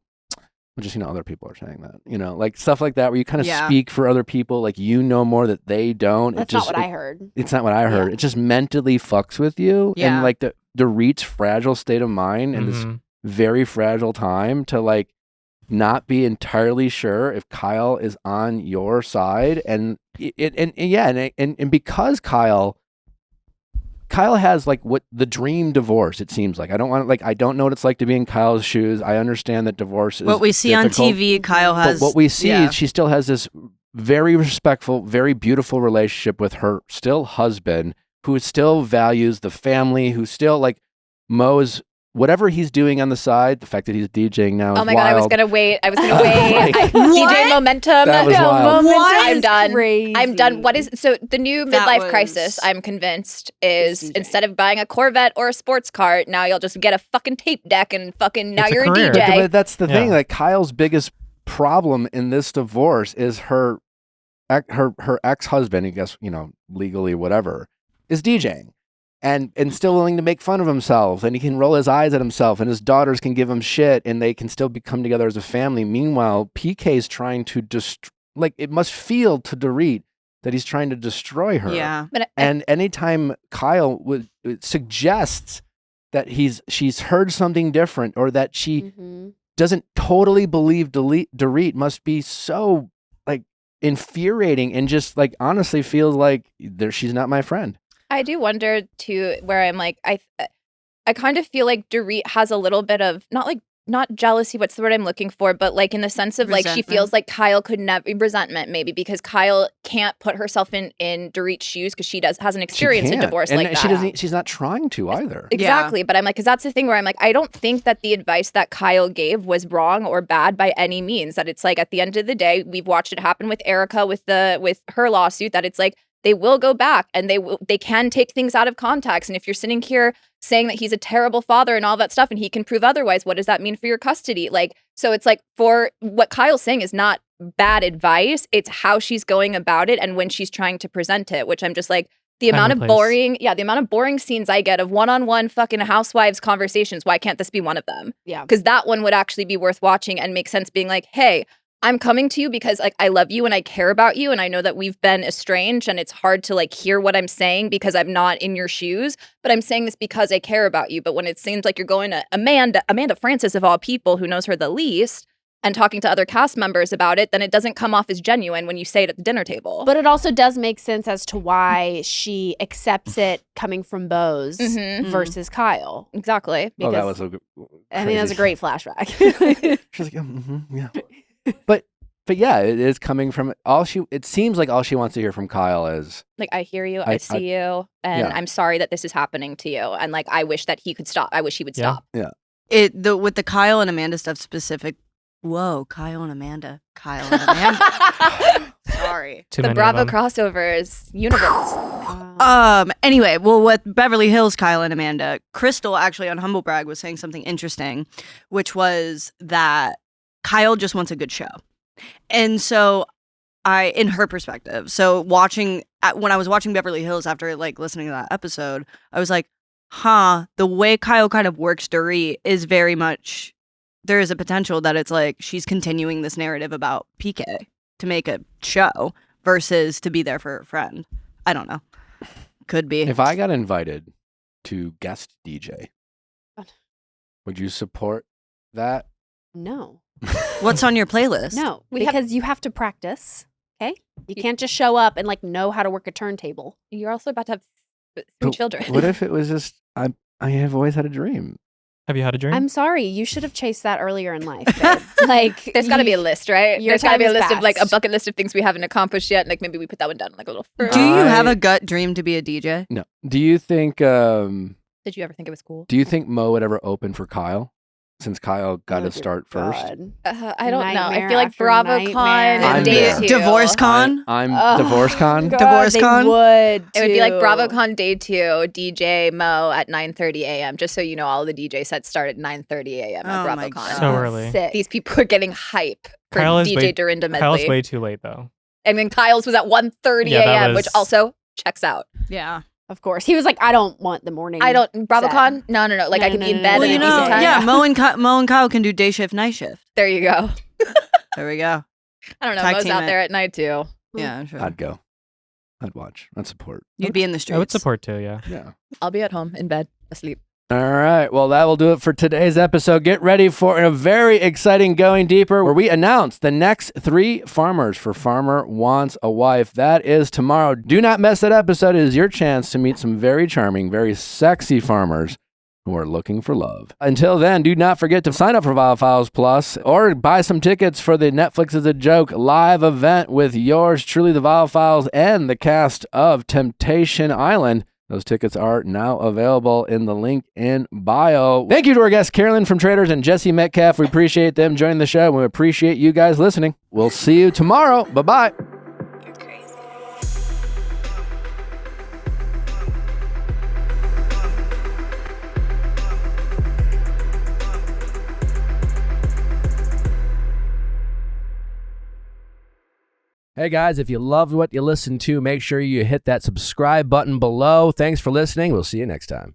well, just, other people are saying that, like stuff like that where you kind of Yeah. speak for other people, like more that they don't. That's it just, not what I heard. It's not what I heard. Yeah. It just mentally fucks with you. Yeah. And like the Dorit's fragile state of mind in this Mhm. very fragile time to like not be entirely sure if Kyle is on your side. And because Kyle has like what the dream divorce, it seems like. I don't know what it's like to be in Kyle's shoes. I understand that divorce is What we see difficult, on TV, Kyle has. but what we see yeah. is she still has this very respectful, very beautiful relationship with her still husband, who still values the family, who still like Mo's whatever he's doing on the side. The fact that he's DJing now is Oh my wild. God, I was going to wait. Like, DJ Momentum. That was No, wild. Momentum. What? I'm done. Crazy. I'm done. What is so the new That midlife was- crisis? I'm convinced is DJ. instead of buying a Corvette or a sports car, now you'll just get a fucking tape deck and fucking now It's a you're a career. DJ. But that's the thing. Yeah. Like Kyle's biggest problem in this divorce is her ex-husband, I guess, legally whatever, is DJing and still willing to make fun of himself, and he can roll his eyes at himself, and his daughters can give him shit, and they can still come together as a family. Meanwhile, PK's trying to it must feel to Dorit that he's trying to destroy her. Yeah. But And anytime Kyle suggests that she's heard something different, or that she Mhm. doesn't totally believe Dorit, must be so like infuriating, and just like honestly feels like she's not my friend. I do wonder too, where I'm like, I kind of feel like Dorit has a little bit of not jealousy. What's the word I'm looking for? But like in the sense of like she Resentment. feels like Kyle could never resentment maybe because Kyle can't put herself in Dorit's shoes because she hasn't experienced a She can't. divorce and like that. she doesn't. She's not trying to either. Exactly. But I'm like, because that's the thing where I'm like, I don't think that the advice that Kyle gave was wrong or bad by any means. That it's like at the end of the day, we've watched it happen with Erica with her lawsuit, that it's like they will go back and they can take things out of context. And if you're sitting here saying that he's a terrible father and all that stuff and he can prove otherwise, what does that mean for your custody? Like, so it's like for what Kyle's saying is not bad advice. It's how she's going about it and when she's trying to present it, which I'm just like, The Time amount and of place. the amount of boring scenes I get of one-on-one fucking housewives conversations. Why can't this be one of them? Yeah. Because that one would actually be worth watching and make sense being like, hey, I'm coming to you because like I love you and I care about you and I know that we've been estranged and it's hard to like hear what I'm saying because I'm not in your shoes, but I'm saying this because I care about you. But when it seems like you're going to Amanda Francis of all people, who knows her the least, and talking to other cast members about it, then it doesn't come off as genuine when you say it at the dinner table. But it also does make sense as to why she accepts it coming from Bose versus Kyle. Exactly. Oh, that Because- was so good. I mean, that was a great flashback. She's like, yeah. But yeah, it is coming from it seems like all she wants to hear from Kyle is Like, I hear you, I see you, and yeah. I'm sorry that this is happening to you. And like, I wish that he could stop. I wish he would Yeah. stop. With the Kyle and Amanda stuff specific. Whoa, Kyle and Amanda. Sorry. Too The many Bravo of them. crossovers universe. Anyway, well, with Beverly Hills, Kyle and Amanda, Crystal actually on Humble Brag was saying something interesting, which was that Kyle just wants a good show. And so in her perspective, so when I was watching Beverly Hills after like listening to that episode, I was like, the way Kyle kind of works Dorit is very much, there is a potential that it's like she's continuing this narrative about PK to make a show versus to be there for her friend. I don't know. Could be. if I got invited to guest DJ, would you support that? No. What's on your playlist? No. Because you have to practice. Okay? You can't just show up and like know how to work a turntable. You're also about to have three But children. What if it was just I have always had a dream. Have you had a dream? I'm sorry. You should have chased that earlier in life. babe. Like, There's got to be a list, right? your There's got to time be a is list of like a fast. bucket list of things we haven't accomplished yet. Like maybe we put that one down like a little. Do you have I- a gut dream to be a DJ? No. Do you think Did you ever think it was cool? Mo would ever open for Kyle? Since Kyle got to start first. I don't know. I Nightmare feel like after BravoCon nightmare. I'm and Day there. 2. Divorce Con? I'm Oh, Divorce Con. God, Divorce they con? would. It would be like too. BravoCon Day 2, DJ Mo at 9:30 a.m. Just so you know, all the DJ sets start at 9:30 a.m. at Oh my BravoCon. God. So early. Sick. These people are getting hype for Kyle is DJ way- Dorinda Medley. Kyle's way too late though. And then Kyle's was at 1:30 Yeah, that a.m., which was- also checks out. Yeah. Of course. He was like, I don't want the morning. I don't BravoCon. No. Like I No, can no, be in no, bed no, at Well, a you no, decent know, time. yeah, Mo and Kyle can do day shift, night shift. There you go. There we go. I don't know. Tag Mo's team out it. there at night too. Yeah, sure. I'd go. I'd watch. I'd support. You'd be in the streets. I would support too, yeah. Yeah. I'll be at home in bed asleep. All right. Well, that will do it for today's episode. Get ready for a very exciting Going Deeper where we announce the next 3 farmers for Farmer Wants a Wife. That is tomorrow. Do not miss that episode. It is your chance to meet some very charming, very sexy farmers who are looking for love. Until then, do not forget to sign up for Viall Files Plus or buy some tickets for the Netflix is a Joke live event with yours truly, the Viall Files, and the cast of Temptation Island. Those tickets are now available in the link in bio. Thank you to our guests, Carolyn from Traitors and Jesse Metcalfe. We appreciate them joining the show. We appreciate you guys listening. We'll see you tomorrow. Bye-bye. Hey guys, if you loved what you listened to, make sure you hit that subscribe button below. Thanks for listening. We'll see you next time.